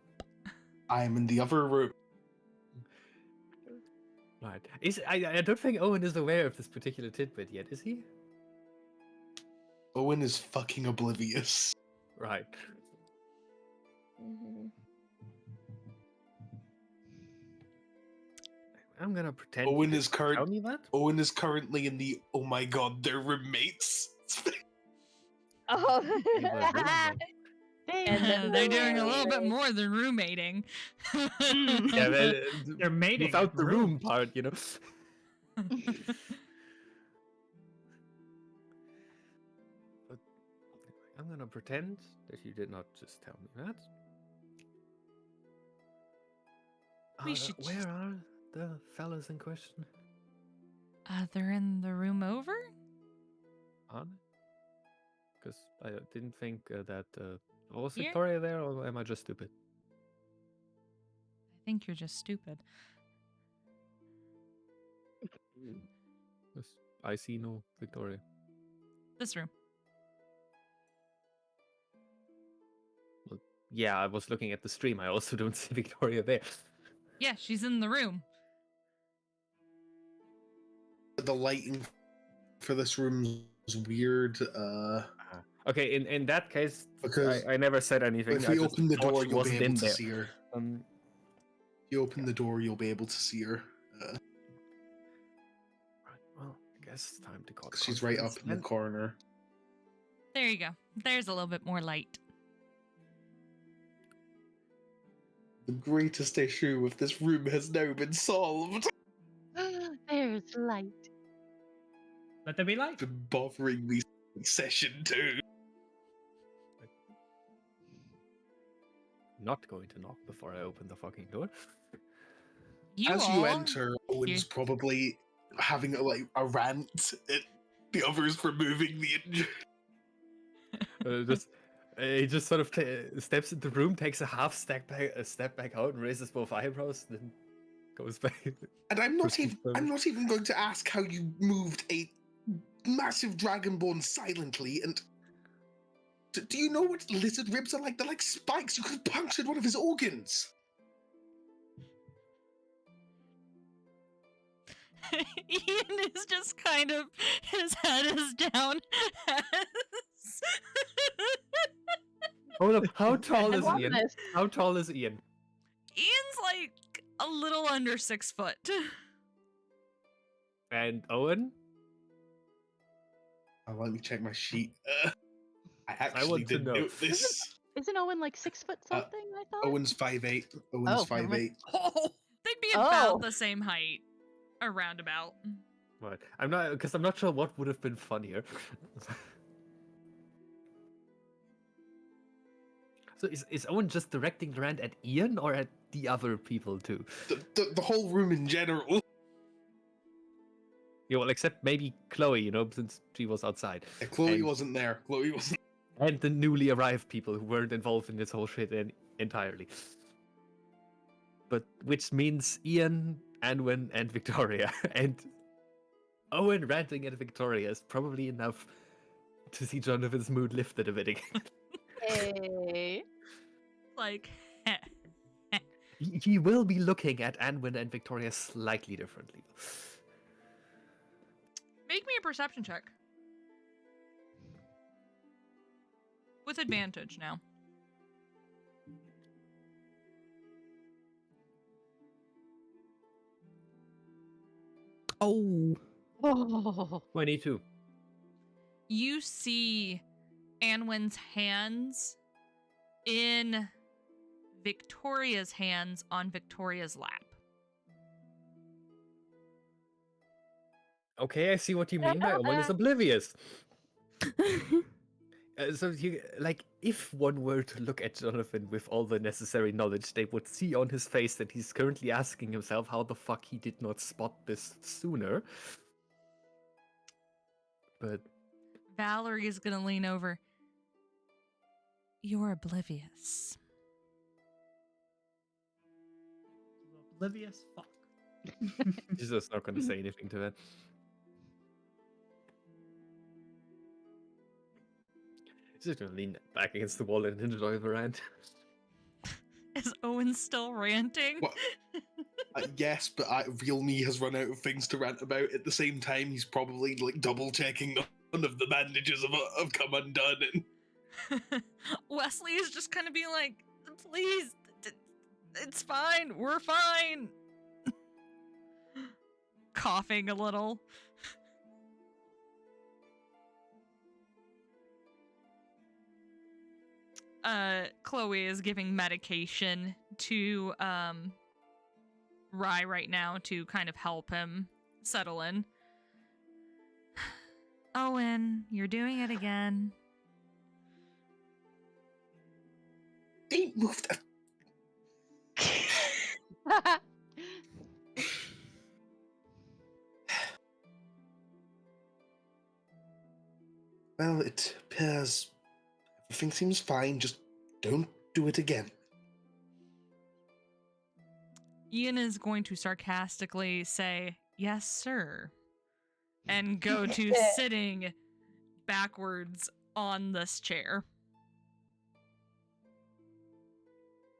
I am in the other room. Right. I don't think Owen is aware of this particular tidbit yet, is he? Owen is fucking oblivious. Right. Mhm. I'm gonna pretend. Owen you is didn't tell current. me that. Owen is currently in the oh my god, they're roommates. Oh. They were roommates. And then They're doing a little bit roommates. more than roommating. Yeah, They're mating without in the the room room. part, you know. But I'm gonna pretend that you did not just tell me that. We should Where just- are the fellas in question? They're in the room over? Are they? Because I didn't think that. Was Here? Victoria there, or am I just stupid? I think you're just stupid. 'Cause I see no Victoria. This room. Yeah, I was looking at the stream. I also don't see Victoria there. Yeah, she's in the room. The lighting for this room is weird. Okay, in that case, Because I never said anything. if I we just open the thought door, she you'll be wasn't able in to there. see her. Um, If you open the door, you'll be able to see her. right, well, I guess it's time to call. 'Cause she's right up in the corner. There you go. There's a little bit more light. The greatest issue with this room has now been solved. There's light. Let there be light. Been bothering me since session 2. Not going to knock before I open the fucking door. You As all, you enter, Owen's Here's- probably having a rant at the others for moving the injured. He just sort of steps into the room, takes a step back out, and raises both eyebrows, then goes back. And I'm not Proceed even I'm not even going to ask how you moved a massive dragonborn silently. And do you know what lizard ribs are like? They're like spikes. You could have punctured one of his organs. Ian is just kind of, his head is down. Hold up, how tall I is love Ian? this. How tall is Ian? Ian's like a little under 6 foot. And Owen? Let me check my sheet. I actually want to didn't know. note this. Isn't Owen like 6 foot something? I thought. Owen's 5'8". Owen's Oh, never 5'8". mind. They'd be Oh. about the same height. Around about. Right. I'm not sure what would have been funnier. So is Owen just directing the rant at Ian or at the other people too? The whole room in general. Yeah, well, except maybe Chloe, you know, since she was outside. Yeah, Chloe And- wasn't there. Chloe wasn't. And the newly arrived people who weren't involved in this whole shit entirely. But which means Ian, Anwen, and Victoria. And Owen ranting at Victoria is probably enough to see Jonathan's mood lifted a bit again. Hey. Like, He will be looking at Anwen and Victoria slightly differently. make me a perception check. With advantage now. Oh. Oh. 22. You see Anwen's hands in Victoria's hands on Victoria's lap. Okay, I see what you mean by Owen is oblivious. So, if one were to look at Jonathan with all the necessary knowledge, they would see on his face that he's currently asking himself how the fuck he did not spot this sooner. but Valerie is gonna lean over. You're oblivious. You oblivious fuck. she's just not going to say anything to that. She's just going to lean back against the wall and enjoy the rant. Is Owen still ranting? What? Yes, but real me has run out of things to rant about. At the same time, he's probably like double checking none of the bandages have come undone. And Wesley is just kind of being like, please, it's fine, we're fine. Coughing a little. Chloe is giving medication to Rye right now to kind of help him settle in. Owen, you're doing it again. ain't moved. Well, it appears everything seems fine. Just don't do it again. Ian is going to sarcastically say, yes, sir, and go to sitting backwards on this chair.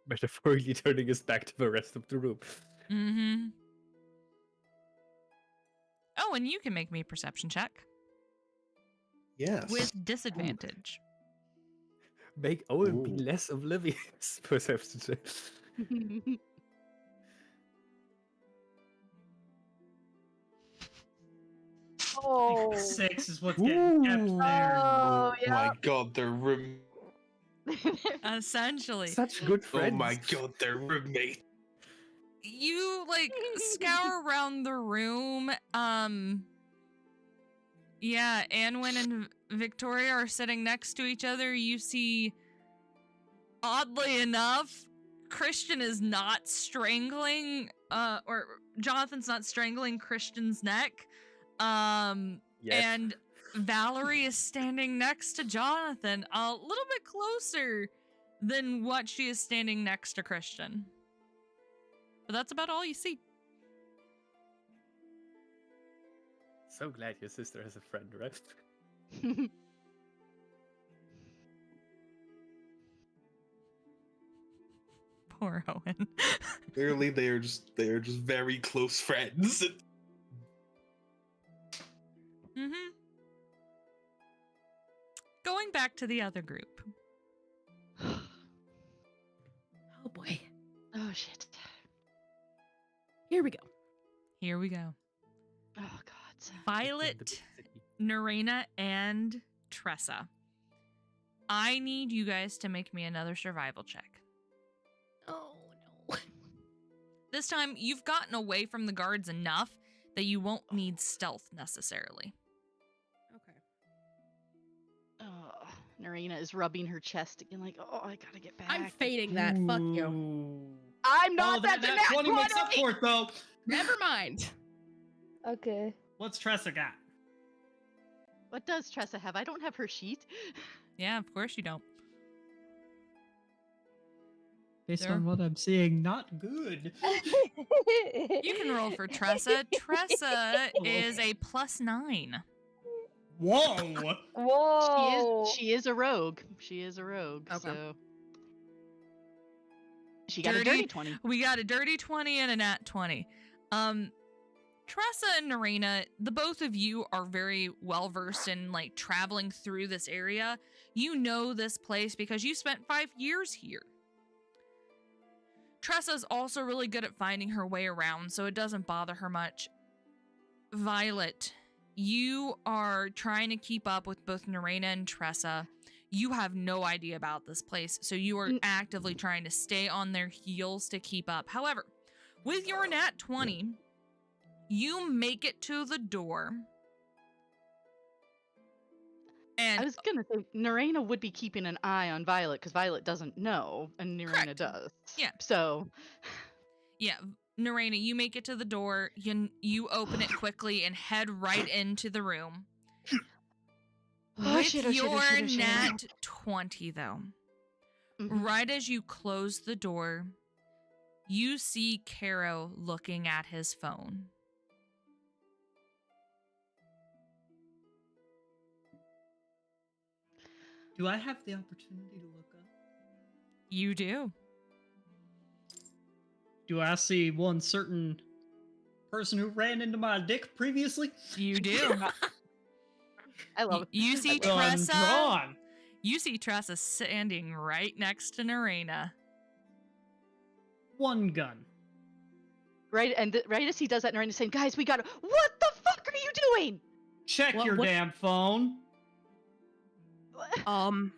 Metaphorically turning his back to the rest of the room. Mm-hmm. Oh, and you can make me a perception check Yes. with disadvantage. Make Owen be Ooh. less oblivious. Perception check. Oh. 6 is what's getting kept there. Oh, Oh my god, they're Essentially. Such good friends. Oh my god, they're roommates. You like scour around the room. Yeah, Anwin and Victoria are sitting next to each other. You see, oddly enough, Christian is not strangling, or Jonathan's not strangling Christian's neck. Yes. And Valerie is standing next to Jonathan, a little bit closer than what she is standing next to Christian. But that's about all you see. So glad your sister has a friend, right? Poor Owen. Clearly, they are just very close friends. Mm-hmm. Going back to the other group. Oh boy. Oh shit. Here we go. Here we go. Oh god. Violet, Neraina, and Tressa. I need you guys to make me another survival check. Oh no. This time, you've gotten away from the guards enough that you won't need stealth necessarily. Okay. Oh, Neraina is rubbing her chest again, like, oh, I gotta get back. I'm fading that. Fuck you. Ooh. I'm Oh, not that that 20 makes up for it, though. Never mind. Okay. What's Tressa got? What does Tressa have? I don't have her sheet. Yeah, of course you don't. Based There. on what I'm seeing, not good. You can roll for Tressa. Tressa is a +9. Whoa! Whoa. She is a rogue. She is a rogue. Okay. So she got a Dirty- dirty 20. We got a dirty 20 and a nat 20. Tressa and Neraina, the both of you are very well versed in like traveling through this area. You know this place because you spent 5 years here. Tressa's also really good at finding her way around, so it doesn't bother her much. Violet, you are trying to keep up with both Neraina and Tressa. You have no idea about this place, so you are actively trying to stay on their heels to keep up. However, with your nat 20, you make it to the door. And I was gonna say Neraina would be keeping an eye on Violet because Violet doesn't know, and Neraina Correct. does. Yeah. So yeah, Neraina, you make it to the door. You open it quickly and head right into the room. Oh, With shit, oh, shit, oh, your shit, oh, shit. nat 20, though, Mhm. right as you close the door, you see Caro looking at his phone. Do I have the opportunity to look up? You do. Do I see one certain person who ran into my dick previously? You do. I love it. You see Done Tressa. drawn. You see Tressa standing right next to Neraina. One gun. Right, and right as he does that, Neraina's saying, "Guys, we gotta." What the fuck are you doing? Check What- your what- damn phone. Um,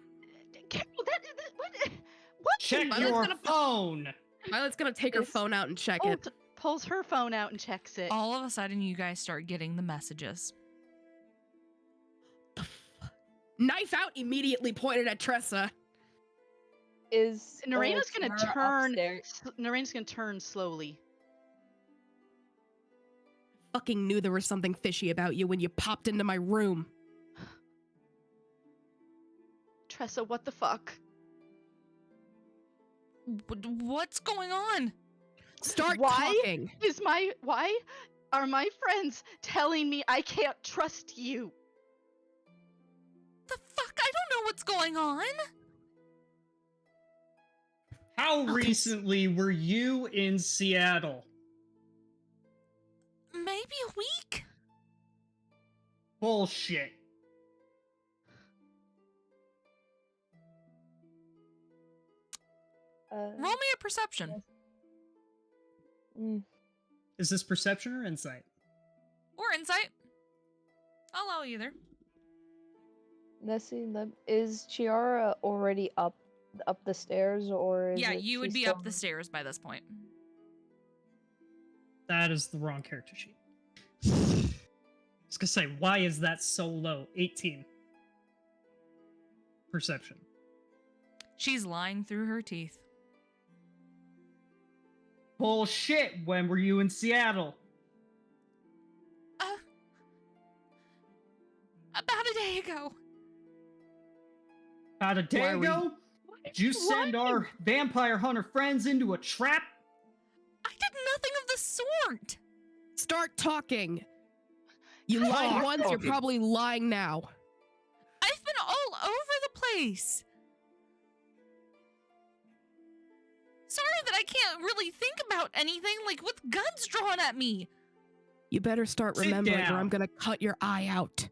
Carol, what? Check Violet's your gonna- phone. Violet's gonna take her Yes. phone out and check Oh, it. pulls her phone out and checks it. All of a sudden, you guys start getting the messages. Knife out, immediately pointed at Tressa. Is Neraina's gonna Tiara turn. upstairs? Neraina's gonna turn slowly. Fucking knew there was something fishy about you when you popped into my room. Tressa, what the fuck? What's going on? Start Why? talking. Why are my friends telling me I can't trust you? The fuck? I don't know what's going on. How Okay. recently were you in Seattle? Maybe a week? Bullshit. Roll me a perception. Mm, Is this perception or insight? Or insight. I'll allow either. Nessie, is Chiara already up the stairs, or is Yeah, it you would she's be still up the stairs by this point. That is the wrong character sheet. I was gonna say, why is that so low? 18. Perception. She's lying through her teeth. Bullshit. When were you in Seattle? About a day ago. About a day Why were you- ago? Did you send our vampire hunter friends into a trap? I did nothing of the sort. Start talking. You lied Talk. once, you're probably lying now. I've been all over the place. Sorry that I can't really think about anything, like with guns drawn at me. You better start Sit remembering or down. I'm gonna cut your eye out.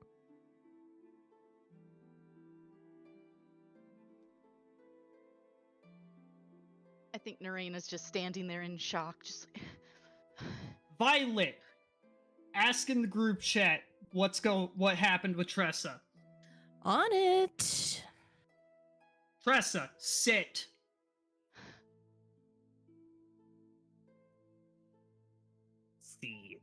I think Neraina's just standing there in shock, just like, Violet, ask in the group chat what happened with Tressa. On it. Tressa, sit. See it.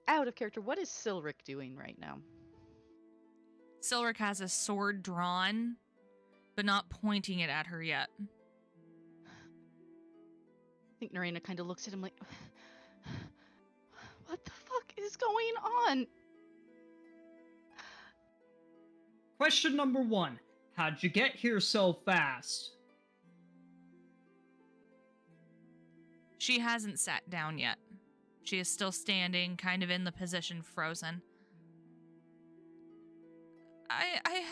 out of character. What is Silric doing right now? Silric has a sword drawn, but not pointing it at her yet. I think Neraina kind of looks at him like, what the fuck is going on? Question number 1. How'd you get here so fast? She hasn't sat down yet. She is still standing, kind of in the position frozen. I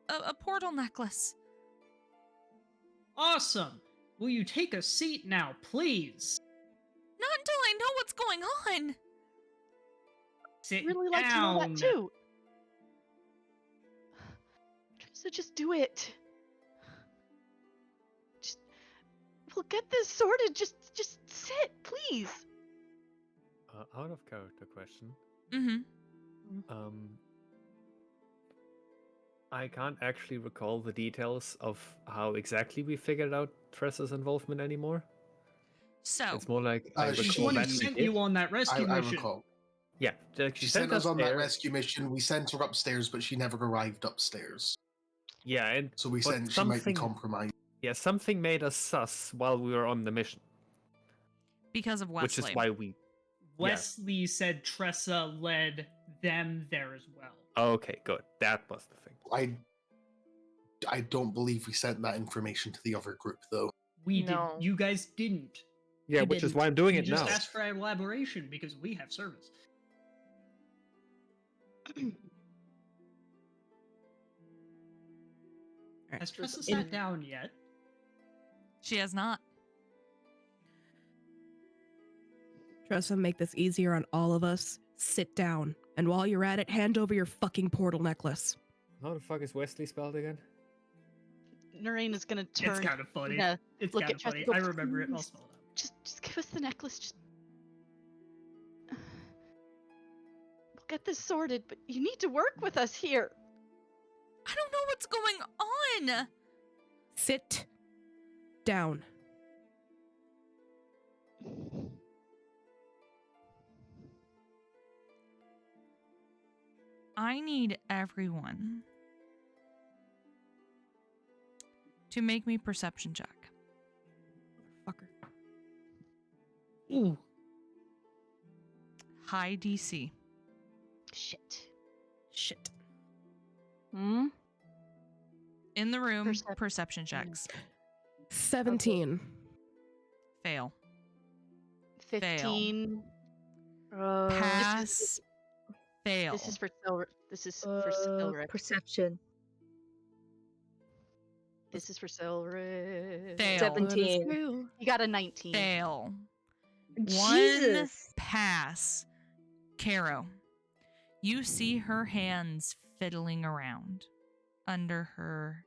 have a portal necklace. Awesome. Will you take a seat now, please? Not until I know what's going on. Sit Really like to down. know that too. So just do it. Just, we'll get this sorted. Just sit, please. Out of character question. Mm-hmm. I can't actually recall the details of how exactly we figured out Tressa's involvement anymore. So, It's more like Uh, I she's She's the recall one who that we sent did. you on that rescue I mission. recall. Yeah, like She sent us on that there. rescue mission. We sent her upstairs, but she never arrived upstairs. Yeah, and So we but said she might be something- compromised. yeah, something made us sus while we were on the mission, Because of Wesley. which is why we. Wesley said Tressa led them there as well. Oh, okay, good. That was the thing. I don't believe we sent that information to the other group, though. We No. didn't. You guys didn't. Yeah, You which is didn't. why I'm doing You it just now. asked for elaboration because we have service. Has Tressa sat down yet? She has not. Tressa, make this easier on all of us. Sit down. And while you're at it, hand over your fucking portal necklace. How the fuck is Wesley spelled again? Neraina's gonna turn. It's kind of funny. Yeah, It's look kind at of funny. Tressa, I remember it. I'll please. spell it out. Just give us the necklace. Just we'll get this sorted, but you need to work with us here. I don't know what's going on. Sit down. I need everyone to make me perception check. Fucker. Ooh. High DC. Shit. Shit. Hmm? In the room, Percep- perception checks. 17. Fail. 15. Pass. Fail. This is for Silver. This is for Silver. Perception. This is for Silver. Fail. 17. You got a 19. Fail. Jesus. One pass. Caro, you see her hands fiddling around under her.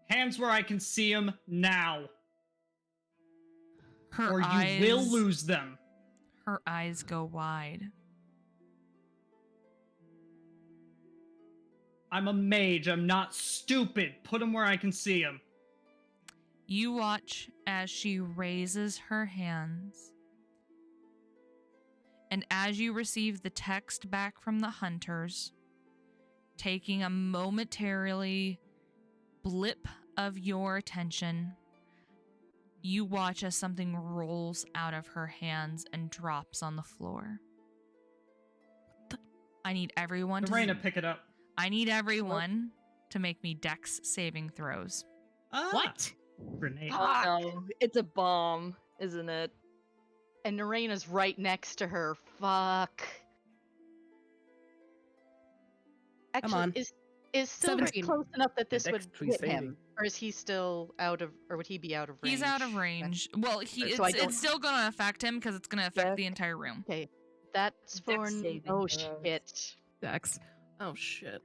Hands where I can see them now, Her or eyes. you will lose them. Her eyes go wide. I'm a mage. I'm not stupid. Put them where I can see them. You watch as she raises her hands. And as you receive the text back from the hunters, taking a momentarily blip of your attention, you watch as something rolls out of her hands and drops on the floor. I need everyone Neraina, pick it up. I need everyone to make me dex saving throws. What? Grenade. Oh, no. It's a bomb, isn't it? And Neraina's right next to her. Fuck. Actually, on. is Silver 17. close enough that this would dexterity hit saving. him? Or is he still out of, or would he be out of range? He's out of range. Well, So I don't- it's still going to affect him because it's going to affect Yeah. the entire room. Okay, that's for, saving oh throws. shit. Dex. Oh shit.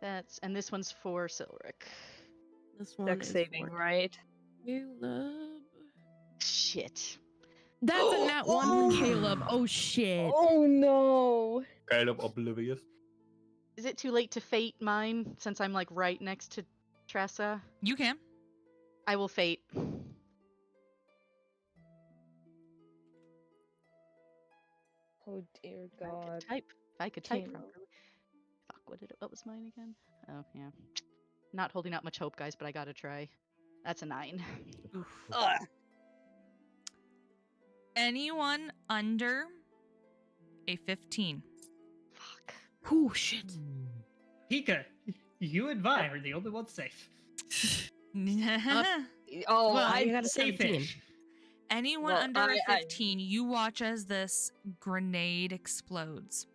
And this one's for Silric. This one Dex is saving, for right? Caleb. Shit. That's a nat one Oh. for Caleb. Oh shit. Oh no. Kind of oblivious. Is it too late to fate mine since I'm like right next to Tressa? You can. I will fate. Oh dear If I God. could type. If I could type Caleb. properly. Fuck, what was mine again? Oh yeah. Not holding out much hope, guys, but I gotta try. That's a 9. Ugh. Anyone under a 15. Fuck. Oh shit. Pika, you and Vi are the only ones safe. Oh, Well, I got a 17. Safe-ish. Anyone Well, under a I- 15, you watch as this grenade explodes.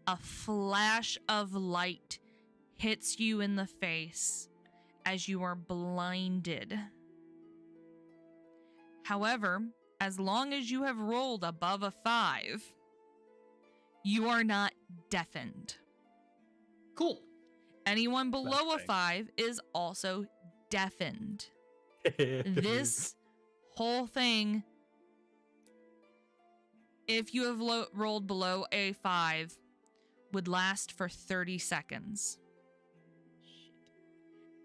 A flash of light hits you in the face as you are blinded. However, as long as you have rolled above a 5, you are not deafened. Cool. Anyone below a thing. 5 is also deafened. This whole thing, if you have rolled below a 5, would last for 30 seconds.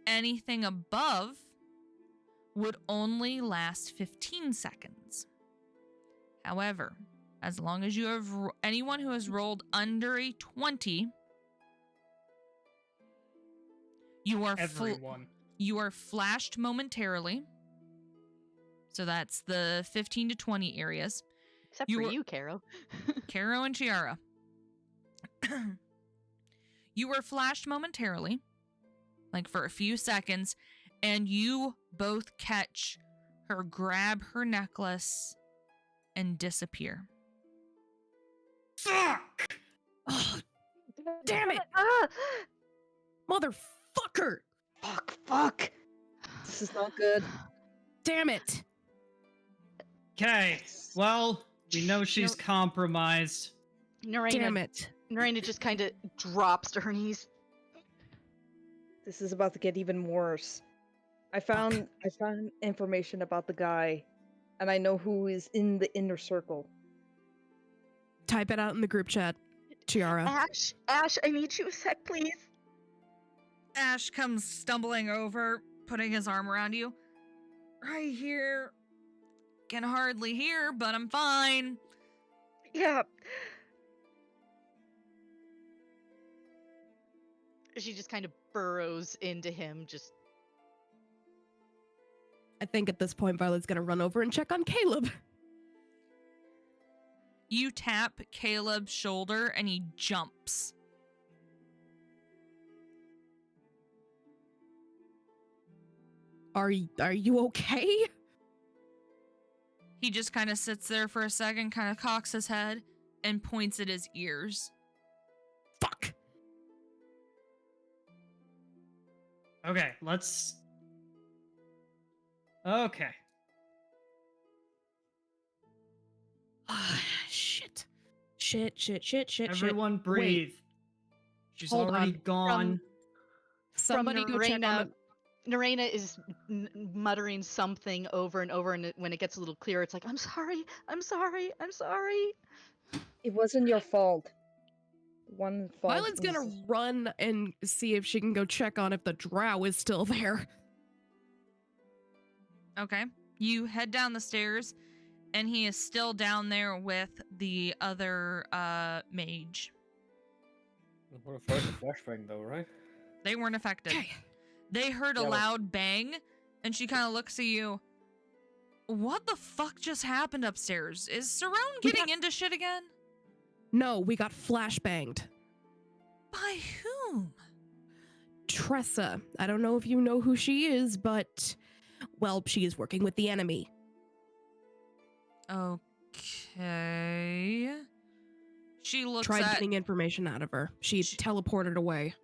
Anything above would only last 15 seconds. However, As long as you have anyone who has rolled under a 20, you are Everyone. you are flashed momentarily. So that's the 15 to 20 areas. Except for you, Caro. Caro and Chiara. You were flashed momentarily, like for a few seconds, and you both catch her grab her necklace and disappear. Fuck! Oh, damn it! Ah! Motherfucker! Fuck. This is not good. Damn it! Okay, well, we know she's compromised. Damn it! Neraina just kind of drops to her knees. This is about to get even worse. I found information about the guy, and I know who is in the inner circle. Type it out in the group chat, Chiara. Ash, I need you a sec, please. Ash comes stumbling over, putting his arm around you. Right here. Can hardly hear, but I'm fine. Yeah. She just kind of burrows into him, just... I think at this point, Violet's gonna run over and check on Caleb. You tap Caleb's shoulder and he jumps. Are you okay? He just kind of sits there for a second, kind of cocks his head, and points at his ears. Fuck! Okay, let's... Okay. Shit. Shit. Everyone breathe. Wait. She's Hold already on. gone. Somebody go check on Neraina is muttering something over and over, and when it gets a little clearer, it's like, I'm sorry. It wasn't your fault. One fault. Violet's gonna run and see if she can go check on if the drow is still there. Okay. You head down the stairs, and he is still down there with the other mage. What a flashbang, though, right? They weren't affected. Okay. They heard a Yeah, but- loud bang, and she kind of looks at you. What the fuck just happened upstairs? Is Surround getting into shit again? No, we got flashbanged. By whom? Tressa. I don't know if you know who she is, but, well, she is working with the enemy. Okay. She looks Tried at... getting information out of her. She teleported away.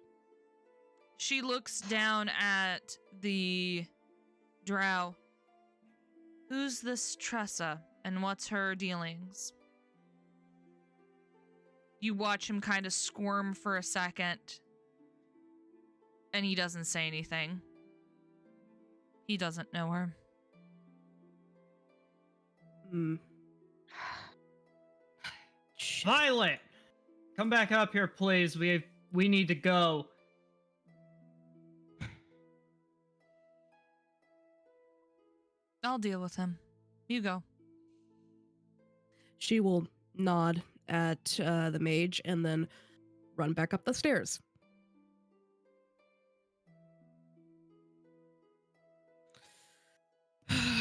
She looks down at the drow. Who's this Tressa, and what's her dealings? You watch him kind of squirm for a second, and he doesn't say anything. He doesn't know her. Shit. Violet! Come back up here, please. We need to go. I'll deal with him. You go. She will nod at the mage and then run back up the stairs.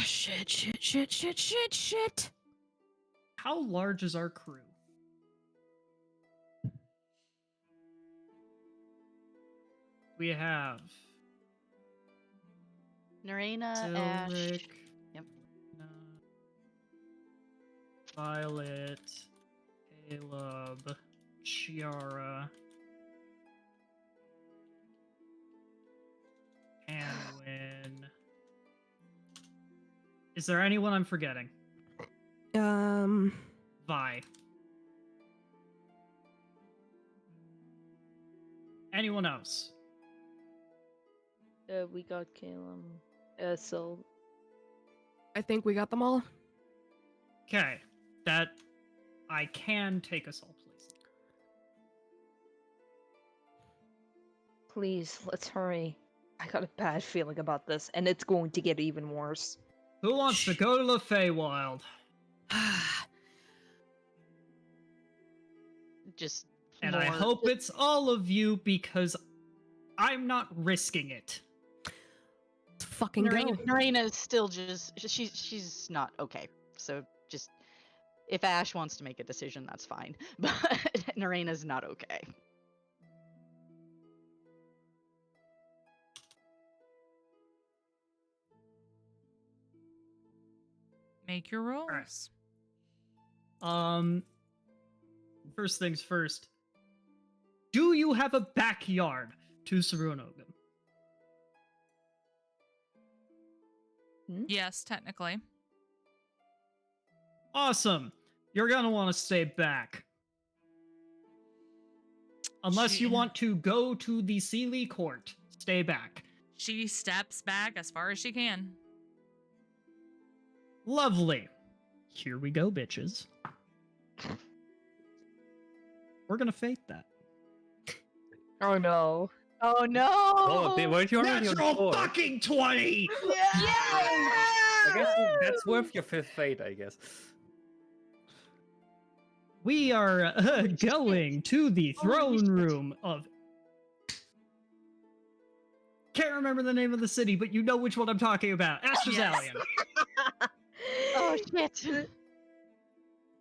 Shit. How large is our crew? We have Neraina, Ash. Alrick, Yep. Violet, Caleb, Chiara, Anwin. Is there anyone I'm forgetting? Vi. Anyone else? We got Caleb. So I think we got them all. Okay, that I can take us all, please. please, let's hurry. I got a bad feeling about this, and it's going to get even worse. Who wants to go to the Feywild? just And I more- hope it's all of you because I'm not risking it. Let's fucking go. Neraina is still just she's not okay. So just if Ash wants to make a decision, that's fine. But Neraina's not okay. Make your rolls. First things first. Do you have a backyard to Sarunogan? Yes, technically. Awesome. You're gonna want to stay back. Unless you She- want to go to the Sealy Court. Stay back. She steps back as far as she can. Lovely. Here we go, bitches. We're gonna fate that. Oh no. Oh no! Oh, they weren't you already on Natural four? fucking 20! I guess that's worth your fifth fate, I guess. We are going to the throne room of... Can't remember the name of the city, but you know which one I'm talking about. Astrozalian. Oh shit!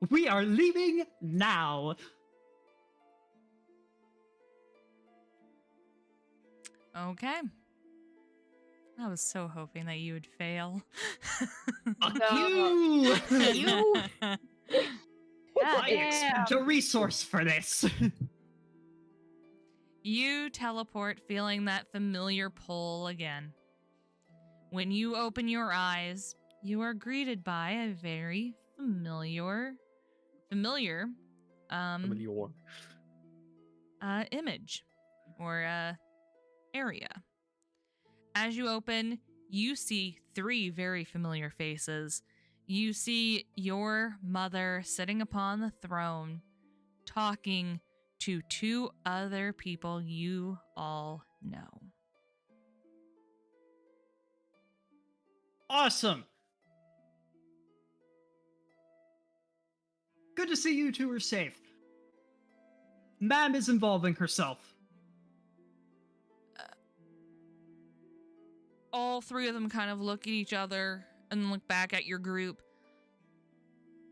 We are leaving now. Okay. I was so hoping that you would fail. Fuck No. you! You? I expect a resource for this. You teleport feeling that familiar pull again. When you open your eyes, you are greeted by a very familiar image or area. As you open, you see three very familiar faces. You see your mother sitting upon the throne, talking to two other people you all know. Awesome. Good to see you two are safe. Mab is involving herself. All three of them kind of look at each other and look back at your group.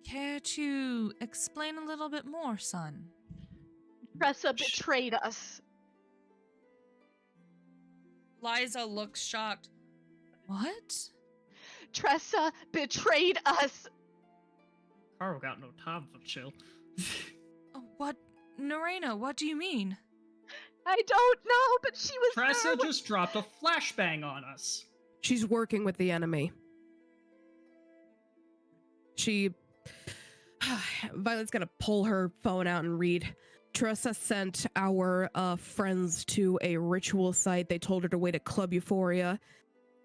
Care to explain a little bit more, son? Tressa betrayed us. Liza looks shocked. What? Tressa betrayed us. Carl got no time for chill. What? Neraina, what do you mean? I don't know, but she was Tressa there when- just dropped a flashbang on us. She's working with the enemy. Violet's gonna pull her phone out and read. Tressa sent our friends to a ritual site. They told her to wait at Club Euphoria.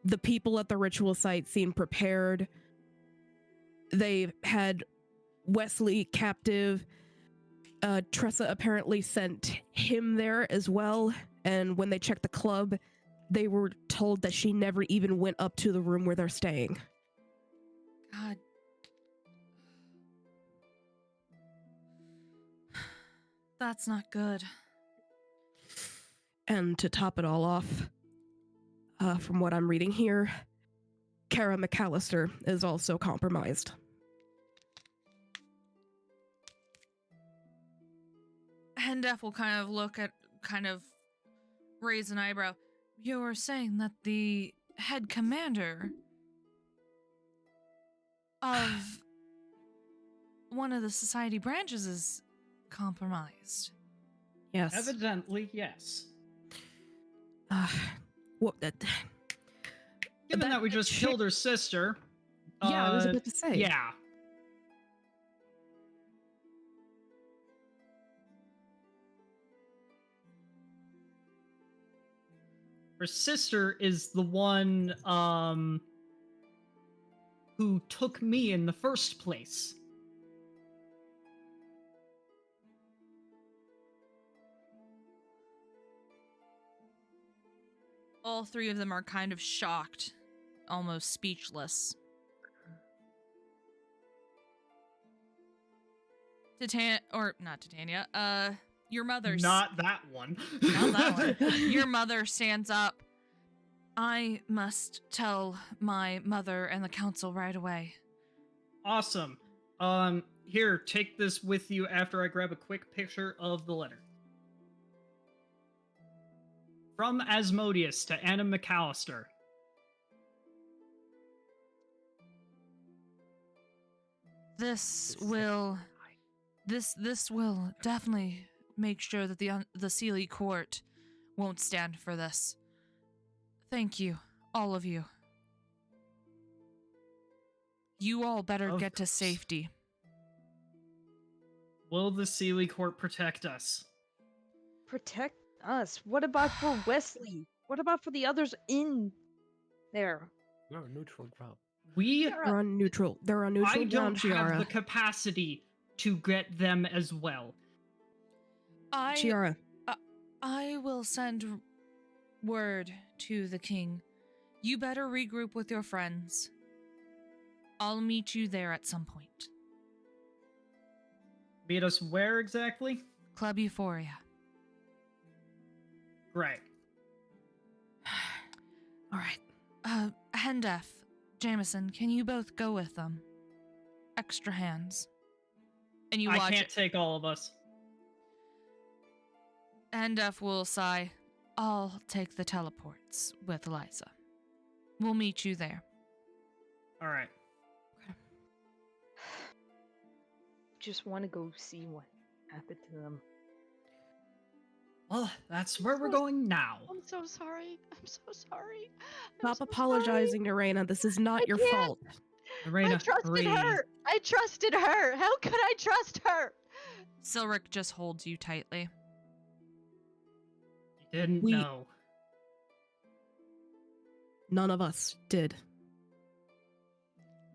The people at the ritual site seemed prepared. They had Wesley captive. Tressa apparently sent him there as well. And when they checked the club, they were told that she never even went up to the room where they're staying. God. That's not good. And to top it all off, from what I'm reading here, Kara McAllister is also compromised. Hendef will kind of raise an eyebrow. You were saying that the head commander of one of the society branches is compromised. Yes. Evidently, yes. What? Given that we just shit- killed her sister. Yeah, I was about to say. Yeah. Her sister is the one who took me in the first place. All three of them are kind of shocked, almost speechless. Not Titania, your mother. Not that one. Not that one. Your mother stands up. I must tell my mother and the council right away. Awesome. Here, take this with you after I grab a quick picture of the letter. From Asmodeus to Anna McAllister. This will definitely make sure that the Sealy Court won't stand for this. Thank you, all of you. You all better Of get to course. safety. Will the Sealy Court protect us? Protect us. What about for Wesley? What about for the others in there? We're a neutral ground. We They're on neutral. They're on neutral I ground, don't have Chiara. the capacity to get them as well. Chiara, I will send word to the king. You better regroup with your friends. I'll meet you there at some point. Meet us where exactly? Club Euphoria. Great. All right. Hendef, Jameson, can you both go with them? Extra hands. And you I watch can't it. take all of us. Hendef will sigh. I'll take the teleports with Eliza. We'll meet you there. All right. Just want to go see what happened to them. Well, that's where we're going now. I'm so sorry. I'm so sorry. stop so apologizing, Neraina. This is not I your can't. fault. Neraina, I trusted breathe. her. I trusted her. How could I trust her? Silric just holds you tightly. You didn't We- know. None of us did.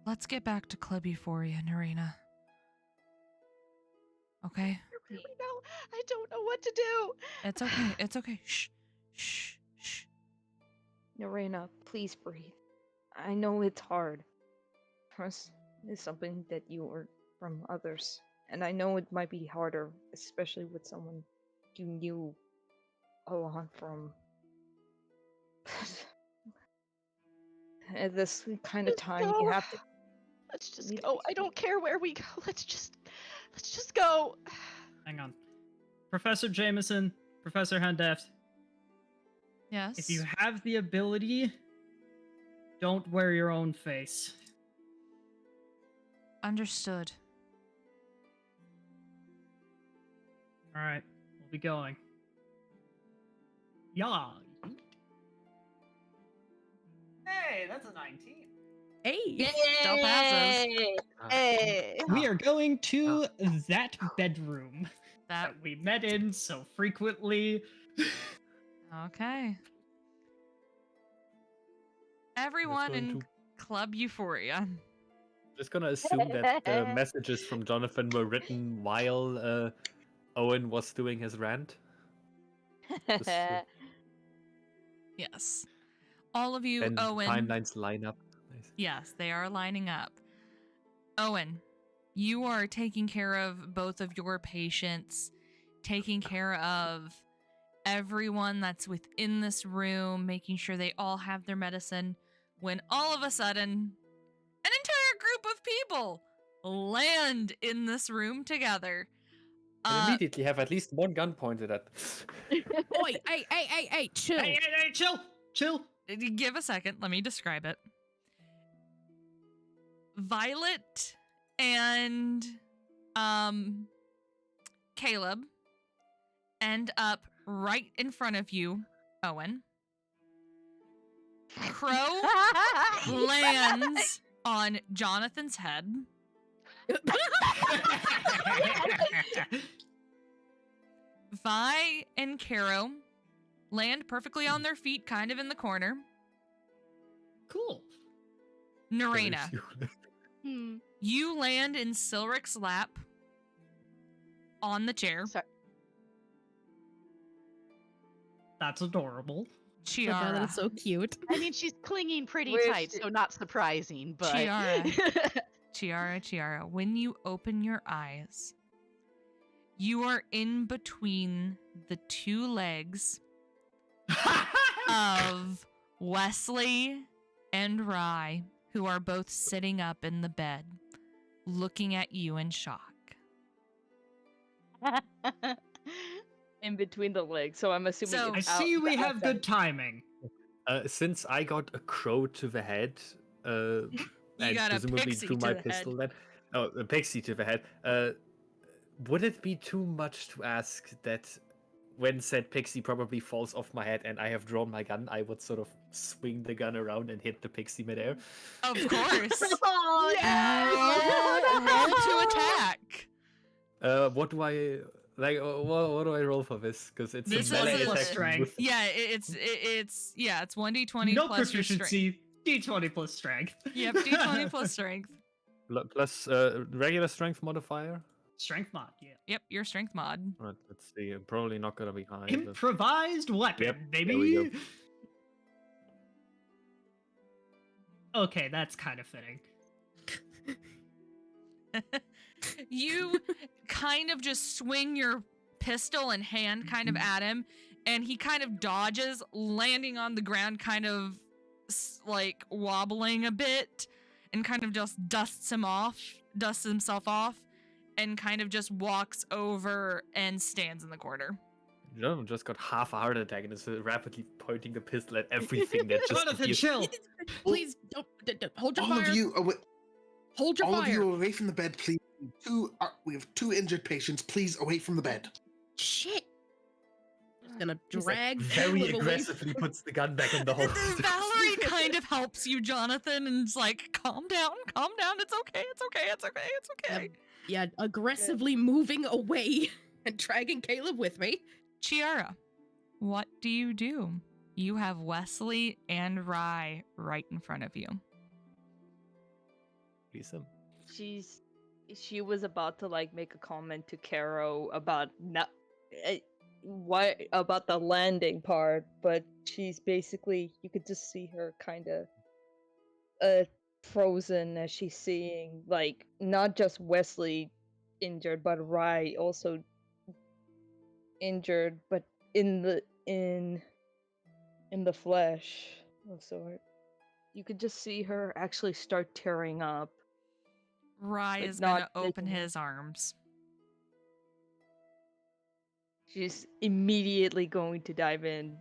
Let's get back to Club Euphoria, Neraina. Okay? I don't know what to do. It's okay. It's okay. Shh. Shh. Shh. Neraina, please breathe. I know it's hard. Trust is something that you learn from others. And I know it might be harder, especially with someone you knew a lot from. At this kind of Let's time, you go. have to. Let's just Need to go. be I don't care where we go. Let's just go. Hang on. Professor Jameson, Professor Handeft, Yes? if you have the ability, don't wear your own face. Understood. All right, we'll be going. Yeah. Hey, that's a 19. Hey! Still passes. Hey. We are going to that bedroom That that we met in so frequently. okay. Everyone going in to- Club Euphoria. Just gonna assume that the messages from Jonathan were written while Owen was doing his rant. Just, Yes. All of you, and Owen. timelines line up. Nice. Yes, they are lining up. Owen, you are taking care of both of your patients, taking care of everyone that's within this room, making sure they all have their medicine, when all of a sudden, an entire group of people land in this room together. And immediately have at least one gun pointed at them. Oi, hey, chill. Hey, chill. Give a second, let me describe it. Violet and Caleb end up right in front of you, Owen. Crow lands on Jonathan's head. Vi and Caro land perfectly on their feet, kind of in the corner. Cool. Neraina, Hmm. you land in Silric's lap on the chair. Sorry. That's adorable. Chiara. That's so cute. I mean, she's clinging pretty Where's tight, she- so not surprising, but Chiara, when you open your eyes, You are in between the two legs of Wesley and Rye, who are both sitting up in the bed, looking at you in shock. In between the legs, so I'm assuming So- I it's out, see we the have outside. good timing. Since I got a crow to the head, and got a presumably pixie through to my the head. pistol, then a pixie to the head. Would it be too much to ask that when said pixie probably falls off my head and I have drawn my gun, I would sort of swing the gun around and hit the pixie midair? Of course. Oh, Roll to attack. What do I like? What do I roll for this? Because it's This a melee is a- attack. strength. with- Yeah, it's 1d20 No plus your strength. proficiency, d20 plus strength. Yep, d20 plus strength. Plus regular strength modifier. Strength mod, yeah. Yep, your strength mod. Right, let's see. Probably not gonna be high. but- Improvised weapon, Yep, baby. there we go. Okay, that's kind of fitting. You kind of just swing your pistol and hand kind of at him, and he kind of dodges, landing on the ground, kind of like wobbling a bit, and kind of just dusts himself off, and kind of just walks over and stands in the corner. Jonathan just got half a heart attack and is rapidly pointing the pistol at everything that just Jonathan, appears. chill. Please don't hold your All fire. of you, Hold your all of fire. you away from the bed, please. We have two injured patients. Please, away from the bed. Shit. Just gonna He's, like, drag very Caleb away. aggressively puts the gun back in the holster. Valerie kind of helps you, Jonathan, and is like, calm down, it's okay, it's okay, it's okay, it's okay. Yeah, aggressively moving away and dragging Caleb with me. Chiara, what do? You have Wesley and Rye right in front of you. Lisa. She was about to like make a comment to Caro about what about the landing part, but she's basically, you could just see her kind of frozen as she's seeing like not just Wesley injured but Rye also injured, but in the flesh of sort. You could just see her actually start tearing up. Rye But is going to not open taking it. his arms. She's immediately going to dive in.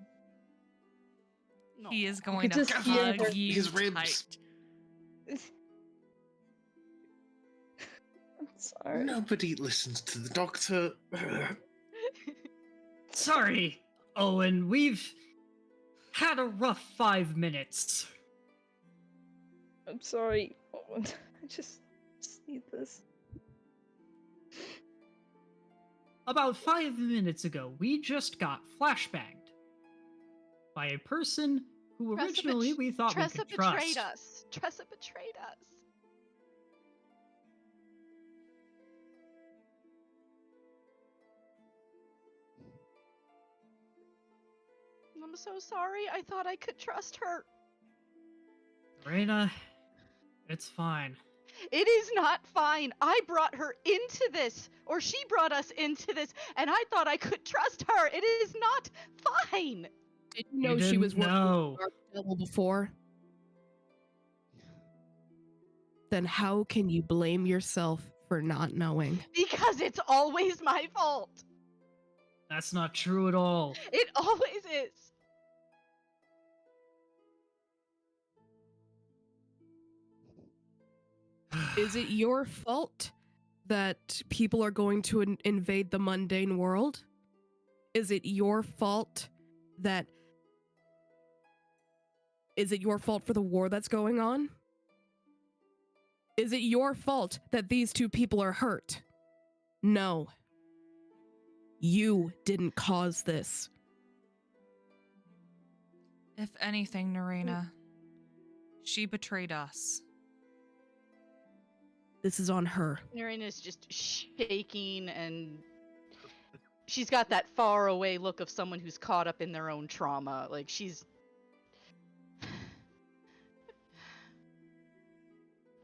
He is could going to just hear hug her- you his ribs. tight. I'm sorry. Nobody listens to the doctor. Sorry, Owen. We've had a rough 5 minutes. I'm sorry. Owen. I just need this. About 5 minutes ago, we just got flashbanged by a person who Tressa originally we thought we Tressa could betrayed trust. us. Tressa betrayed us. I'm so sorry. I thought I could trust her. Neraina, it's fine. It is not fine. I brought her into this, or she brought us into this, and I thought I could trust her. It is not fine. Did you know You she was didn't working know. with Dark Devil before? Then how can you blame yourself for not knowing? Because it's always my fault. That's not true at all. It always is. Is it your fault that people are going to invade the mundane world? Is it your fault that... Is it your fault for the war that's going on? Is it your fault that these two people are hurt? No. You didn't cause this. If anything, Neraina, she betrayed us. This is on her. Neraina's just shaking, and she's got that far away look of someone who's caught up in their own trauma. Like, she's...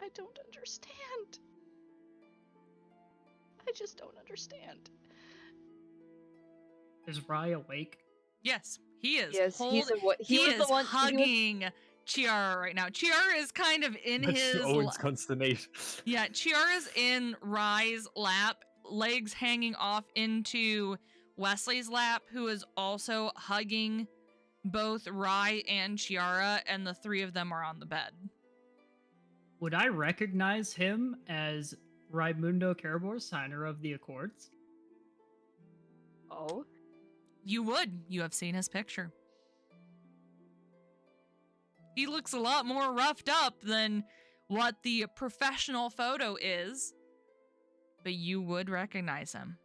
I don't understand. I just don't understand. Is Rai awake? Yes, he is. Yes, he he was is the one. hugging Chiara right now. Chiara is kind of in Much his. to Owen's consternation. Yeah, Chiara's in Rai's lap, legs hanging off into Wesley's lap, who is also hugging both Rai and Chiara, and the three of them are on the bed. Would I recognize him as Raimundo Carabor, signer of the Accords? Oh, You would. You have seen his picture. He looks a lot more roughed up than what the professional photo is, but you would recognize him.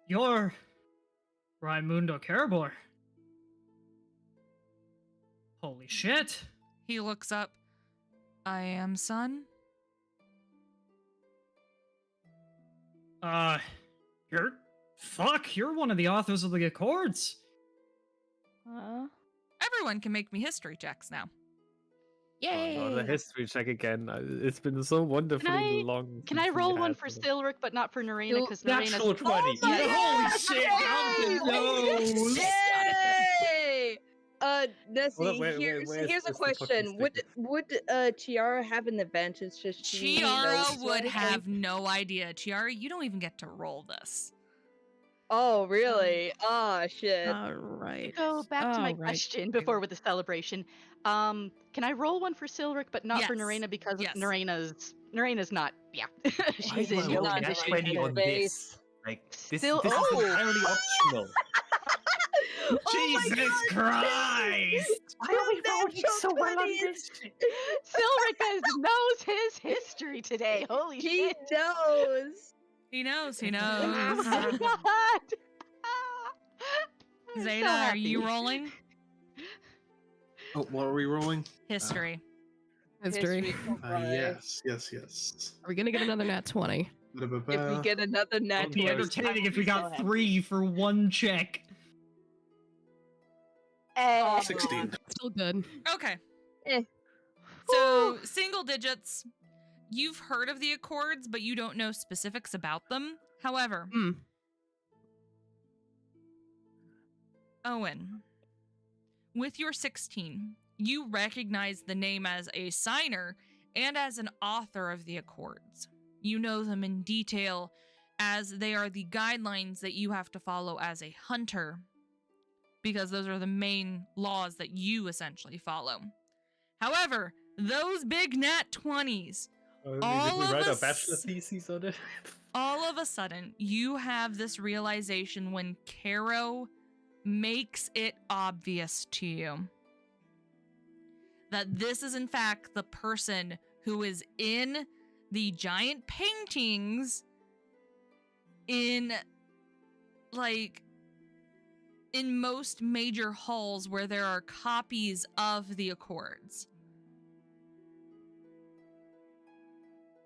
You're Raimundo Carabor. Holy shit. He looks up. I am, son. You're one of the authors of the Accords. Everyone can make me history checks now. Yay! Oh, the history check again. It's been so wonderfully long. Can I since we roll one had for them. Silric, but not for Neraina? Because Neraina's Natural 20. Oh my Holy God, shit! yay! Yay! Nessie, here's a where's the fucking question. Would Chiara have an advantage? Just she Chiara knows would what- have no idea. Chiara, you don't even get to roll this. Oh, really? Oh, shit. All right. Go back to my All right. question before with the celebration. Can I roll one for Silric, but not for Yes. Neraina because Yes. Neraina's not. Yeah, Why she's do I in roll no a nat condition. 20 on this? Face. Like, Still- this oh! is entirely optional. Jesus Christ! Why are we rolling so well on this? Silric knows his history today. Holy He shit! knows. He knows. He Oh knows. my god! I'm so Zeta, are happy. you rolling? Oh, what are we rolling? History. History. Yes. Are we gonna get another nat 20? If we get another nat It'd be 20, entertaining if we I'm got so happy. 3 for one check. Oh, 16. Still good. Okay. Eh. So, single digits. You've heard of the Accords, but you don't know specifics about them. However, Hmm. Owen, with your 16, you recognize the name as a signer and as an author of the Accords. You know them in detail as they are the guidelines that you have to follow as a hunter, because those are the main laws that you essentially follow. However, those big nat 20s, Did we write a bachelor thesis on it? all of a sudden, you have this realization when Caro makes it obvious to you that this is in fact the person who is in the giant paintings in most major halls where there are copies of the Accords.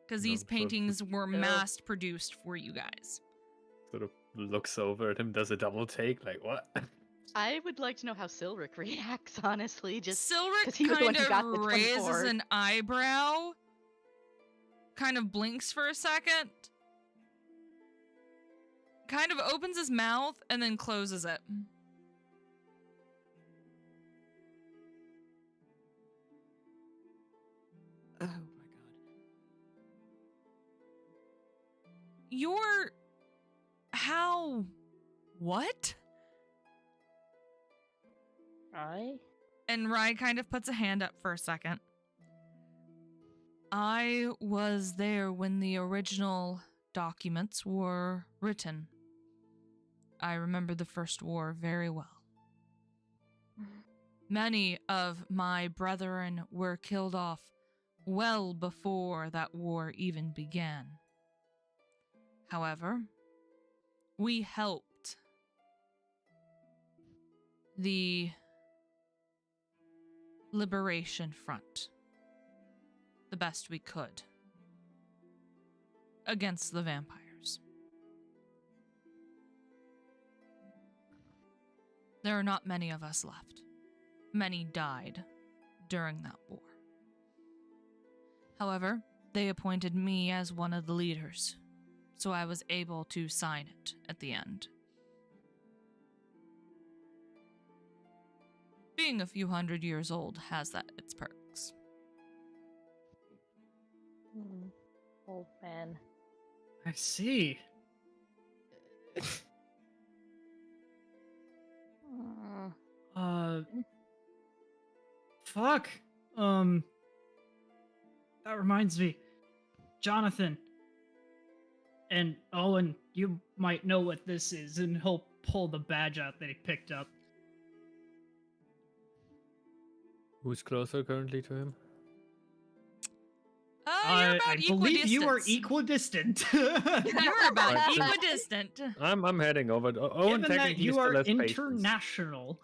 Because these No, so- paintings were mass produced for you guys. Sort of looks over at him, does a double take, like, what? I would like to know how Silric reacts, honestly. Just Silric 'cause he was the one kind who got of the raises 24. an eyebrow, kind of blinks for a second, kind of opens his mouth, and then closes it. Oh my god. You're... How... What? I? And Rai kind of puts a hand up for a second. I was there when the original documents were written. I remember the First War very well. Many of my brethren were killed off well before that war even began. However, we helped the Liberation Front the best we could against the vampires. There are not many of us left. Many died during that war. However, they appointed me as one of the leaders. so I was able to sign it at the end. Being a few hundred years old has its perks. Old man. I see. Fuck. That reminds me. Jonathan. And Owen, you might know what this is, and he'll pull the badge out that he picked up. Who's closer currently to him? You're about I believe you are equidistant. equidistant. You're about Right, equidistant. I'm heading over. Owen Given that technically you still are has patience. international,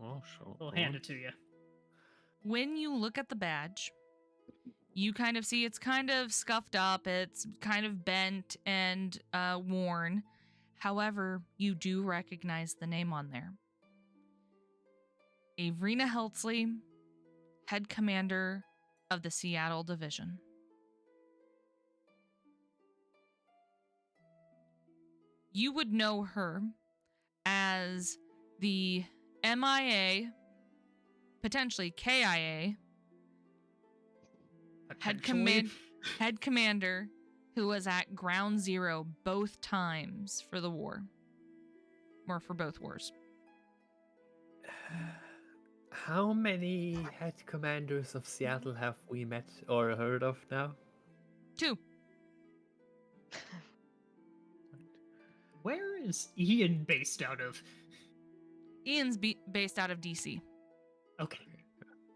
Oh, sure. I'll go hand on. it to you. When you look at the badge, you kind of see it's kind of scuffed up, it's kind of bent and worn. However, you do recognize the name on there. Avrina Heltzley, head commander of the Seattle Division. You would know her as the MIA, potentially KIA, head commander who was at Ground Zero both times for the war. Or for both wars. How many head commanders of Seattle have we met or heard of now? 2. Where is Ian based out of? Ian's based out of DC. Okay.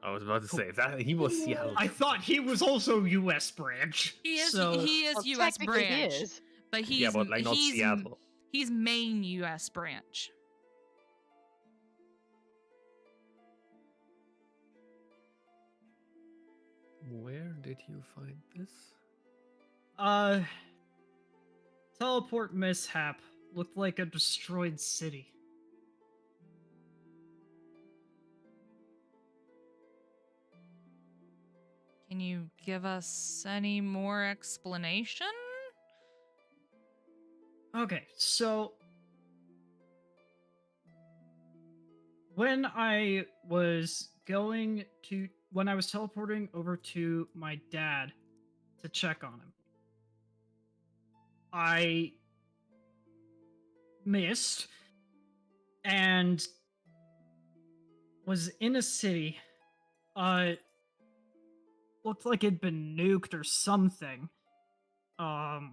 I was about to say that he was Seattle. I thought he was also U.S. branch. He is so... U.S. Technically branch, he is. but he's yeah, but like not he's Seattle. he's main U.S. branch. Where did you find this? Teleport mishap. Looked like a destroyed city. Can you give us any more explanation? Okay, so when I was teleporting over to my dad to check on him, I missed and was in a city. Looked like it'd been nuked or something. But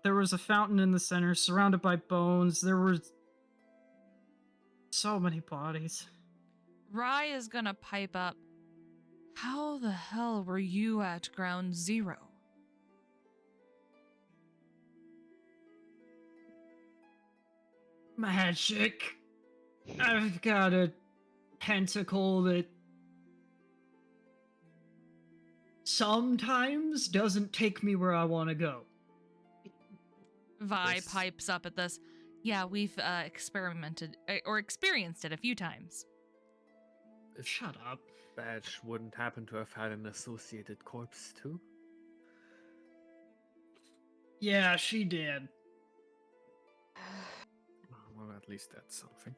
there was a fountain in the center, surrounded by bones. There were so many bodies. Rye is gonna pipe up. How the hell were you at Ground Zero? Magic. I've got a pentacle that sometimes doesn't take me where I want to go. Vi This- pipes up at this. Yeah, we've experimented or experienced it a few times. This Shut up. badge wouldn't happen to have had an associated corpse too? Yeah, she did. Well, at least that's something.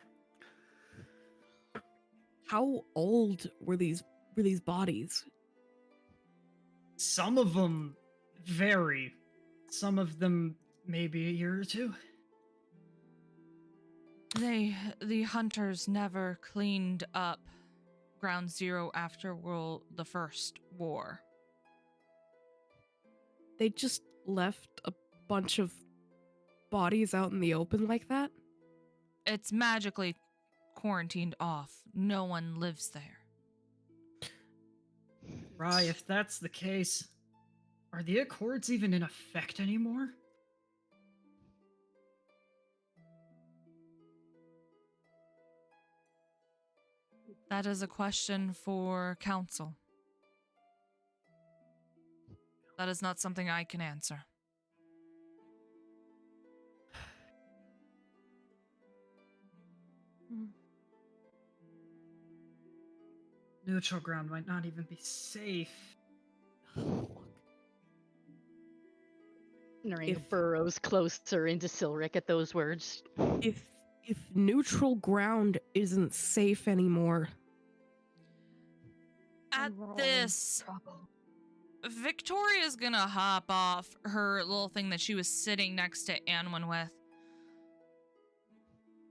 How old were these bodies? Some of them vary. Some of them maybe a year or two. The hunters never cleaned up Ground Zero after the First War. They just left a bunch of bodies out in the open like that? It's magically quarantined off. No one lives there. Right, if that's the case, are the Accords even in effect anymore? That is a question for council. That is not something I can answer. Neutral ground might not even be safe. Fuck. Neraina If- burrows closer into Silric at those words. If neutral ground isn't safe anymore, At We're all in this, trouble. Victoria's gonna hop off her little thing that she was sitting next to Anwin with.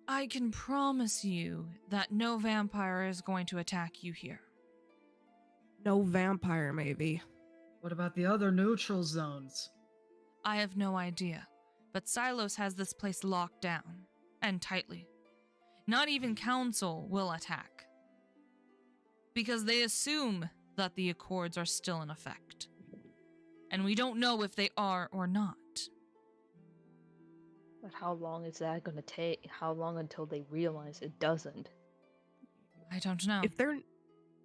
I can promise you that no vampire is going to attack you here. no vampire maybe. What about the other neutral zones? I have no idea, but Silos has this place locked down, and tightly. Not even Council will attack, because they assume that the Accords are still in effect. And we don't know if they are or not. But how long is that gonna take? How long until they realize it doesn't? I don't know.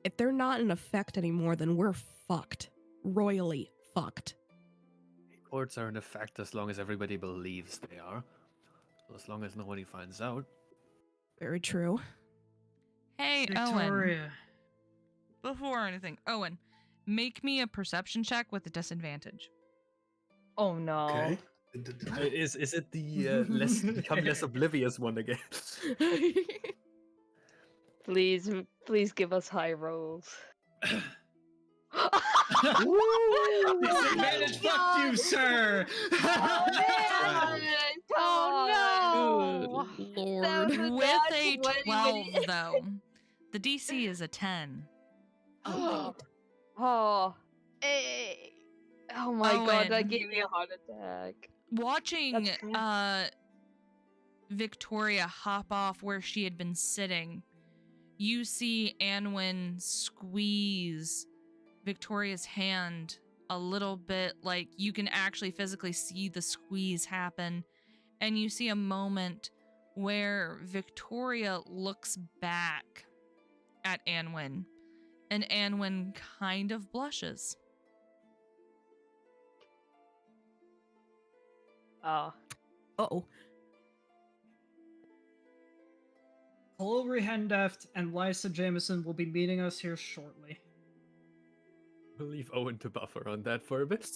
If they're not in effect anymore, then we're fucked. Royally fucked. Courts are in effect as long as everybody believes they are. So as long as nobody finds out. Very true. Hey, Owen. Victoria. Before anything, Owen, make me a perception check with a disadvantage. Oh no. Okay. Is it the become less oblivious one again? Please give us high rolls. Disadvantage, fuck you, sir! Oh no! Lord. With a 20 12, though, the DC is a 10. Oh, Oh, Hey. oh my god, that Owen. gave me a heart attack. Watching That's fair. Victoria hop off where she had been sitting, you see Anwin squeeze Victoria's hand a little bit, like you can actually physically see the squeeze happen, and you see a moment where Victoria looks back at Anwin, and Anwin kind of blushes. Oh. Uh-oh. Hilary Hendeft and Lysa Jameson will be meeting us here shortly. We'll leave Owen to buffer on that for a bit.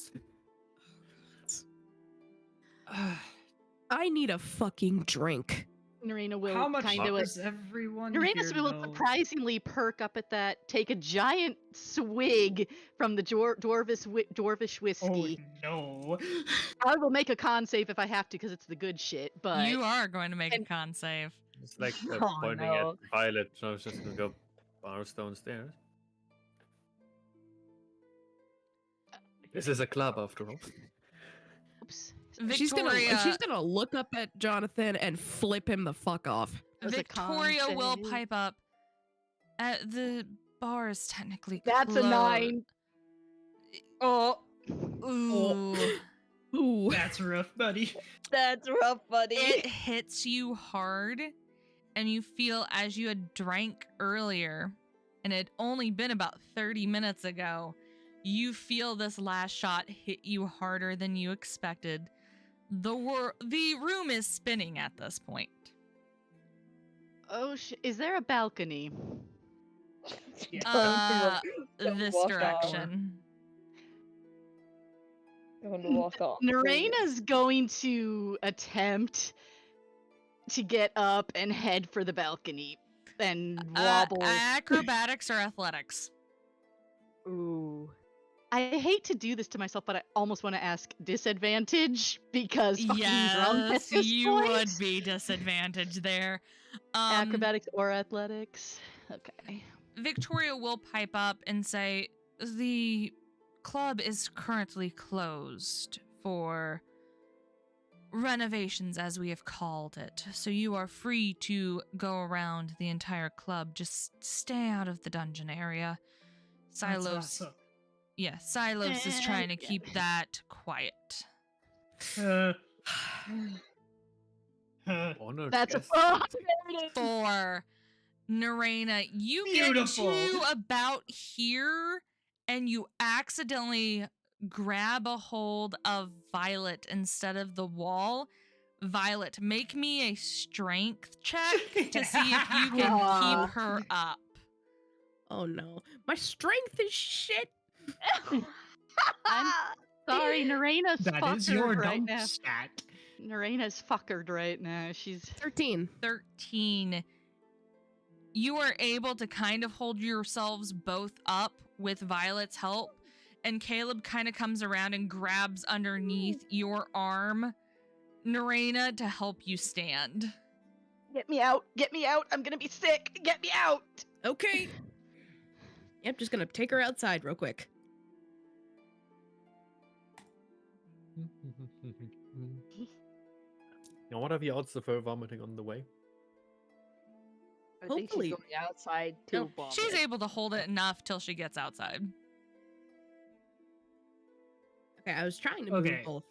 I need a fucking drink. Neraina will How much kind of. does everyone Neraina here will know? surprisingly perk up at that, take a giant swig from the dwarvish whiskey. Oh no. I will make a con save if I have to because it's the good shit, but You are going to make a and- con save. It's like Oh, pointing no. at Violet, so I was just gonna go bars downstairs. This is a club after all. oops. Victoria, She's gonna look up at Jonathan and flip him the fuck off. Was a con Victoria will save. pipe up. The bar is technically That's a closed. 9. Oh, Ooh. Ooh. That's rough, buddy. that's rough, buddy. It hits you hard, and you feel as you had drank earlier, and it had only been about 30 minutes ago, you feel this last shot hit you harder than you expected. The room is spinning at this point. Oh, is there a balcony? Don't This walk direction. Going to walk off. Nereina's going to attempt to get up and head for the balcony and wobble. Acrobatics or athletics? Ooh. I hate to do this to myself, but I almost want to ask disadvantage because fucking drunk at Yes, this you point. would be disadvantaged there. Acrobatics or athletics. Okay. Victoria will pipe up and say, the club is currently closed for renovations, as we have called it. So you are free to go around the entire club. Just stay out of the dungeon area. That's Silos, awesome. yeah, Silos is trying to keep that quiet. Honored That's a guest. For Neraina, you Beautiful. get to about here and you accidentally grab a hold of Violet instead of the wall. Violet, make me a strength check to see if you can Aw. keep her up. Oh no. My strength is shit. I'm Sorry, Neraina's That is your fuckered right dump now. stat. Neraina's fuckered right now. She's 13. 13. You are able to kind of hold yourselves both up with Violet's help, and Caleb kind of comes around and grabs underneath your arm, Neraina, to help you stand. get me out. Get me out. I'm gonna be sick. Get me out. Okay. Yep, just gonna take her outside real quick. Now, what are the odds of her vomiting on the way? I think Hopefully. she's going outside to No, vomit. she's able to hold it enough till she gets outside. Okay, I was trying to move Okay. both.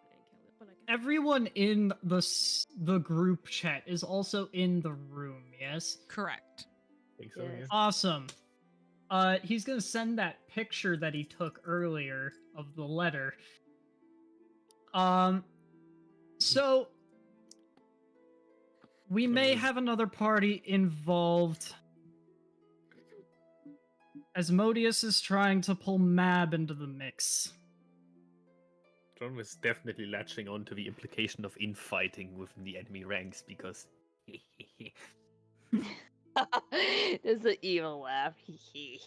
I didn't kill it, but I can. Everyone in the group chat is also in the room, yes? Correct. think so, Yes. yeah. Awesome. He's gonna send that picture that he took earlier of the letter. So we may have another party involved. Asmodeus is trying to pull Mab into the mix. John was definitely latching on to the implication of infighting within the enemy ranks because. There's an evil laugh. Hee hee.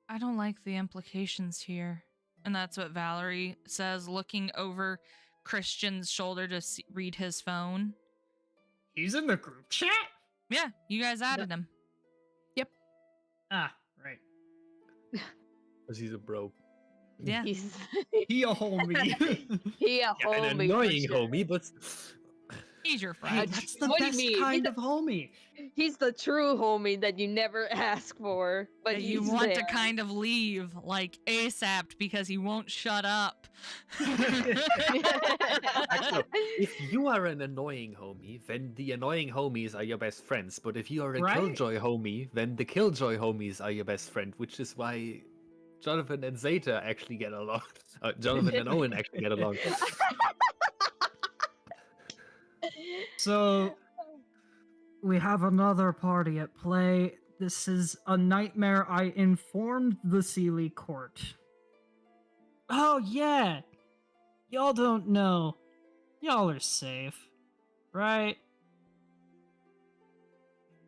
I don't like the implications here. And that's what Valerie says, looking over Christian's shoulder to read his phone. He's in the group chat? Yeah, you guys added him. Ah, right. Because he's a bro. Yeah. He's He a homie. he a Yeah, homie. an for annoying sure. homie, but He's your Hey, friend. that's the What do you best mean? kind of homie. He's the true homie that you never ask for, but That you he's want there. to kind of leave, like ASAP, because he won't shut up. Actually, if you are an annoying homie, then the annoying homies are your best friends. But if you are a Right? killjoy homie, then the killjoy homies are your best friend, which is why Jonathan and Zeta actually get along. Jonathan and Owen actually get along. So we have another party at play. This is a nightmare I informed the Sealy court. Oh yeah. Y'all don't know. Y'all are safe. Right?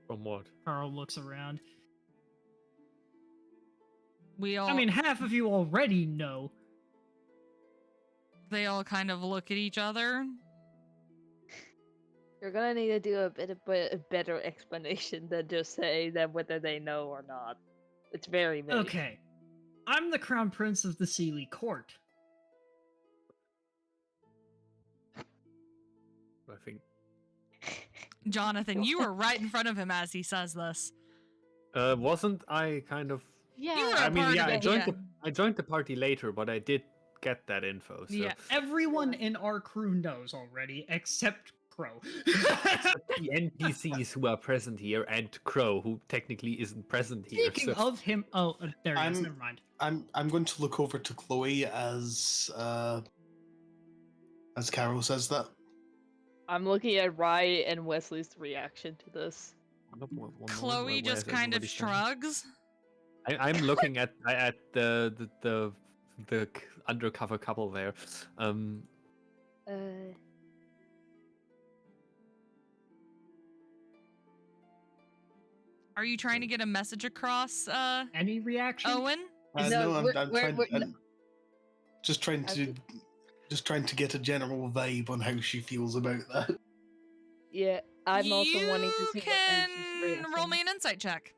From what? Carl looks around. We all, I mean, half of you already know. they all kind of look at each other. You're gonna need to do a better explanation than just say that whether they know or not. It's very vague. Okay. I'm the crown prince of the Sealy court. I think. Jonathan, you were right in front of him as he says this. Wasn't I kind of? You were Yeah. a I mean, part yeah, of I it, joined yeah. I joined the party later, but I did get that info. So. Yeah. Everyone in our crew knows already, except Crow. Except the NPCs who are present here and Crow, who technically isn't present here. Speaking so- of him, oh, there he is. I'm- Never mind. I'm going to look over to Chloe as Carol says that. I'm looking at Rye and Wesley's reaction to this. Chloe just kind of shrugs. I'm looking at the undercover couple there. Are you trying to get a message across, Any reaction? Owen? No, No, we're- I'm we're- just trying to get a general vibe on how she feels about that. Yeah, I'm also wanting to see You can roll me an insight check.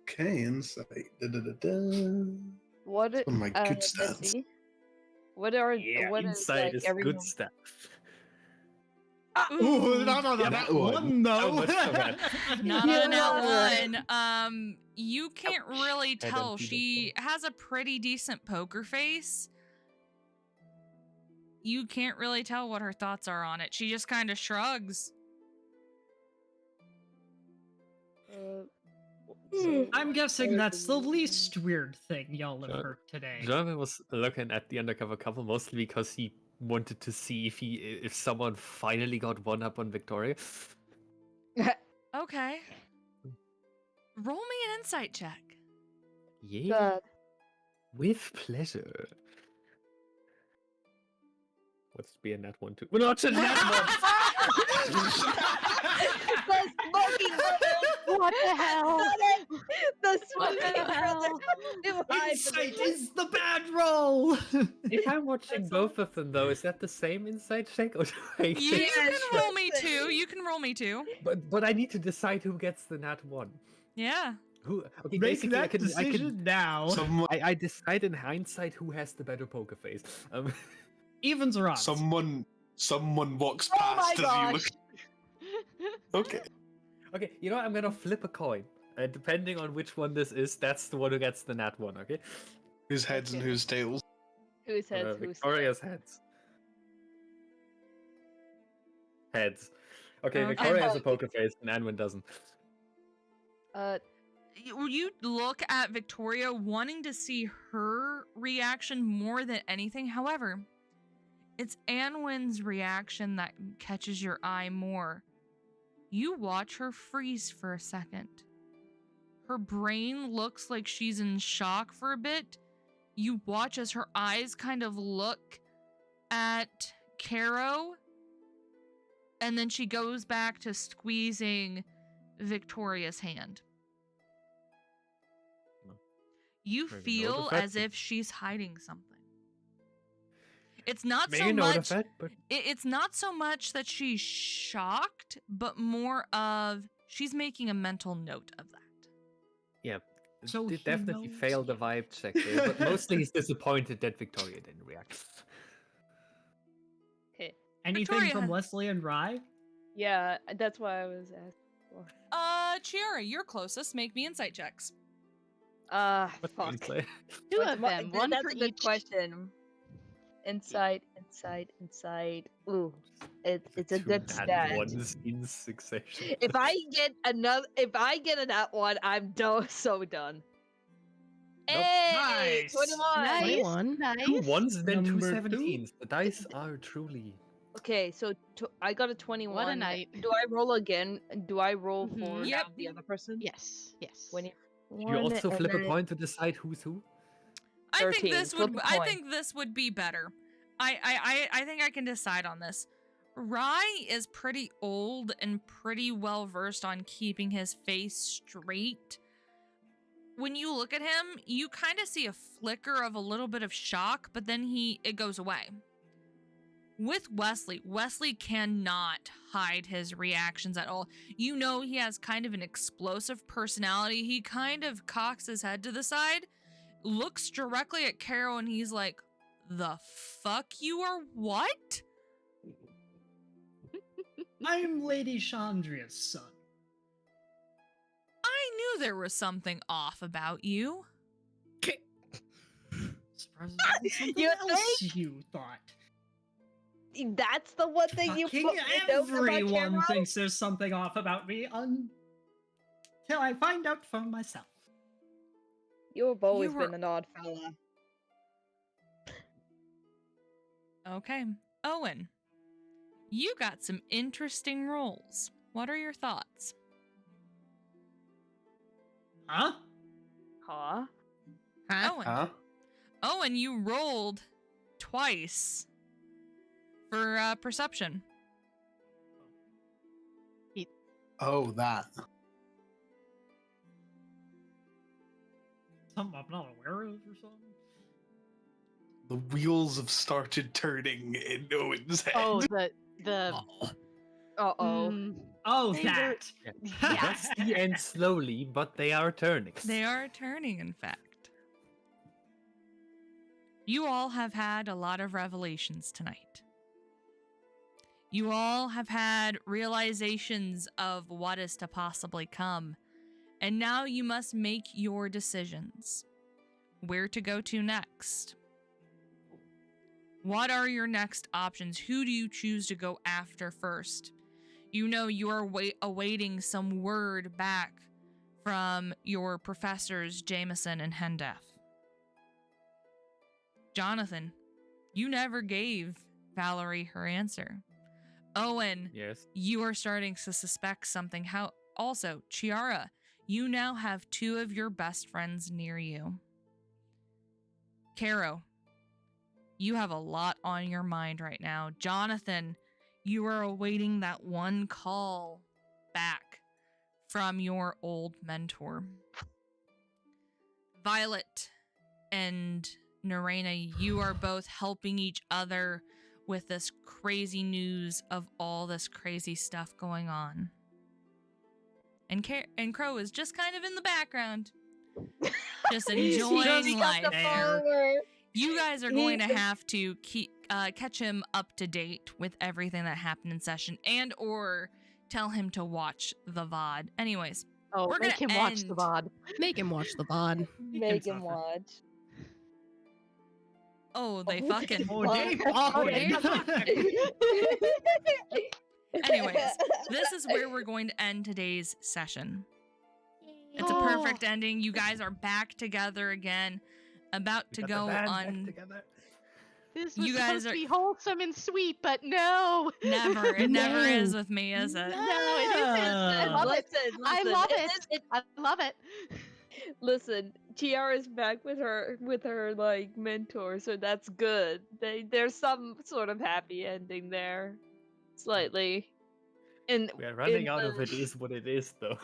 Okay, insight. Da-da-da-da. What One of my good let's stats. see. What are Yeah, what is inside like is everyone? good stuff. Ooh, no, Yeah, that that one. one, no. Oh, that's so bad. Not You on that know. one. You can't really I don't tell. see the She has a pretty decent poker face. You can't really tell what her thoughts are on it. She just kind of shrugs. I'm guessing that's the least weird thing y'all have Sure. heard today. Jonathan was looking at the undercover couple mostly because he wanted to see if someone finally got one up on Victoria. Okay. Roll me an insight check. Yeah, God. with pleasure. What's be a nat one too? Well, not a nat The smoking brothers! What the hell? Got it! The What smoking the hell? brothers! Too high for Insight me. is the bad roll. If I'm watching That's both of them, though, is that the same insight check, or do I? You Yes, can roll me that's too. it. You can roll me too. But I need to decide who gets the nat one. Yeah. Who? Okay, Make basically, that decision now. I decide in hindsight who has the better poker face. Evens or odds? Someone walks Oh my past as you gosh. look. Okay. Okay, you know what? I'm gonna flip a coin, and depending on which one this is, that's the one who gets the nat one. Okay. Whose heads and Okay. whose tails? Whose heads? Whose Victoria's heads. Heads. Okay, Okay. Victoria has a poker face, and Anwin doesn't. You look at Victoria wanting to see her reaction more than anything. However, it's Anwin's reaction that catches your eye more. You watch her freeze for a second. Her brain looks like she's in shock for a bit. You watch as her eyes kind of look at Caro, and then she goes back to squeezing Victoria's hand. You Maybe feel notice as that. if she's hiding something. It's not May so you note of much. that, but It's not so much that she's shocked, but more of she's making a mental note of that. yeah, So it he definitely knows. failed the vibe check there. But mostly he's disappointed that Victoria didn't react. Okay. Anything Victoria from has- Leslie and Rye? Yeah, that's why I was asking for. Chiara, you're closest. Make me insight checks. What's the Fuck. insight? Two What's of mo- them, th- one that's for a good each. question. Inside. Ooh, it's a Two good nat stat. ones in succession. If I get a nat one, I'm so done. Nope. Hey, Nice. 21. Nice. 21. Nice. Two ones, then two Number 17s. The dice are truly. Okay, so I got a 21. What a night. Do I roll again? Do I roll Mhm. for Yep. now the other person? Yes. Yes. 21. You also and flip a then- coin to decide who's who. I think 13. this Flip would. a I coin. think this would be better. I think I can decide on this. Rye is pretty old and pretty well versed on keeping his face straight. When you look at him, you kind of see a flicker of a little bit of shock, but then it goes away. With Wesley cannot hide his reactions at all. You know he has kind of an explosive personality. He kind of cocks his head to the side, looks directly at Caro, and he's like, "The fuck you are what?" I'm Lady Chandria's son. I knew there was something off about you. Surprised there wasn't something You else you thought. That's the one thing you Fucking put me down about everyone Caro? thinks there's something off about me until I find out for myself. You've always You were- been an odd fella. Okay. Owen, you got some interesting rolls. What are your thoughts? Huh? Huh? Owen. Owen, you rolled twice for perception. Oh, that. Something I'm not aware of or something? The wheels have started turning in Owen's head. Oh, the. Uh-oh. Oh, They that. Yeah. Rusty and slowly, but they are turning. They are turning, in fact. You all have had a lot of revelations tonight. You all have had realizations of what is to possibly come. And now you must make your decisions. Where to go to next? What are your next options? Who do you choose to go after first? You know you are awaiting some word back from your professors, Jameson and Hendef. Jonathan, you never gave Valerie her answer. Owen, Yes. you are starting to suspect something. Also, Chiara, you now have 2 of your best friends near you. Caro, you have a lot on your mind right now. Jonathan, you are awaiting that one call back from your old mentor. Violet and Neraina, you are both helping each other with this crazy news of all this crazy stuff going on. And Crow is just kind of in the background, just enjoying life. You guys are going to have to catch him up to date with everything that happened in session, and or tell him to watch the VOD. Anyways, Oh, we're make gonna him watch the end- VOD. Make him watch the VOD. Make him suffer. watch. Oh, they Oh, fucking. Oh, they fucking. Anyways, this is where we're going to end today's session. It's a Oh. perfect ending. You guys are back together again, about to go on. This was You guys supposed are- to be wholesome and sweet, but no. Never. It never No. is with me, is it? No, it isn't. I No. love it. Listen, I love listen, it. I love it. Listen, Tiara's back with her like mentor, so that's good. There's some sort of happy ending there, slightly. And We are running in out of the- it is what it is, though.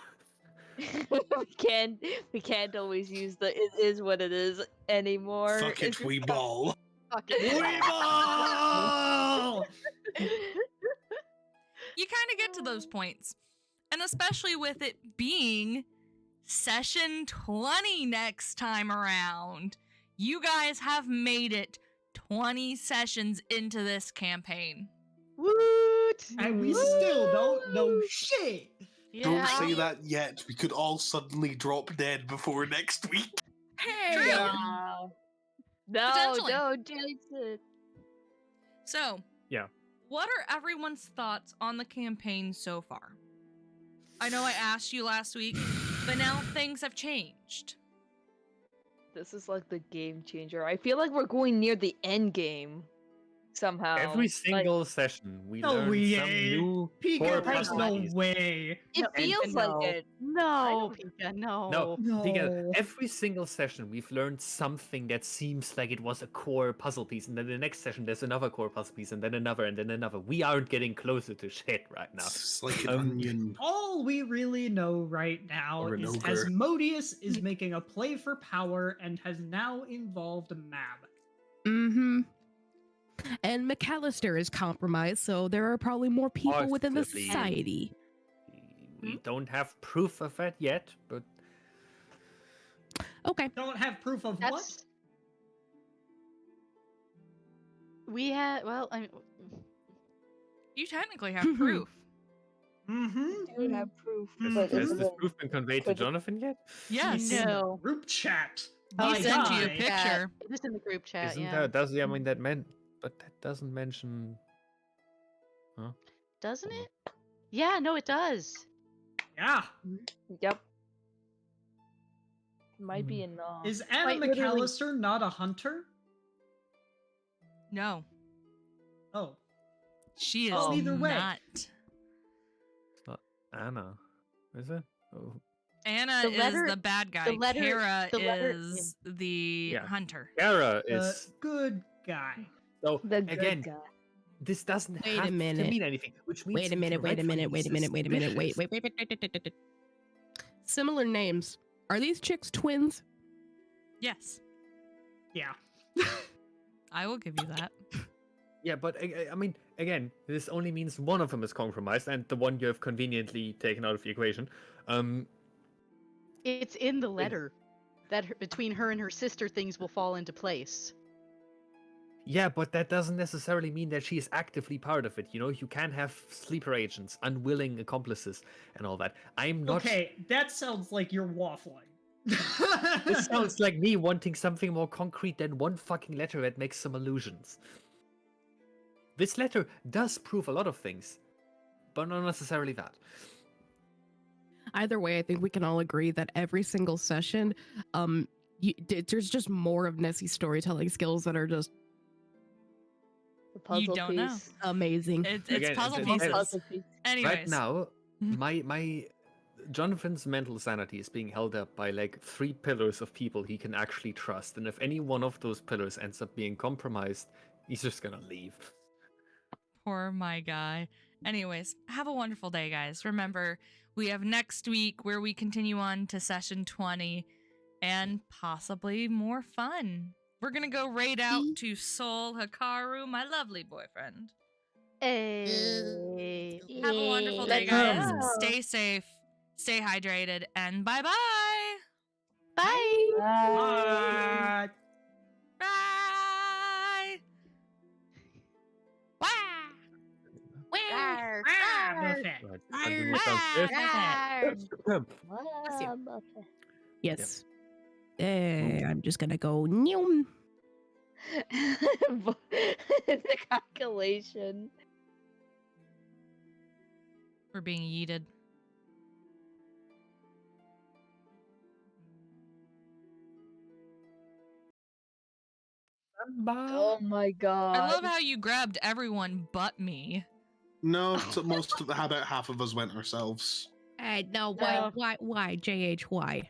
we can't always use the "it is what it is" anymore. Fuck it, It's we just- ball. Fucking We ball! You kind of get to those points. And especially with it being session 20 next time around. You guys have made it 20 sessions into this campaign. Woot! And we still don't know shit. Don't Yeah. say that yet. We could all suddenly drop dead before next week. True. No, Potentially. don't jinx it. So, Yeah. what are everyone's thoughts on the campaign so far? I know I asked you last week, but now things have changed. This is like the game changer. I feel like we're going near the end game somehow. Every Like, single session, we No, learn we some ain't. new Pika, core there's no properties. way. it No, feels no. like it. No, Pika, no. No, Pika, No. every single session we've learned something that seems like it was a core puzzle piece, and then the next session there's another core puzzle piece, and then another, and then another. We aren't getting closer to shit right now. It's like an Um, onion. All we really know right now Or an is ogre. Asmodeus is making a play for power and has now involved Mab. Mm-hmm. And McAllister is compromised, so there are probably more people within the Possibly. society. We don't have proof of that yet, but Okay. Don't have proof of what? That's. We had. Well, I mean. You technically have proof. Mm-hmm. We don't have proof, Mm. but has it's this proof been conveyed to could- Jonathan yet? Yes. No. Group chat. He My sent you a guy. picture. Just in the group chat, Isn't yeah. that does I mean that meant but that doesn't mention Doesn't it? Yeah, no, it does. Yeah. Yep. Might be enough. Is Anna Like, literally- McAllister not a hunter? No, Oh. she is Oh, either way. not. it's not Anna, is it? Oh. Anna The letter- is the bad guy. the letter- Kara the letter- is the Yeah. hunter. Kara The is good guy. so The good again. guy. This doesn't Wait a have to minute. mean anything, which means Wait a we minute, can wait a rightfully minute, wait a be minute, wait a minute, wait, suspicious. wait. Similar names. Are these chicks twins? Yes, Yeah. I will give you that. Yeah, but I mean, again, this only means one of them is compromised, and the one you have conveniently taken out of the equation. It's in the letter that between her and her sister things will fall into place. Yeah, but that doesn't necessarily mean that she is actively part of it. You know, you can have sleeper agents, unwilling accomplices, and all that. I'm not. Okay, that sounds like you're waffling. This sounds like me wanting something more concrete than one fucking letter that makes some allusions. This letter does prove a lot of things, but not necessarily that. Either way, I think we can all agree that every single session, there's just more of Nessie's storytelling skills that are just The puzzle don't know. piece. amazing. It's Again, puzzle it's- pieces. Puzzle piece. Anyways, Right now, Mhm. my Jonathan's mental sanity is being held up by like 3 pillars of people he can actually trust, and if any one of those pillars ends up being compromised, he's just gonna leave. Poor my guy. Anyways, have a wonderful day, guys. Remember, we have next week where we continue on to session 20 and possibly more fun. We're gonna go raid out to Sol Hikaru, my lovely boyfriend. Hey. Have a wonderful day, Let's guys. go. Stay safe, stay hydrated, and bye-bye. Bye. Bye. Bye. Wow. Arr, Buffet. Right, I'll do my downstairs. arr. Yes. I'm just gonna go. Neum. The calculation. We're being yeeted. Oh my god. I love how you grabbed everyone but me. No, about half of us went ourselves. No, why, JH, why?